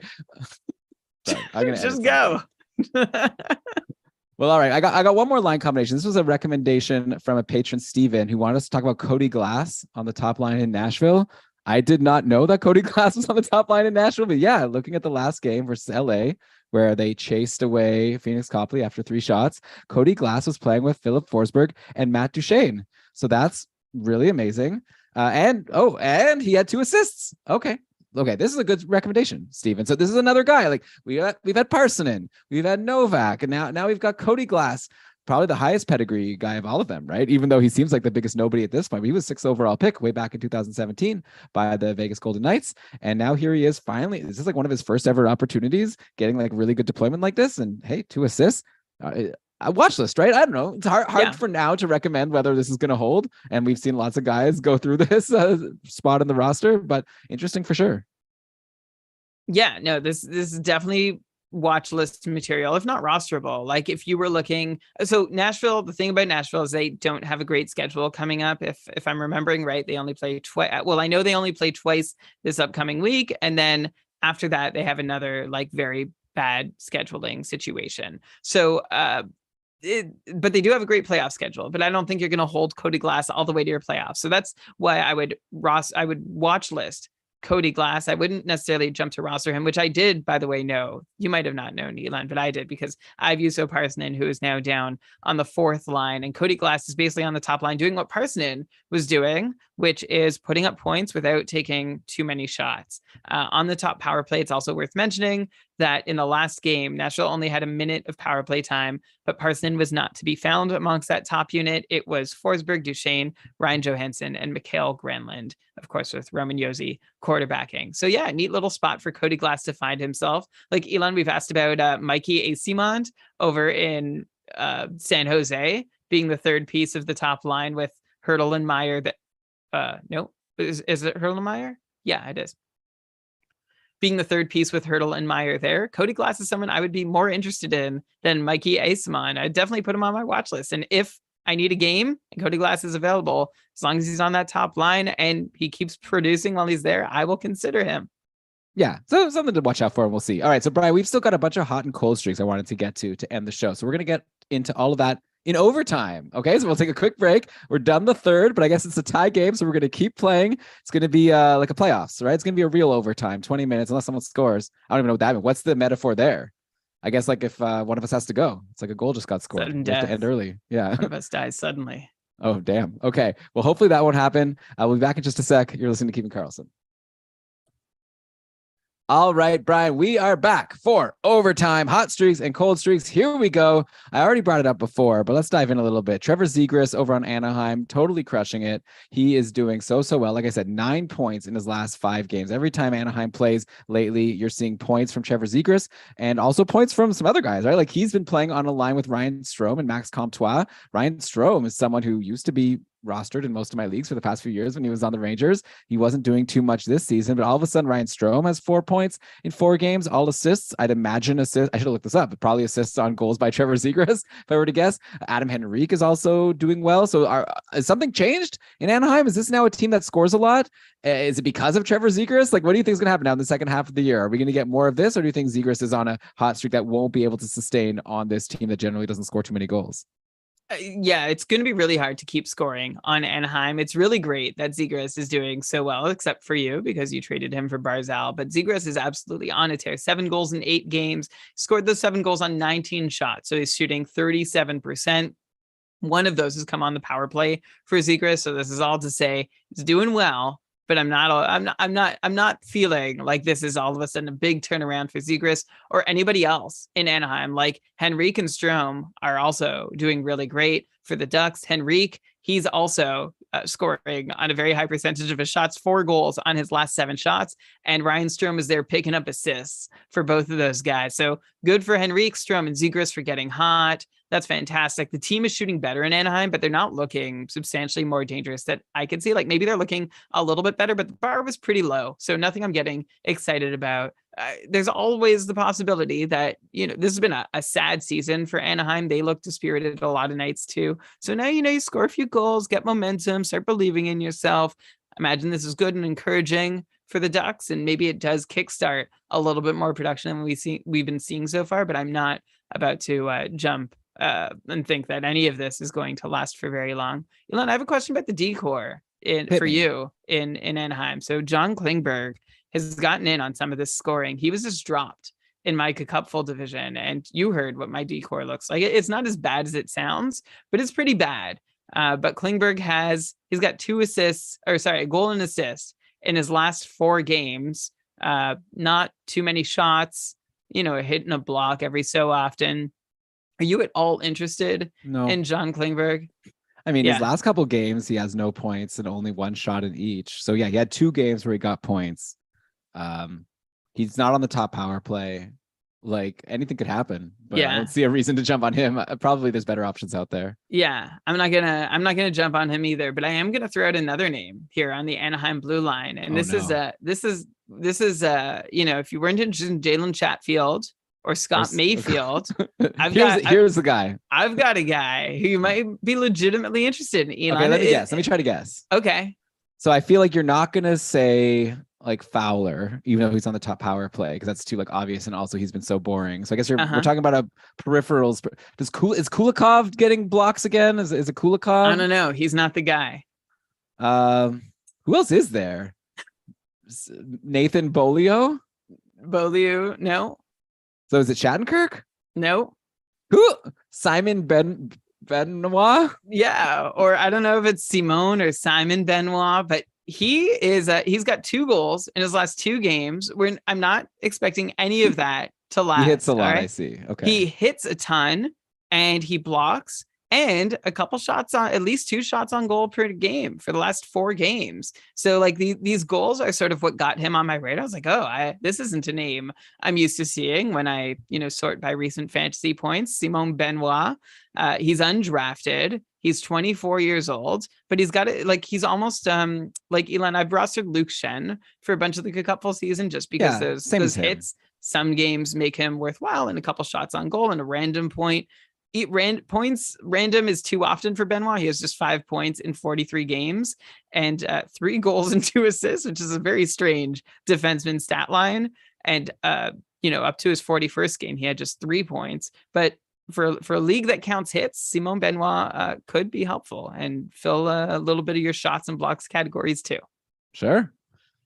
Sorry, I'm gonna just go. Well, all right. I got one more line combination. This was a recommendation from a patron, Steven, who wanted us to talk about Cody Glass on the top line in Nashville. I did not know that Cody Glass was on the top line in Nashville, but yeah, looking at the last game versus LA, where they chased away Phoenix Copley after 3 shots, Cody Glass was playing with Philip Forsberg and Matt Duchene. So that's really amazing. And he had 2 assists. Okay, this is a good recommendation, Steven. So this is another guy. Like we've had Parsonen, we've had Novak, and now we've got Cody Glass probably the highest pedigree guy of all of them, right? Even though he seems like the biggest nobody at this point. He was 6th overall pick way back in 2017 by the Vegas Golden Knights. And now here he is finally. This is like one of his first ever opportunities getting like really good deployment like this. And hey, 2 assists. A watch list, right? I don't know. It's hard for now to recommend whether this is going to hold. And we've seen lots of guys go through this spot in the roster, but interesting for sure. Yeah, no, this is definitely watch list material, if not rosterable. Like if you were looking, so Nashville, the thing about Nashville is they don't have a great schedule coming up. If I'm remembering right, they only play twice. Well, I know they only play twice this upcoming week, and then after that they have another like very bad scheduling situation. So but they do have a great playoff schedule, but I don't think you're going to hold Cody Glass all the way to your playoffs. So that's why I would watch list Cody Glass. I wouldn't necessarily jump to roster him, which I did, by the way, know. You might have not known, Elon, but I did because I've used Parsonen, who is now down on the 4th line. And Cody Glass is basically on the top line doing what Parsonen was doing, which is putting up points without taking too many shots. On the top power play, it's also worth mentioning that in the last game, Nashville only had a minute of power play time, but Parsonen was not to be found amongst that top unit. It was Forsberg, Duchesne, Ryan Johansson, and Mikael Granlund, of course, with Roman Josi quarterbacking. So yeah, neat little spot for Cody Glass to find himself. Like Elon, we've asked about Mikey Eyssimont over in San Jose being the third piece of the top line with Hertl and Meyer. No, is it Hertl and Meyer? Yeah, it is. Being the third piece with Hertl and Meyer there, Cody Glass is someone I would be more interested in than Mikey Eyssimont. I'd definitely put him on my watch list. And if I need a game and Cody Glass is available, as long as he's on that top line and he keeps producing while he's there, I will consider him. Yeah, so something to watch out for, and we'll see. All right, so Brian, we've still got a bunch of hot and cold streaks I wanted to get to end the show. So we're going to get into all of that in overtime. Okay, so we'll take a quick break. We're done the third, but I guess it's a tie game, so we're going to keep playing. It's going to be like a playoffs, right? It's going to be a real overtime, 20 minutes, unless someone scores. I don't even know what that means. What's the metaphor there? I guess like if one of us has to go, it's like a goal just got scored. Sudden We have death. to end early. Yeah. One of us dies suddenly. Oh, damn. Okay. Well, hopefully that won't happen. We'll be back in just a sec. You're listening to Keeping Karlsson. All right, Brian, we are back for overtime, hot streaks and cold streaks. Here we go. I already brought it up before, but let's dive in a little bit. Trevor Zegras over on Anaheim, totally crushing it. He is doing so well. Like I said, 9 points in his last 5 games. Every time Anaheim plays lately, you're seeing points from Trevor Zegras and also points from some other guys, right? Like he's been playing on a line with Ryan Strome and Max Comtois. Ryan Strome is someone who used to be rostered in most of my leagues for the past few years when he was on the Rangers. He wasn't doing too much this season, but all of a sudden Ryan Strome has 4 points in 4 games, all assists. I'd imagine assists. I should have looked this up, but probably assists on goals by Trevor Zegras, if I were to guess. Adam Henrique is also doing well. So has something changed in Anaheim? Is this now a team that scores a lot? Is it because of Trevor Zegras? Like, what do you think is going to happen now in the second half of the year? Are we going to get more of this, or do you think Zegras is on a hot streak that won't be able to sustain on this team that generally doesn't score too many goals? Yeah, it's going to be really hard to keep scoring on Anaheim. It's really great that Zegras is doing so well, except for you because you traded him for Barzal. But Zegras is absolutely on a tear. 7 goals in 8 games. Scored those 7 goals on 19 shots. So he's shooting 37%. One of those has come on the power play for Zegras. So this is all to say he's doing well. But I'm not feeling like this is all of a sudden a big turnaround for Zegras or anybody else in Anaheim. Like Henrique and Strome are also doing really great for the Ducks. Henrique, he's also scoring on a very high percentage of his shots, 4 goals on his last 7 shots. And Ryan Strome is there picking up assists for both of those guys. So good for Henrique, Strome, and Zegras for getting hot. That's fantastic. The team is shooting better in Anaheim, but they're not looking substantially more dangerous that I could see. Like maybe they're looking a little bit better, but the bar was pretty low. So nothing I'm getting excited about. There's always the possibility that, this has been a sad season for Anaheim. They look dispirited a lot of nights too. So now, you score a few goals, get momentum, start believing in yourself. Imagine this is good and encouraging for the Ducks, and maybe it does kickstart a little bit more production than we've been seeing so far, but I'm not about to jump and think that any of this is going to last for very long. Elon, I have a question about the decor you in Anaheim. So John Klingberg has gotten in on some of this scoring. He was just dropped in my cupful division, and you heard what my decor looks like. It's not as bad as it sounds, but it's pretty bad. But Klingberg he's got 2 assists, a goal and assist in his last 4 games. Not too many shots, a hit and a block every so often. Are you at all interested No. in John Klingberg? I mean, his Yeah. last couple games, he has no points and only one shot in each. So yeah, he had 2 games where he got points. Um, he's not on the top power play. Like anything could happen, but I Yeah. don't see a reason to jump on him. Probably there's better options out there. Yeah, I'm not gonna jump on him either, but I am gonna throw out another name here on the Anaheim blue line. And Oh no. if you weren't interested in Jalen Chatfield or Scott Mayfield, I've here's got I, here's the guy. I've got a guy who you might be legitimately interested in, Okay, Elon. let me guess. Let me try to guess. Okay. So I feel like you're not gonna say like Fowler, even though he's on the top power play, because that's too like obvious, and also he's been so boring. So I guess we're talking about a peripherals. Is Kulikov getting blocks again? Is it Kulikov? I don't know. He's not the guy. Who else is there? Nathan Bolio? Beaulieu? No. So is it Shattenkirk? No. Who? Simon Benoit? Yeah, or I don't know if it's Simone or Simon Benoit, but he's got 2 goals in his last 2 games. I'm not expecting any of that to last. He hits a lot, right? I see. Okay. He hits a ton and he blocks and a couple shots on, at least 2 shots on goal per game for the last 4 games. So like these goals are sort of what got him on my radar. I was like, this isn't a name I'm used to seeing when I, sort by recent fantasy points. Simone Benoit. He's undrafted. He's 24 years old, but he's got it. Like he's almost like Elon. I've rostered Luke Shen for a bunch of the couple season just because those hits. Some games make him worthwhile, and a couple shots on goal and a random point. Random is too often for Benoit. He has just 5 points in 43 games and 3 goals and 2 assists, which is a very strange defenseman stat line. And up to his 41st game, he had just 3 points. But for a league that counts hits, Simone Benoit could be helpful and fill a little bit of your shots and blocks categories too. Sure.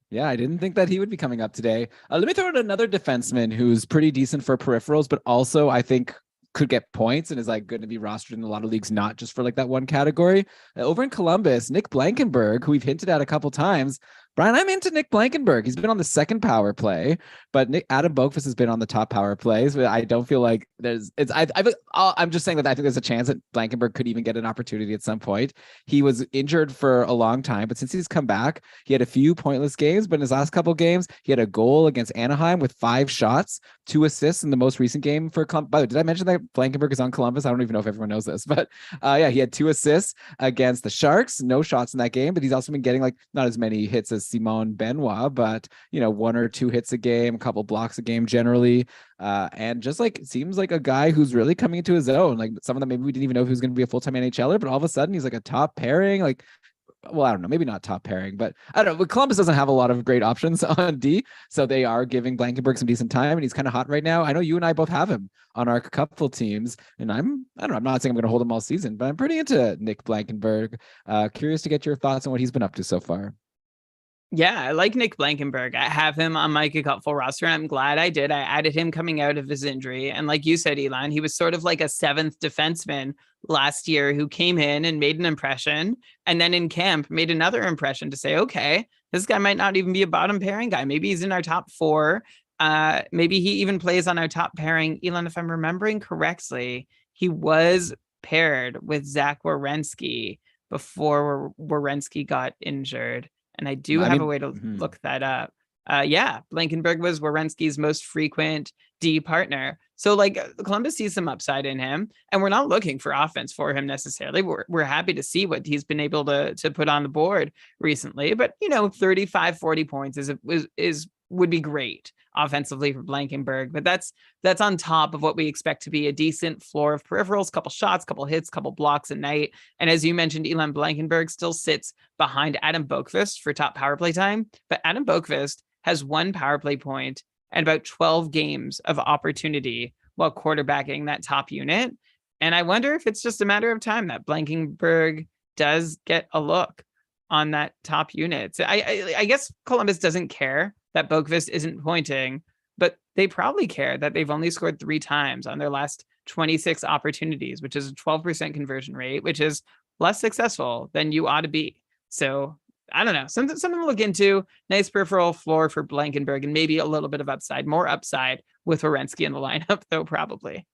Yeah, I didn't think that he would be coming up today. Let me throw in another defenseman who's pretty decent for peripherals, but also I think could get points and is like going to be rostered in a lot of leagues, not just for like that one category. Over in Columbus, Nick Blankenberg, who we've hinted at a couple times. Brian, I'm into Nick Blankenberg. He's been on the second power play, but Adam Boqvist has been on the top power plays. But I don't feel like I'm just saying that I think there's a chance that Blankenberg could even get an opportunity at some point. He was injured for a long time, but since he's come back, he had a few pointless games. But in his last couple of games, he had a goal against Anaheim with 5 shots, 2 assists in the most recent game for Columbus. By the way, did I mention that Blankenberg is on Columbus? I don't even know if everyone knows this, but he had 2 assists against the Sharks. No shots in that game, but he's also been getting like not as many hits as Simone Benoit, but 1 or 2 hits a game, a couple blocks a game generally, and just like seems like a guy who's really coming into his own. Like some of them maybe we didn't even know if he was going to be a full-time NHLer, but all of a sudden he's like a top pairing. Like, well, I don't know, maybe not top pairing, but I don't know. But Columbus doesn't have a lot of great options on D, so they are giving Blankenberg some decent time, and he's kind of hot right now. I know you and I both have him on our couple teams, and I don't know. I'm not saying I'm going to hold him all season, but I'm pretty into Nick Blankenberg. Curious to get your thoughts on what he's been up to so far. Yeah, I like Nick Blankenberg. I have him on my full roster, and I'm glad I did. I added him coming out of his injury. And like you said, Elon, he was sort of like a 7th defenseman last year who came in and made an impression. And then in camp, made another impression to say, okay, this guy might not even be a bottom pairing guy. Maybe he's in our top 4. Maybe he even plays on our top pairing. Elon, if I'm remembering correctly, he was paired with Zach Werenski before Werenski got injured. And I do have a way to look that up. Blankenberg was Werenski's most frequent D partner. So like Columbus sees some upside in him, and we're not looking for offense for him necessarily. We're happy to see what he's been able to put on the board recently, but 35, 40 points would be great offensively for Blankenberg, but that's on top of what we expect to be a decent floor of peripherals, couple shots, couple hits, couple blocks a night. And as you mentioned, Elon Blankenberg still sits behind Adam Boqvist for top power play time, but Adam Boqvist has 1 power play point and about 12 games of opportunity while quarterbacking that top unit. And I wonder if it's just a matter of time that Blankenberg does get a look on that top unit. So I guess Columbus doesn't care that Boqvist isn't pointing, but they probably care that they've only scored 3 times on their last 26 opportunities, which is a 12% conversion rate, which is less successful than you ought to be. So I don't know, something to look into. Nice peripheral floor for Blankenberg, and maybe a little bit of upside, more upside with Werenski in the lineup, though, probably.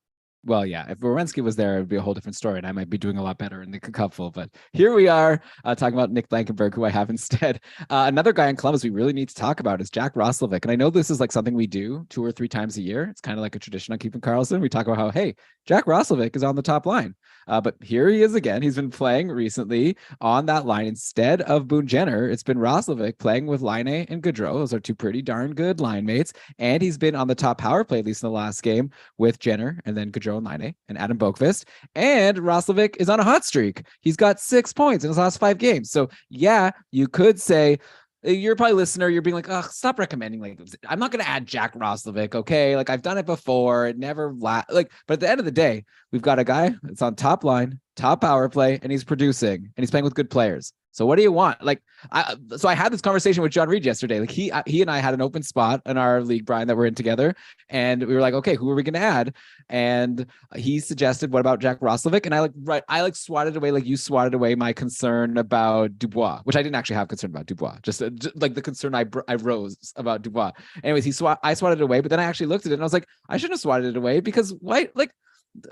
Well, yeah, if Werenski was there, it would be a whole different story, and I might be doing a lot better in the cupful. But here we are talking about Nick Blankenberg, who I have instead. Another guy in Columbus we really need to talk about is Jack Roslovic. And I know this is like something we do 2 or 3 times a year. It's kind of like a tradition on Keeping Karlsson. We talk about how, hey, Jack Roslovic is on the top line. But here he is again. He's been playing recently on that line instead of Boone Jenner. It's been Roslovic playing with Line and Gaudreau. Those are 2 pretty darn good line mates. And he's been on the top power play, at least in the last game, with Jenner and then Gaudreau and Line and Adam Boqvist. And Roslovic is on a hot streak. He's got 6 points in his last 5 games. So yeah, you could say, you're probably a listener, you're being like, oh, stop recommending. Like, I'm not going to add Jack Roslovic. Okay. Like, I've done it before. It never but at the end of the day, we've got a guy that's on top line, top power play, and he's producing and he's playing with good players. So what do you want? Like, I had this conversation with John Reed yesterday. Like he and I had an open spot in our league, Brian, that we're in together. And we were like, okay, who are we going to add? And he suggested, what about Jack Roslovic? And I swatted away, like you swatted away my concern about Dubois, which I didn't actually have concern about Dubois, just like the concern I rose about Dubois. Anyways, I swatted it away, but then I actually looked at it and I was like, I shouldn't have swatted it away because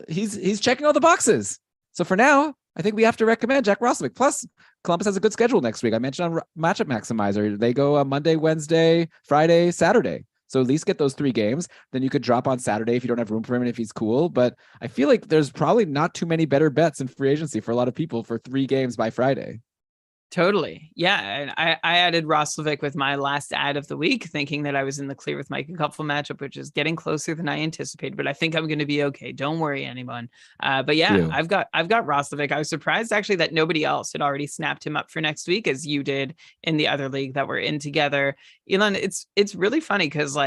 he's checking all the boxes. So for now, I think we have to recommend Jack Roslovic. Plus, Columbus has a good schedule next week. I mentioned on Matchup Maximizer, they go Monday, Wednesday, Friday, Saturday. So at least get those 3 games. Then you could drop on Saturday if you don't have room for him and if he's cool. But I feel like there's probably not too many better bets in free agency for a lot of people for 3 games by Friday. Totally. Yeah. And I added Roslovic with my last ad of the week, thinking that I was in the clear with my couple matchup, which is getting closer than I anticipated, but I think I'm going to be okay. Don't worry, anyone. But yeah, I've got Roslovic. I was surprised actually that nobody else had already snapped him up for next week, as you did in the other league that we're in together. Elon, it's really funny because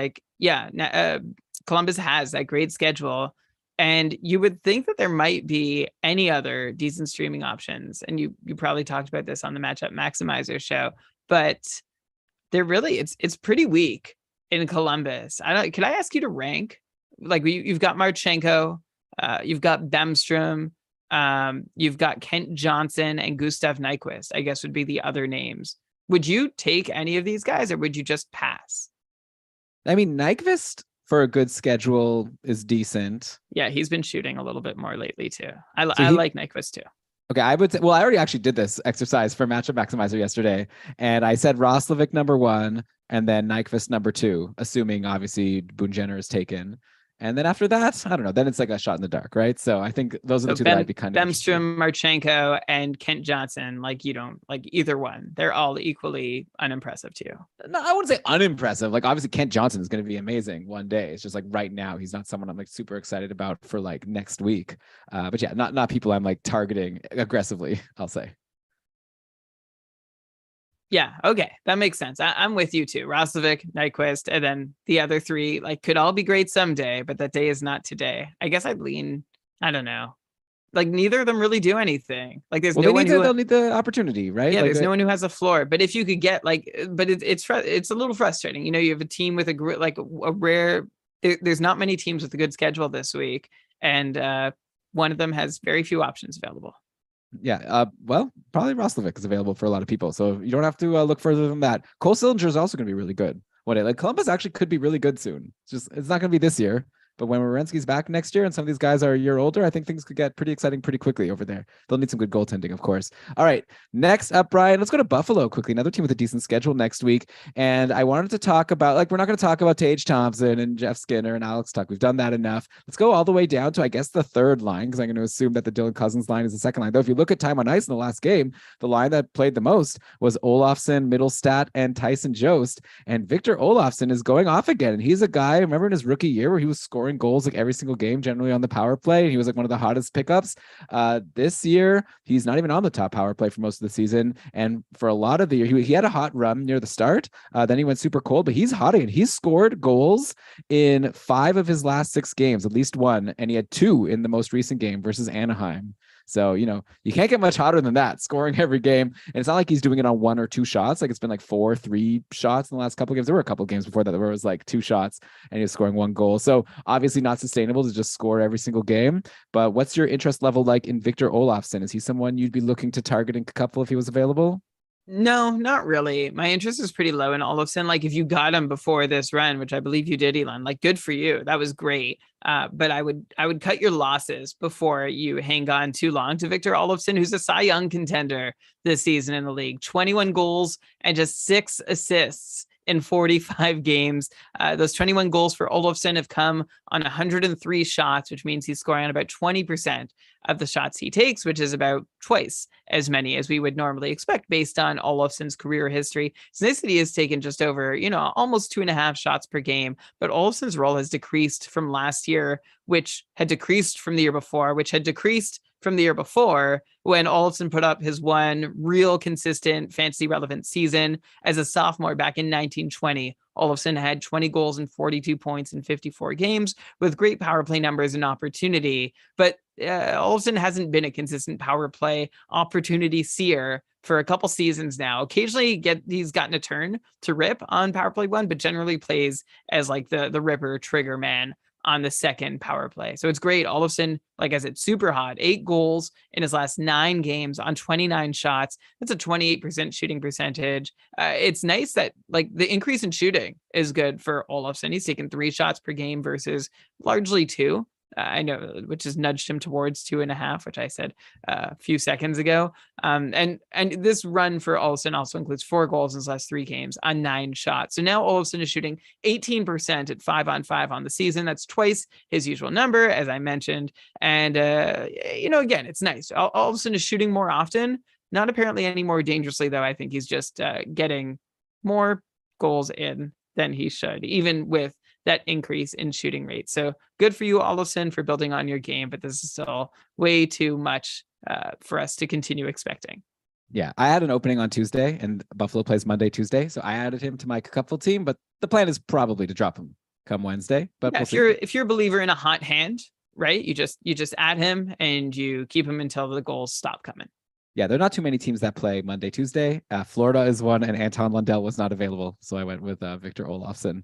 Columbus has that great schedule. And you would think that there might be any other decent streaming options. And you probably talked about this on the Matchup Maximizer show, but they're really, it's pretty weak in Columbus. Can I ask you to rank? Like you've got Marchenko, you've got Bemstrom, you've got Kent Johnson and Gustav Nyquist, I guess would be the other names. Would you take any of these guys or would you just pass? I mean, Nyquist for a good schedule is decent. Yeah, he's been shooting a little bit more lately too. I like Nyquist too. Okay, I would say, well, I already actually did this exercise for Matchup Maximizer yesterday, and I said Roslovic number 1 and then Nyquist number 2, assuming obviously Boone Jenner is taken. And then after that, I don't know. Then it's like a shot in the dark, right? So I think those are the 2 that I'd be kind of Bemstrom, Marchenko, and Kent Johnson. Like you don't like either one. They're all equally unimpressive to you. No, I wouldn't say unimpressive. Like obviously Kent Johnson is going to be amazing one day. It's just like right now he's not someone I'm like super excited about for like next week. But yeah, not people I'm like targeting aggressively, I'll say. Yeah, okay, that makes sense. I'm with you too. Roslovic, Nyquist, and then the other 3 like could all be great someday, but that day is not today. I guess I'd lean. I don't know. Like neither of them really do anything. Like there's no one they'll need the opportunity, right? Yeah, like, there's no one who has a floor. But if you could get but it's a little frustrating. You know, you have a team with a rare. There's not many teams with a good schedule this week, and one of them has very few options available. Yeah, well, probably Roslovic is available for a lot of people, so you don't have to look further than that. Cole Sillinger is also going to be really good. Like Columbus actually could be really good soon. It's not going to be this year, but when Werenski's back next year and some of these guys are a year older, I think things could get pretty exciting pretty quickly over there. They'll need some good goaltending, of course. All right, next up, Brian, let's go to Buffalo quickly. Another team with a decent schedule next week. And I wanted to talk about, we're not going to talk about Tage Thompson and Jeff Skinner and Alex Tuck. We've done that enough. Let's go all the way down to, I guess, the 3rd line, because I'm going to assume that the Dylan Cousins line is the 2nd line. Though if you look at time on ice in the last game, the line that played the most was Olofsson, Middlestat, and Tyson Jost. And Victor Olofsson is going off again. And he's a guy, remember in his rookie year where he was scoring goals like every single game, generally on the power play. He was like one of the hottest pickups. This year, he's not even on the top power play for most of the season. And for a lot of the year, he had a hot run near the start. Then he went super cold, but he's hot again. He's scored goals in 5 of his last 6 games, at least 1. And he had 2 in the most recent game versus Anaheim. So, you can't get much hotter than that, scoring every game. And it's not like he's doing it on 1 or 2 shots. Like it's been like 4, 3 shots in the last couple of games. There were a couple of games before that where it was like 2 shots and he was scoring 1 goal. So obviously not sustainable to just score every single game. But what's your interest level like in Victor Olofsson? Is he someone you'd be looking to target in a couple if he was available? No, not really. My interest is pretty low in Olofsson. Like if you got him before this run, which I believe you did, Elon, like good for you. That was great. But I would cut your losses before you hang on too long to Victor Olofsson, who's a Cy Young contender this season in the league. 21 goals and just 6 assists in 45 games. Those 21 goals for Olofsson have come on 103 shots, which means he's scoring on about 20% of the shots he takes, which is about twice as many as we would normally expect based on Olofsson's career history. It's nice that he has taken just over, almost 2.5 shots per game, but Olofsson's role has decreased from last year, which had decreased from the year before, which had decreased from the year before when Olofsson put up his one real consistent fantasy relevant season as a sophomore back in 1920. Olofsson had 20 goals and 42 points in 54 games with great power play numbers and opportunity. But Olofsson hasn't been a consistent power play opportunity seer for a couple seasons now. Occasionally he's gotten a turn to rip on power play one, but generally plays as like the ripper trigger man on the second power play. So it's great. Olofsson, like I said, super hot. 8 goals in his last 9 games on 29 shots. That's a 28% shooting percentage. It's nice that like the increase in shooting is good for Olofsson. He's taken 3 shots per game versus largely 2. I know, which has nudged him towards 2.5, which I said a few seconds ago. And this run for Olofsson also includes 4 goals in his last 3 games on 9 shots. So now Olofsson is shooting 18% at 5-on-5 on the season. That's twice his usual number, as I mentioned. And, again, it's nice. Olofsson is shooting more often, not apparently any more dangerously, though. I think he's just getting more goals in than he should, even with that increase in shooting rate. So good for you, Olofsson, for building on your game, but this is still way too much for us to continue expecting. Yeah, I had an opening on Tuesday, and Buffalo plays Monday, Tuesday, so I added him to my couple team. But the plan is probably to drop him come Wednesday. But yeah, if you're a believer in a hot hand, right? You just add him and you keep him until the goals stop coming. Yeah, there are not too many teams that play Monday, Tuesday. Florida is one, and Anton Lundell was not available, so I went with Victor Olofsson.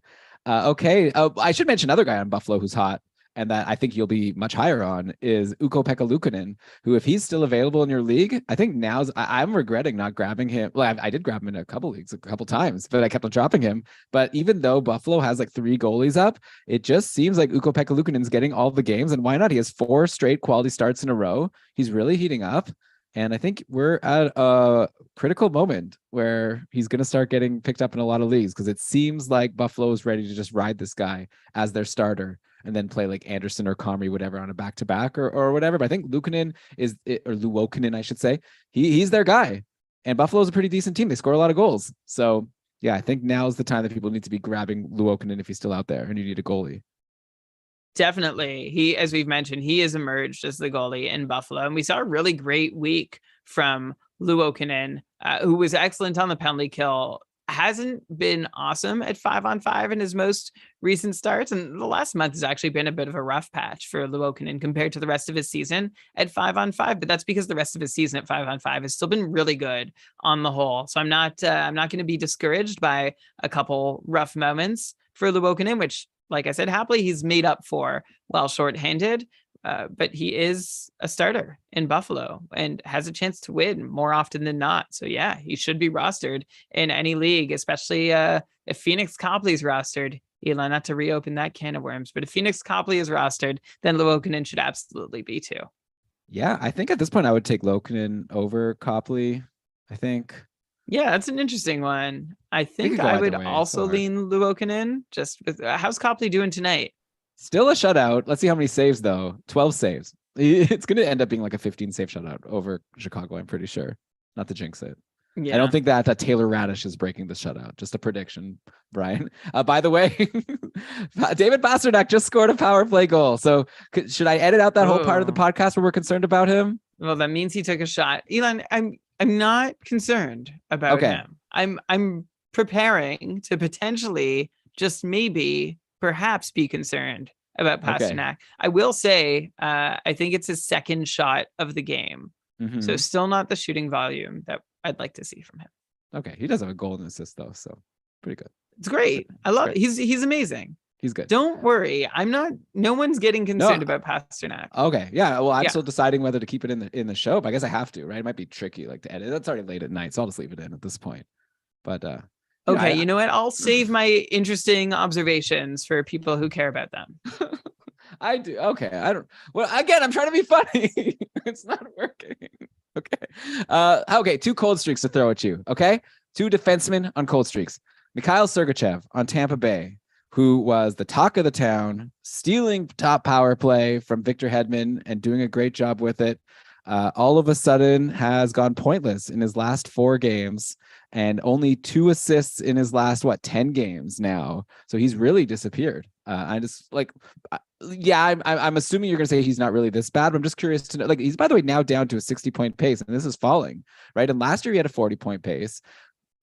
Okay. I should mention another guy on Buffalo who's hot and that I think you'll be much higher on is Ukko-Pekka Luukkonen, who, if he's still available in your league, I think I'm regretting not grabbing him. Well, I did grab him in a couple leagues, a couple times, but I kept on dropping him. But even though Buffalo has like 3 goalies up, it just seems like Ukko-Pekka Luukkonen's getting all the games, and why not? He has 4 straight quality starts in a row. He's really heating up. And I think we're at a critical moment where he's going to start getting picked up in a lot of leagues, because it seems like Buffalo is ready to just ride this guy as their starter and then play like Anderson or Comrie, whatever, on a back-to-back or whatever. But I think Luukkonen or Luukkonen, I should say, he's their guy. And Buffalo's a pretty decent team. They score a lot of goals. So yeah, I think now is the time that people need to be grabbing Luukkonen if he's still out there and you need a goalie. Definitely. He, as we've mentioned, he has emerged as the goalie in Buffalo. And we saw a really great week from Luukkonen, who was excellent on the penalty kill. Hasn't been awesome at 5-on-5 in his most recent starts. And the last month has actually been a bit of a rough patch for Luukkonen compared to the rest of his season at 5-on-5. But that's because the rest of his season at 5-on-5 has still been really good on the whole. So I'm not going to be discouraged by a couple rough moments for Luukkonen, which, like I said, happily he's made up for while shorthanded. But he is a starter in Buffalo and has a chance to win more often than not. So yeah, he should be rostered in any league, especially if Phoenix Copley's rostered. Elon, not to reopen that can of worms, but if Phoenix Copley is rostered, then Luukkonen should absolutely be too. Yeah, I think at this point I would take Luukkonen over Copley. I think. Yeah, that's an interesting one. I think I would also lean Luukkonen. Just with how's Copley doing tonight? Still a shutout. Let's see how many saves, though. 12 saves. It's going to end up being like a 15 save shutout over Chicago, I'm pretty sure. Not to jinx it. Yeah. I don't think that Taylor Radish is breaking the shutout. Just a prediction, Brian. By the way, David Pastrnak just scored a power play goal. So should I edit out that whole part of the podcast where we're concerned about him? Well, that means he took a shot. Elon, I'm not concerned about him. I'm preparing to potentially just maybe perhaps be concerned about Pastrnak. I will say, I think it's his second shot of the game. Mm-hmm. So still not the shooting volume that I'd like to see from him. Okay. He does have a goal and assist though. So pretty good. It's great. I love it. He's amazing. He's good. Don't worry. No one's getting concerned No. about Pasternak. Okay. Yeah. Well, I'm Yeah. still deciding whether to keep it in the show, but I guess I have to, right? It might be tricky, like to edit. That's already late at night, so I'll just leave it in at this point. But Okay, you know what? I'll save my interesting observations for people who care about them. I do. Okay. I don't. Well, again, I'm trying to be funny. It's not working. Okay. Okay. 2 cold streaks to throw at you. Okay. 2 defensemen on cold streaks. Mikhail Sergachev on Tampa Bay, who was the talk of the town, stealing top power play from Victor Hedman and doing a great job with it. All of a sudden has gone pointless in his last 4 games and only 2 assists in his last 10 games now. So he's really disappeared. I'm assuming you're gonna say he's not really this bad, but I'm just curious to know, like, he's by the way now down to a 60-point pace, and this is falling, right? And last year he had a 40-point pace.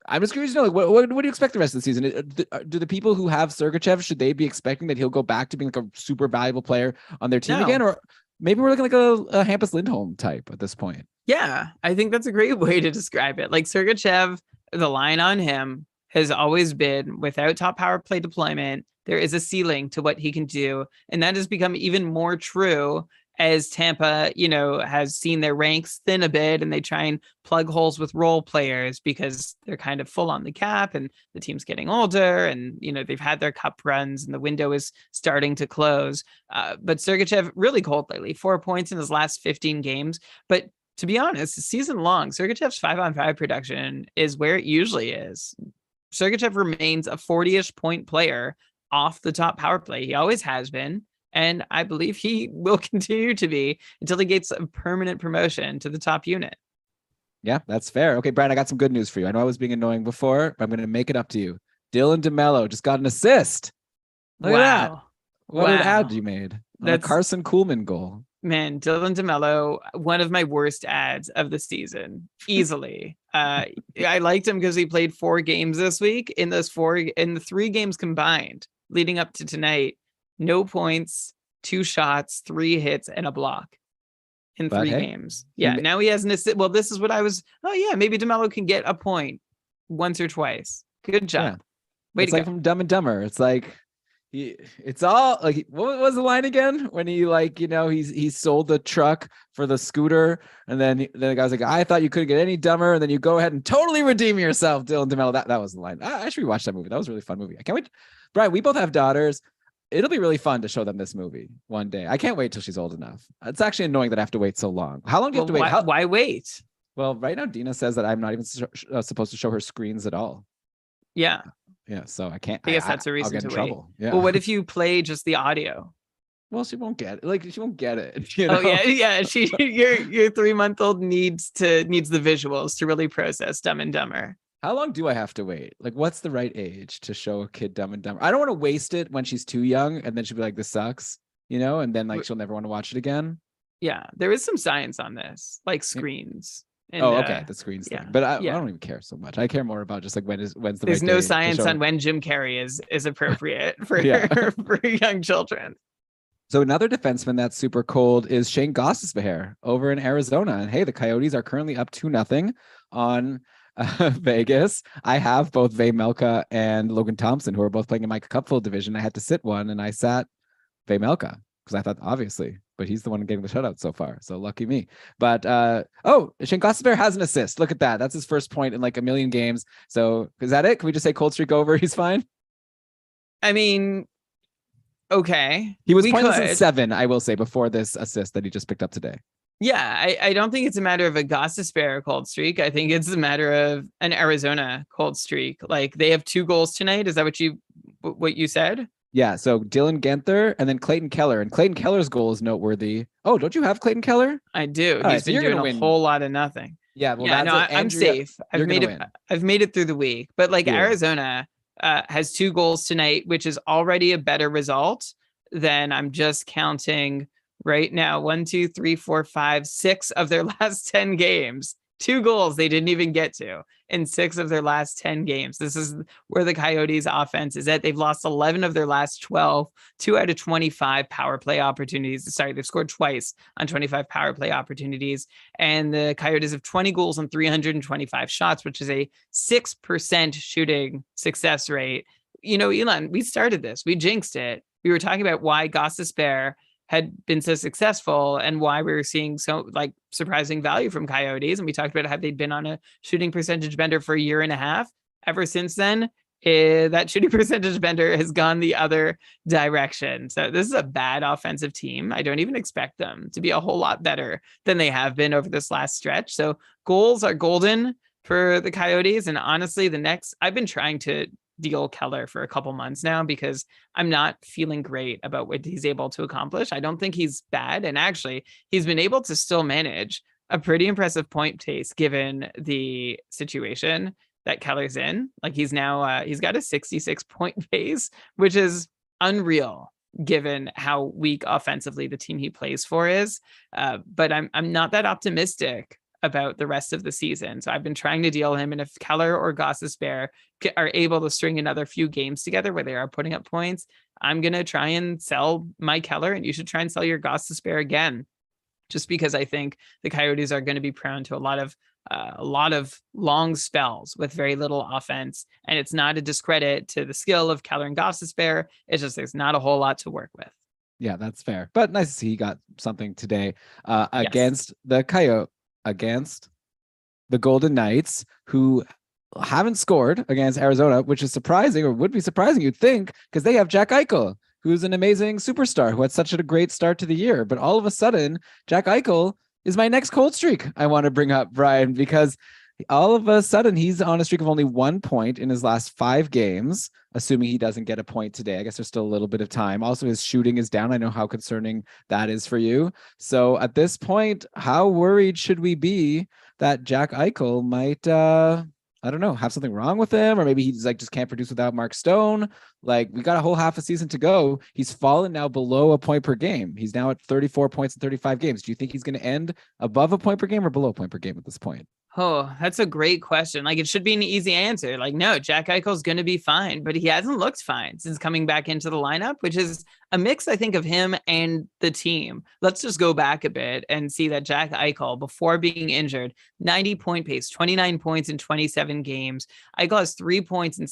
I'm just curious to know, like, what do you expect the rest of the season? Do the people who have Sergachev, should they be expecting that he'll go back to being like a super valuable player on their team again? Or maybe we're looking like a Hampus Lindholm type at this point. Yeah, I think that's a great way to describe it. Like Sergachev, the line on him has always been, without top power play deployment, there is a ceiling to what he can do. And that has become even more true as Tampa, has seen their ranks thin a bit and they try and plug holes with role players because they're kind of full on the cap and the team's getting older and, they've had their cup runs and the window is starting to close. But Sergachev really cold lately, 4 points in his last 15 games. But to be honest, season long, Sergachev's 5-on-5 production is where it usually is. Sergachev remains a 40-ish point player off the top power play. He always has been. And I believe he will continue to be until he gets a permanent promotion to the top unit. Yeah, that's fair. Okay, Brian, I got some good news for you. I know I was being annoying before, but I'm going to make it up to you. Dylan DeMello just got an assist. Look at that. What an ad you made. That's a Carson Kuhlman goal. Man, Dylan DeMello, one of my worst ads of the season, easily. I liked him because he played 4 games this week. In the 3 games combined leading up to tonight, no points, 2 shots, 3 hits, and a block in 3 games. Yeah, now he has an assist. Well, this is what I was. Oh yeah, maybe DeMello can get a point once or twice. Good job. Yeah. It's like from Dumb and Dumber. It's like it's all like, what was the line again? When he he sold the truck for the scooter, and then the guy's like, I thought you couldn't get any dumber, and then you go ahead and totally redeem yourself, Dylan DeMello. That was the line. I should rewatch that movie. That was a really fun movie. I can't wait. Brian, we both have daughters. It'll be really fun to show them this movie one day. I can't wait till she's old enough. It's actually annoying that I have to wait so long. How long do you have to wait? Why wait? Well, right now Dina says that I'm not even supposed to show her screens at all. Yeah. Yeah, so I can't. I guess that's a reason to wait. Trouble. Yeah. Well, what if you play just the audio? Well, she won't get it. Like, she won't get it. Oh yeah. Your 3-month-old needs the visuals to really process Dumb and Dumber. How long do I have to wait? Like, what's the right age to show a kid Dumb and Dumber? I don't want to waste it when she's too young, and then she'll be like, "This sucks," and then like she'll never want to watch it again. Yeah, there is some science on this, like screens. And, okay, the screens thing. But I don't even care so much. I care more about just like when's the. There's no science on when Jim Carrey is appropriate for for young children. So another defenseman that's super cold is Shane Gostisbehere over in Arizona, and hey, the Coyotes are currently up 2-0 on Vegas. I have both Vejmelka and Logan Thompson, who are both playing in my cupful division. I had to sit one, and I sat Vejmelka because I thought obviously, but he's the one getting the shutout so far. So lucky me. But Shane Gostisbehere has an assist. Look at that. That's his first point in like a million games. So is that it? Can we just say cold streak over? He's fine. I mean, okay. He was pointless in 7, I will say, before this assist that he just picked up today. Yeah, I don't think it's a matter of a Gostisbehere cold streak. I think it's a matter of an Arizona cold streak. Like, they have 2 goals tonight. Is that what you said? Yeah, so Dylan Genther and then Clayton Keller. And Clayton Keller's goal is noteworthy. Oh, don't you have Clayton Keller? I do. He's been doing a whole lot of nothing. Yeah, well, I'm safe. I've made it through the week. But like Arizona has 2 goals tonight, which is already a better result than, I'm just counting right now, 1, 2, 3, 4, 5, 6 of their last 10 games. 2 goals they didn't even get to in 6 of their last 10 games. This is where the Coyotes offense is at. They've lost 11 of their last 12, 2 out of 25 power play opportunities. Sorry, they've scored twice on 25 power play opportunities. And the Coyotes have 20 goals on 325 shots, which is a 6% shooting success rate. Elon, we started this, we jinxed it. We were talking about why Gostisbehere had been so successful and why we were seeing so like surprising value from Coyotes. And we talked about how they'd been on a shooting percentage bender for a year and a half. Ever since then, that shooting percentage bender has gone the other direction. So this is a bad offensive team. I don't even expect them to be a whole lot better than they have been over this last stretch. So goals are golden for the Coyotes. And honestly, I've been trying to deal Keller for a couple months now because I'm not feeling great about what he's able to accomplish. I don't think he's bad. And actually, he's been able to still manage a pretty impressive point pace given the situation that Keller's in. Like he's now, he's got a 66 point pace, which is unreal given how weak offensively the team he plays for is. But I'm not that optimistic about the rest of the season. So I've been trying to deal him. And if Keller or Gostisbehere are able to string another few games together where they are putting up points, I'm going to try and sell my Keller, and you should try and sell your Gostisbehere again, just because I think the Coyotes are going to be prone to a lot of long spells with very little offense. And it's not a discredit to the skill of Keller and Gostisbehere. It's just there's not a whole lot to work with. Yeah, that's fair. But nice to see he got something today against the Coyote. Against the Golden Knights, who haven't scored against Arizona, which is surprising, or would be surprising, you'd think, because they have Jack Eichel, who's an amazing superstar who had such a great start to the year. But all of a sudden, Jack Eichel is my next cold streak I want to bring up, Brian, because all of a sudden he's on a streak of only 1 point in his last 5 games, assuming he doesn't get a point today. I guess there's still a little bit of time. Also, his shooting is down. I know how concerning that is for you. So at this point, how worried should we be that Jack Eichel might, I don't know, have something wrong with him, or maybe he's like just can't produce without Mark Stone? Like, we got a whole half a season to go. He's fallen now below a point per game. He's now at 34 points in 35 games. Do you think he's going to end above a point per game or below a point per game at this point? Oh, that's a great question. Like, it should be an easy answer. Like, no, Jack Eichel's going to be fine, but he hasn't looked fine since coming back into the lineup, which is a mix, I think, of him and the team. Let's just go back a bit and see that Jack Eichel, before being injured, 90 point pace, 29 points in 27 games. Eichel has 3 points in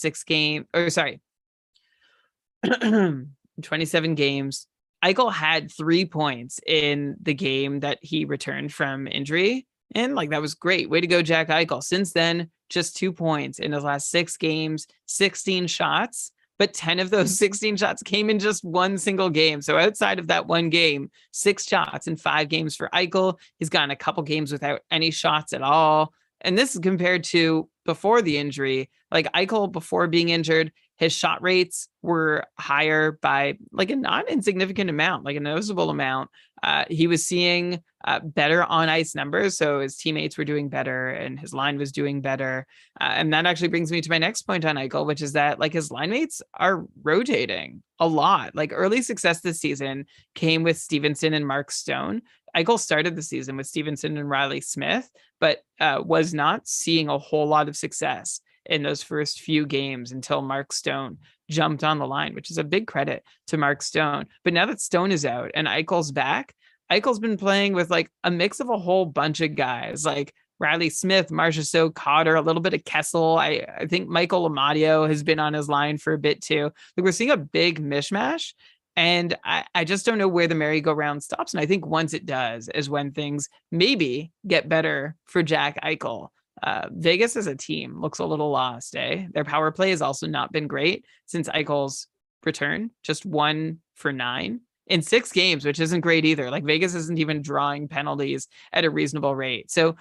27 games. Eichel had 3 points in the game that he returned from injury. And like, that was great. Way to go, Jack Eichel. Since then, just 2 points in his last 6 games, 16 shots, but 10 of those 16 shots came in just one single game. So outside of that one game, 6 shots in 5 games for Eichel. He's gotten a couple games without any shots at all. And this is compared to before the injury. Like, Eichel, before being injured, his shot rates were higher by like a not insignificant amount, like a noticeable amount. He was seeing better on ice numbers. So his teammates were doing better and his line was doing better. And that actually brings me to my next point on Eichel, which is that like his line mates are rotating a lot. Like, early success this season came with Stevenson and Mark Stone. Eichel started the season with Stevenson and Riley Smith, but was not seeing a whole lot of success in those first few games until Mark Stone jumped on the line, which is a big credit to Mark Stone. But now that Stone is out and Eichel's back, Eichel's been playing with like a mix of a whole bunch of guys, like Riley Smith, Marchessault, Cotter, a little bit of Kessel. I think Michael Amadio has been on his line for a bit too. Like, we're seeing a big mishmash. And I just don't know where the merry-go-round stops. And I think once it does is when things maybe get better for Jack Eichel. Vegas as a team looks a little lost, eh? Their power play has also not been great since Eichel's return, just 1 for 9 in 6 games, which isn't great either. Like, Vegas isn't even drawing penalties at a reasonable rate. So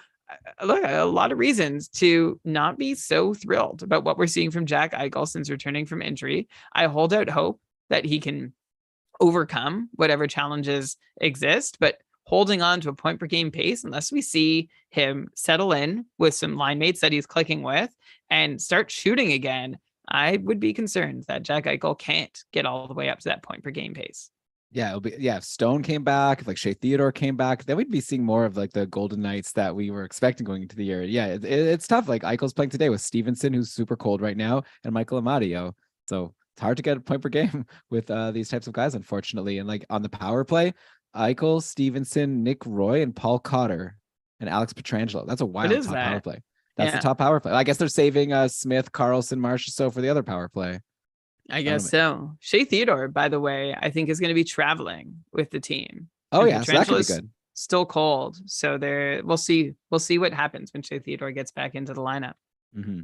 look, a lot of reasons to not be so thrilled about what we're seeing from Jack Eichel since returning from injury. I hold out hope that he can overcome whatever challenges exist, but holding on to a point per game pace, unless we see him settle in with some line mates that he's clicking with and start shooting again, I would be concerned that Jack Eichel can't get all the way up to that point per game pace. Yeah, it'll be, yeah. If Stone came back, if like Shea Theodore came back, then we'd be seeing more of like the Golden Knights that we were expecting going into the year. Yeah, it's tough. Like, Eichel's playing today with Stevenson, who's super cold right now, and Michael Amadio. So it's hard to get a point per game with these types of guys, unfortunately. And like, on the power play, Eichel, Stevenson, Nick Roy, and Paul Cotter, and Alex Pietrangelo. That's a wild top power play. That's the top power play. I guess they're saving Smith, Karlsson, Marchessault for the other power play. I guess so. Shea Theodore, by the way, I think is going to be traveling with the team. Oh And yeah, so that could be Pietrangelo good. still cold, so there we'll see. We'll see what happens when Shea Theodore gets back into the lineup. Mm-hmm.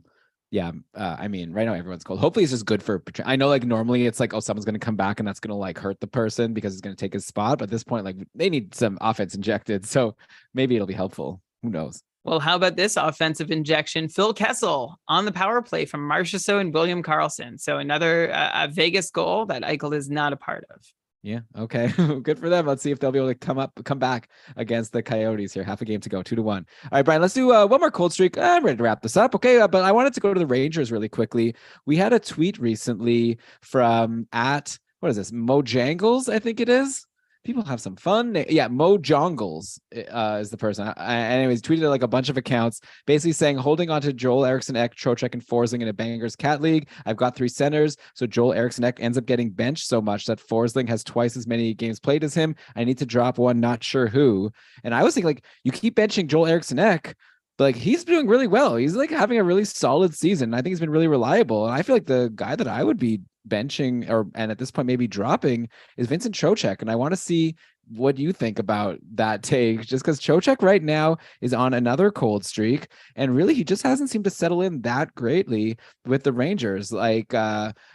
Yeah, I mean, right now everyone's cold. Hopefully, it's just good for. I know, like normally it's like, oh, someone's going to come back and that's going to like hurt the person because it's going to take his spot. But at this point, like they need some offense injected, so maybe it'll be helpful. Who knows? Well, how about this offensive injection? Phil Kessel on the power play from Marchessault and William Karlsson. So another Vegas goal that Eichel is not a part of. Yeah. Okay. Good for them. Let's see if they'll be able to come back against the Coyotes here. Half a game to go, 2-1. All right, Brian, let's do one more cold streak. I'm ready to wrap this up. Okay. But I wanted to go to the Rangers really quickly. We had a tweet recently from what is this? Mojangles, I think it is. People have some fun. Yeah, Mojangles is the person. Anyways, tweeted like a bunch of accounts, basically saying holding on to Joel Eriksson Ek, Trocheck, and Forsling in a Bangers Cat League. I've got 3 centers, so Joel Eriksson Ek ends up getting benched so much that Forsling has twice as many games played as him. I need to drop one, not sure who. And I was thinking, like, you keep benching Joel Eriksson Ek, but like he's doing really well. He's like having a really solid season. I think he's been really reliable. And I feel like the guy that I would be benching and at this point maybe dropping is Vincent Trocheck. And I want to see what you think about that take, just because Trocheck right now is on another cold streak, and really he just hasn't seemed to settle in that greatly with the Rangers. Like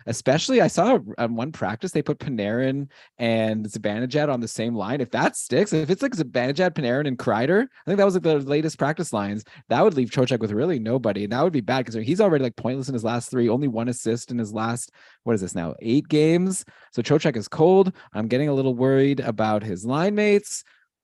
especially I saw on one practice they put Panarin and Zibanejad on the same line. If that sticks, if it's like Zibanejad, Panarin, and Kreider, I think that was like the latest practice lines, that would leave Trocheck with really nobody, and that would be bad because he's already like pointless in his last 3, only 1 assist in his last, what is this now, 8 games. So Trocheck is cold. I'm getting a little worried about his line mates.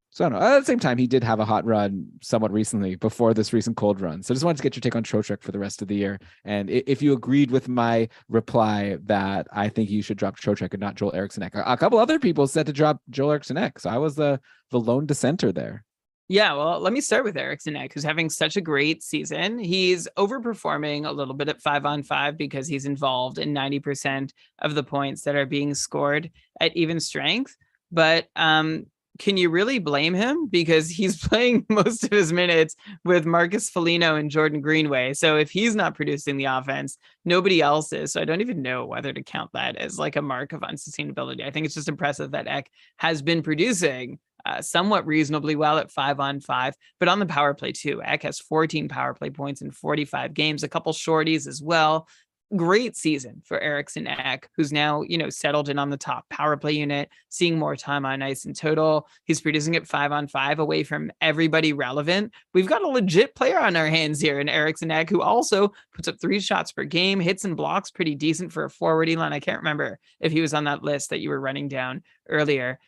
So I don't know. At the same time, he did have a hot run somewhat recently before this recent cold run. So just wanted to get your take on Trocheck for the rest of the year. And if you agreed with my reply that I think you should drop Trocheck and not Joel Eriksson Ek. A couple other people said to drop Joel Eriksson Ek. So I was the lone dissenter there. Yeah, well, let me start with Eriksson Ek, who's having such a great season. He's overperforming a little bit at 5-on-5 because he's involved in 90% of the points that are being scored at even strength. But can you really blame him? Because he's playing most of his minutes with Marcus Foligno and Jordan Greenway. So if he's not producing the offense, nobody else is. So I don't even know whether to count that as like a mark of unsustainability. I think it's just impressive that Ek has been producing somewhat reasonably well at 5-on-5, but on the power play too. Ek has 14 power play points in 45 games, a couple shorties as well. Great season for Eriksson Ek, who's now, settled in on the top power play unit, seeing more time on ice in total. He's producing at 5-on-5 away from everybody relevant. We've got a legit player on our hands here in Eriksson Ek, who also puts up 3 shots per game, hits and blocks pretty decent for a forward. Elon, I can't remember if he was on that list that you were running down earlier.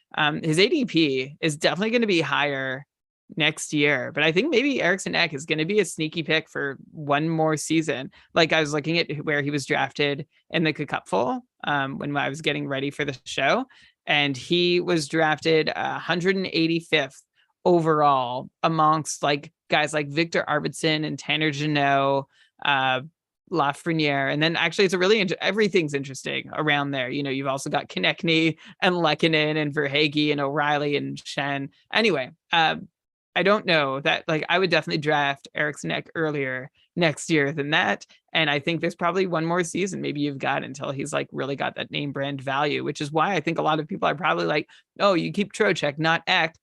His ADP is definitely going to be higher next year, but I think maybe Eriksson Ek is going to be a sneaky pick for one more season. Like I was looking at where he was drafted in the Cupful when I was getting ready for the show, and he was drafted 185th overall amongst like guys like Victor Arvidsson and Tanner Jeannot, Lafreniere, and then actually it's a really everything's interesting around there. You've also got Konechny and Lehkonen and Verhaeghe and O'Reilly and Shen. Anyway, I don't know that, like, I would definitely draft Eriksson Ek earlier next year than that. And I think there's probably one more season maybe you've got until he's like really got that name brand value, which is why I think a lot of people are probably like, oh, you keep Trocheck, not Ek.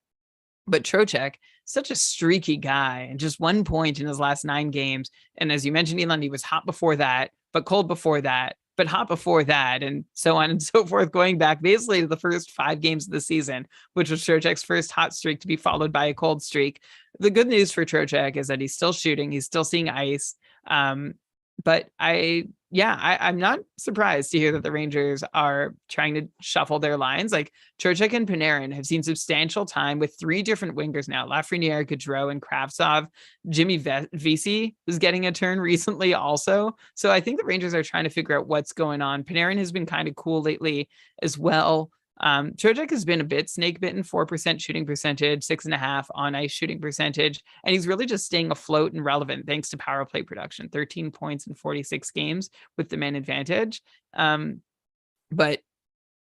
But Trocheck, such a streaky guy, and just 1 point in his last 9 games. And as you mentioned, Elon, he was hot before that, but cold before that, but hot before that, and so on and so forth, going back basically to the first 5 games of the season, which was Trocheck's first hot streak to be followed by a cold streak. The good news for Trocheck is that he's still shooting, he's still seeing ice. But I'm not surprised to hear that the Rangers are trying to shuffle their lines. Like Trocheck and Panarin have seen substantial time with 3 different wingers now: Lafreniere, Gaudreau, and Kravtsov. Jimmy Vesey was getting a turn recently also. So I think the Rangers are trying to figure out what's going on. Panarin has been kind of cool lately as well. Trocheck has been a bit snake bitten, 4% shooting percentage, 6.5 on ice shooting percentage. And he's really just staying afloat and relevant thanks to power play production, 13 points in 46 games with the man advantage. But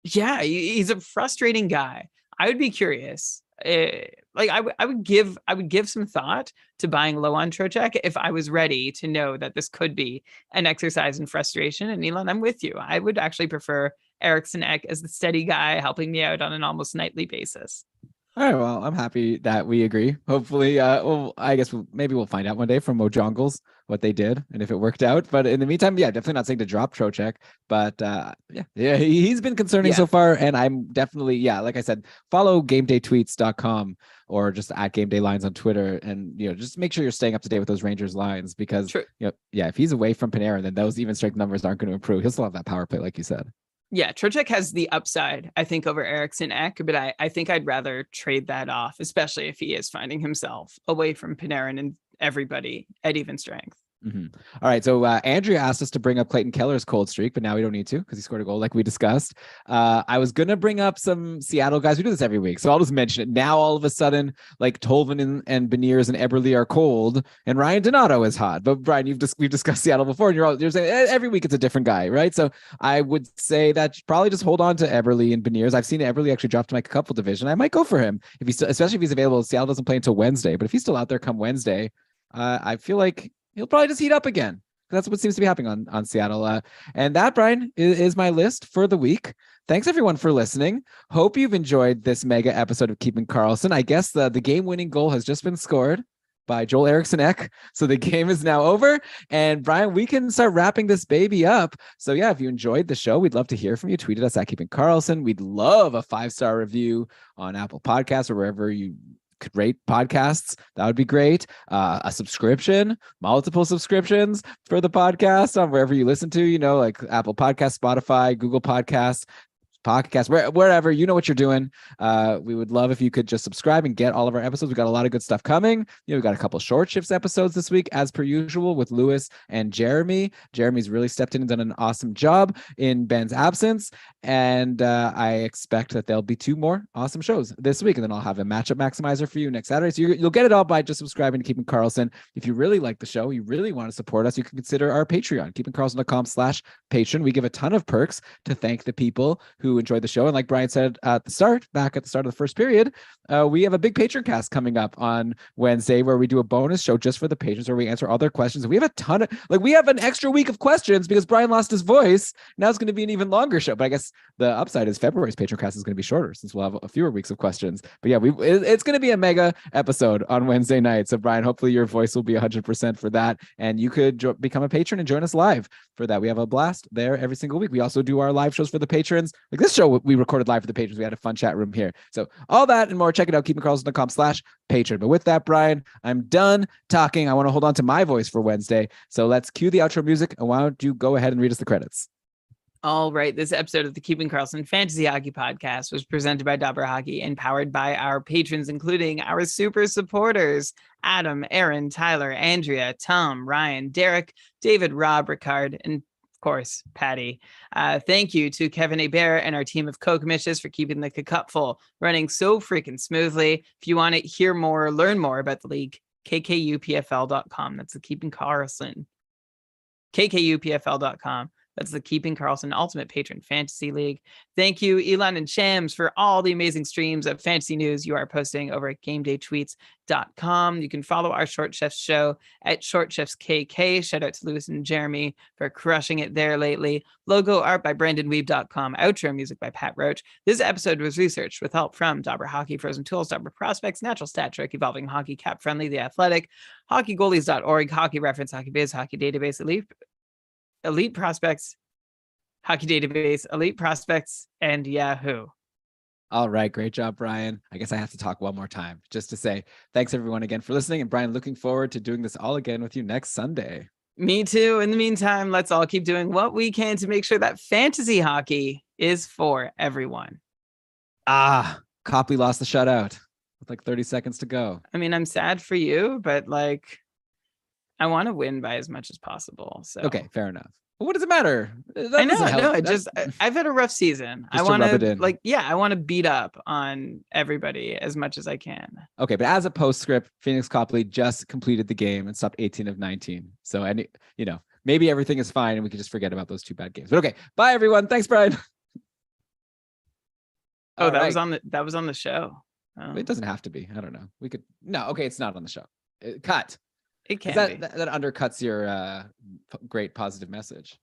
yeah, he's a frustrating guy. I would be curious like I would give some thought to buying low on Trocheck if I was ready to know that this could be an exercise in frustration. And Elon, I'm with you. I would actually prefer Eriksson Ek as the steady guy helping me out on an almost nightly basis. All right, well, I'm happy that we agree. Hopefully, well, I guess maybe we'll find out one day from Mojongles what they did and if it worked out. But in the meantime, yeah, definitely not saying to drop Trocheck, but yeah, he's been concerning so far, and I'm definitely, like I said, follow GameDayTweets.com or just at Game Day Lines on Twitter, and just make sure you're staying up to date with those Rangers lines because if he's away from Panarin, then those even strength numbers aren't going to improve. He'll still have that power play, like you said. Yeah, Trocheck has the upside, I think, over Eriksson Ek, but I think I'd rather trade that off, especially if he is finding himself away from Panarin and everybody at even strength. Mm-hmm. All right. So Andrea asked us to bring up Clayton Keller's cold streak, but now we don't need to because he scored a goal like we discussed. I was going to bring up some Seattle guys. We do this every week, so I'll just mention it. Now, all of a sudden, like Tolvanen and Beniers and Eberle are cold, and Ryan Donato is hot. But Brian, we've discussed Seattle before, and you're saying every week it's a different guy, right? So I would say that probably just hold on to Eberle and Beniers. I've seen Eberle actually drop to my couple division. I might go for him if he's especially if he's available. Seattle doesn't play until Wednesday, but if he's still out there come Wednesday, I feel like he'll probably just heat up again. That's what seems to be happening on Seattle. And that, Brian, is my list for the week. Thanks, everyone, for listening. Hope you've enjoyed this mega episode of Keeping Karlsson. I guess the game-winning goal has just been scored by Joel Eriksson Ek. So the game is now over. And, Brian, we can start wrapping this baby up. So, yeah, if you enjoyed the show, we'd love to hear from you. Tweet at us at Keeping Karlsson. We'd love a 5-star review on Apple Podcasts or wherever you could rate podcasts. That would be great. A subscription, multiple subscriptions for the podcast on wherever you listen to, like Apple Podcasts, Spotify, Google Podcasts, wherever, you know what you're doing. We would love if you could just subscribe and get all of our episodes. We got a lot of good stuff coming. We've got a couple short shifts episodes this week, as per usual, with Lewis and Jeremy. Jeremy's really stepped in and done an awesome job in Ben's absence. And I expect that there'll be 2 more awesome shows this week. And then I'll have a matchup maximizer for you next Saturday. So you'll get it all by just subscribing to Keeping Karlsson. If you really like the show, you really want to support us, you can consider our Patreon, keepingkarlsson.com/patron. We give a ton of perks to thank the people who enjoyed the show. And like Brian said back at the start of the first period, we have a big patron cast coming up on Wednesday where we do a bonus show just for the patrons where we answer all their questions. And we have a ton of, we have an extra week of questions because Brian lost his voice. Now it's going to be an even longer show. But I guess the upside is February's patron cast is going to be shorter since we'll have a fewer weeks of questions. But yeah, it's going to be a mega episode on Wednesday night. So Brian, hopefully your voice will be 100% for that. And you could become a patron and join us live for that. We have a blast there every single week. We also do our live shows for the patrons. Like this show we recorded live for the patrons. We had a fun chat room here. So all that and more, check it out, keepingkarlsson.com/patron. But with that, Brian, I'm done talking. I want to hold on to my voice for Wednesday. So let's cue the outro music. And why don't you go ahead and read us the credits? All right. This episode of the Keeping Karlsson Fantasy Hockey Podcast was presented by Dobber Hockey and powered by our patrons, including our super supporters, Adam, Aaron, Tyler, Andrea, Tom, Ryan, Derek, David, Rob, Ricard, and of course, Patty. Thank you to Kevin Hebert and our team of co-commissions for keeping the Cupful running so freaking smoothly. If you want to hear more, learn more about the league, kkupfl.com. That's the Keeping Karlsson. kkupfl.com. That's the Keeping Karlsson Ultimate Patron Fantasy League. Thank you, Elon and Shams, for all the amazing streams of fantasy news you are posting over at GameDayTweets.com. You can follow our Short Chefs show at Short Chefs KK. Shout out to Lewis and Jeremy for crushing it there lately. Logo art by BrandonWeave.com. Outro music by Pat Roach. This episode was researched with help from Dobber Hockey, Frozen Tools, Dobber Prospects, Natural Stat Trick, Evolving Hockey, Cap Friendly, The Athletic, HockeyGoalies.org, Hockey Reference, Hockey Biz, Hockey Database, Elite Prospects, Hockey Database, Elite Prospects, and Yahoo. All right. Great job, Brian. I guess I have to talk one more time just to say thanks everyone again for listening. And Brian, looking forward to doing this all again with you next Sunday. Me too. In the meantime, let's all keep doing what we can to make sure that fantasy hockey is for everyone. Copley lost the shutout with like 30 seconds to go. I mean, I'm sad for you, but I want to win by as much as possible. So okay, fair enough. But what does it matter? I know. No, I've had a rough season. I want to I want to beat up on everybody as much as I can. Okay, but as a postscript, Phoenix Copley just completed the game and stopped 18 of 19. So maybe everything is fine and we can just forget about those 2 bad games. But okay, bye everyone. Thanks, Brian. Oh, that was on the show. Oh, It doesn't have to be. I don't know. We could. No, okay, it's not on the show. Cut. it 'Cause can be. that undercuts your great positive message,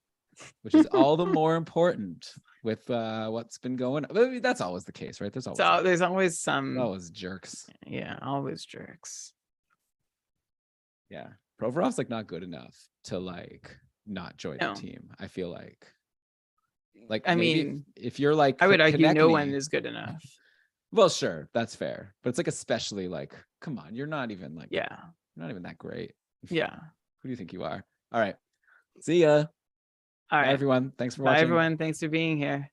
which is all the more important with what's been going on. I mean, that's always the case, right? There's always So there's always some. always jerks. Yeah, always jerks. Yeah. Provorov's like not good enough to like not join No. the team. I feel like I maybe mean, if you're like I would argue no one Konechny- is good enough. well, sure, that's fair. But it's like especially like, come on, you're not even like Yeah. you're not even that great. Yeah. Who do you think you are? All right. See ya. All Bye, right. everyone. Thanks for Bye, watching. everyone. Thanks for being here.